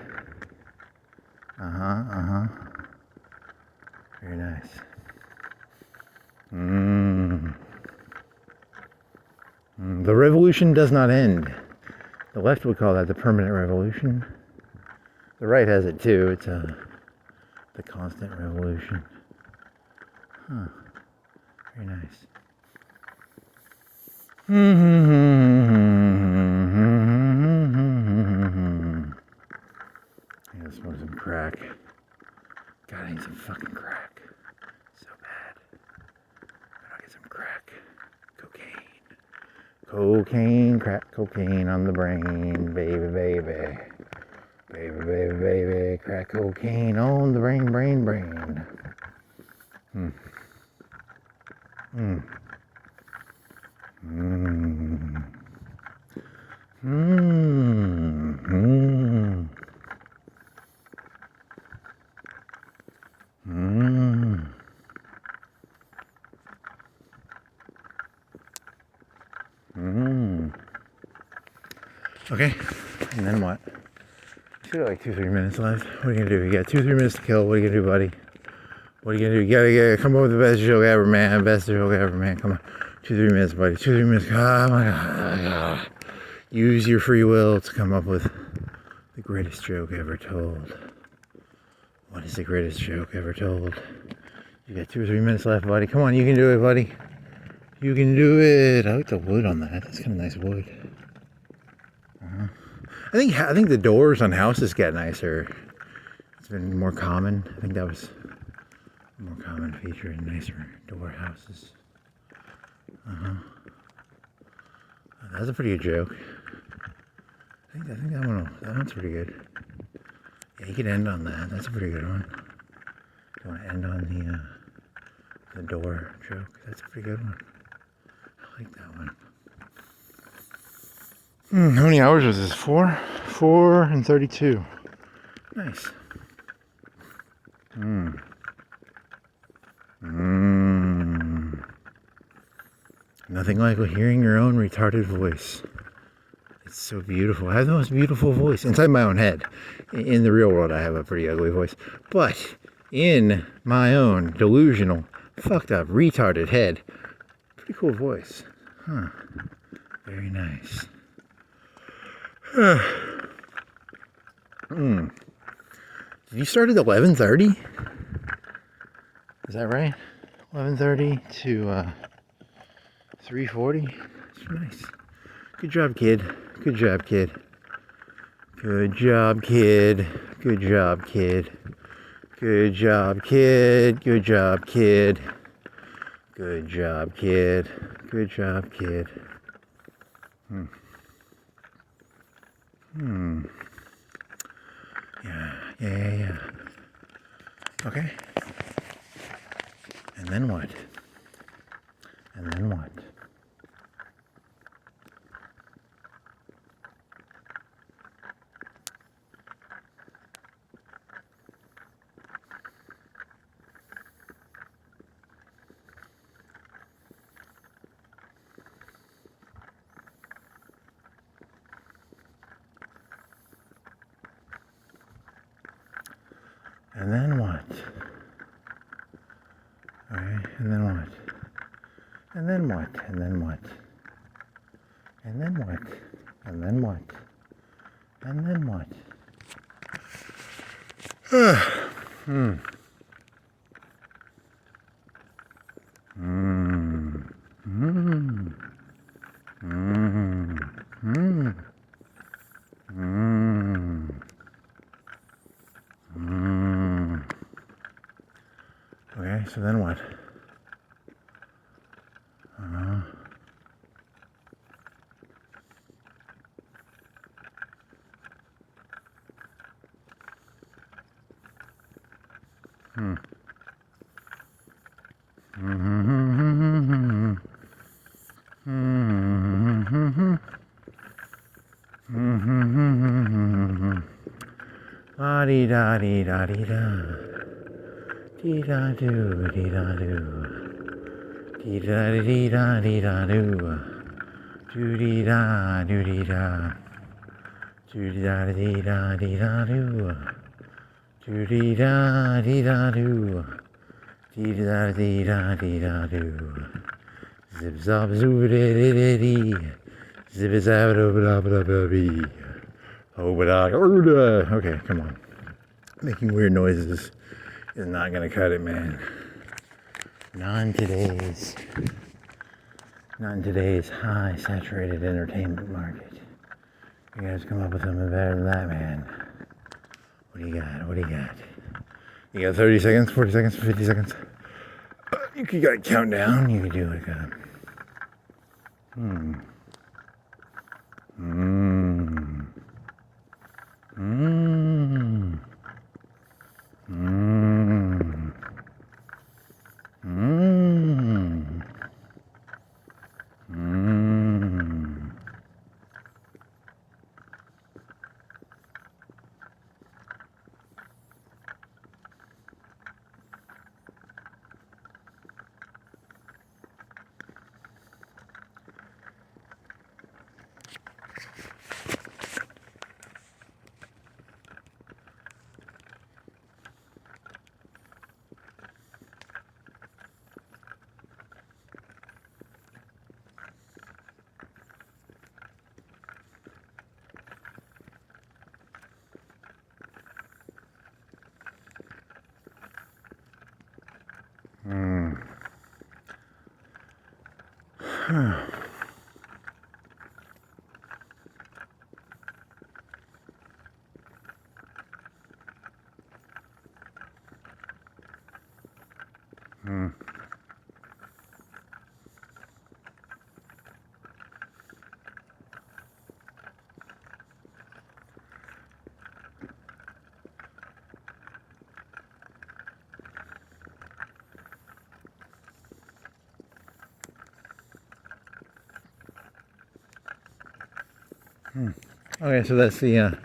Very nice. The revolution does not end. The left would call that the permanent revolution. The right has it too. It's the constant revolution. Huh. Very nice. Yeah, let's smoke some crack. God, I need some fucking crack. So bad. I'll get some crack. Cocaine, crack cocaine on the brain, baby, baby. Baby, baby, baby, crack cocaine on the brain, brain, brain. Okay, and then what? Still got like 2-3 minutes left. What are you gonna do? You got 2-3 minutes to kill. What are you gonna do, buddy? What are you gonna do? You gotta come up with the best joke ever, man. Best joke ever, man. Come on. 2-3 minutes, buddy. 2-3 minutes. Oh my God. Use your free will to come up with the greatest joke ever told. What is the greatest joke ever told? You got 2 or 3 minutes left, buddy. Come on, you can do it, buddy. You can do it. I like the wood on that. That's kind of nice wood. I think the doors on houses get nicer. It's been more common. I think that was a more common feature in nicer door houses. That's a pretty good joke. I think that one's pretty good. Yeah, you could end on that. That's a pretty good one. You want to end on the door joke? That's a pretty good one. I like that one. How many hours was this? 4 and 32. Nice. Nothing like hearing your own retarded voice. It's so beautiful. I have the most beautiful voice inside my own head. In the real world, I have a pretty ugly voice. But in my own delusional, fucked up, retarded head, pretty cool voice. Huh. Very nice. Did you start at 11:30? Is that right? 11:30 to 3:40. That's nice. Good job, kid. Good job, kid. Good job, kid. Good job, kid. Good job, kid. Good job, kid. Good job, kid. Good job, kid. Yeah. Okay. And then what? And then what? And then what? Alright, and then what? And then what? And then what? And then what? And then what? And then what? Okay, so then what? La dee da dee da dee da. Dee da do dee da do. Dee da dee da dee da do. Do dee da do dee da. Do dee da dee da dee da do. Do dee da dee da do. Dee da dee da dee da do. Zip zop zoo dee dee dee dee. Zip zap blah blah blah blah bee. Oh, but okay, come on. Making weird noises is not gonna cut it, man. Not in today's high saturated entertainment market. You guys come up with something better than that, man. What do you got? What do you got? You got 30 seconds, 40 seconds, 50 seconds. You could count down. You could do like a Okay, so that's the end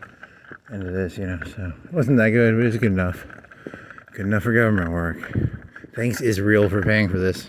of this, you know, so it wasn't that good, but it was good enough. Good enough for government work. Thanks Israel for paying for this.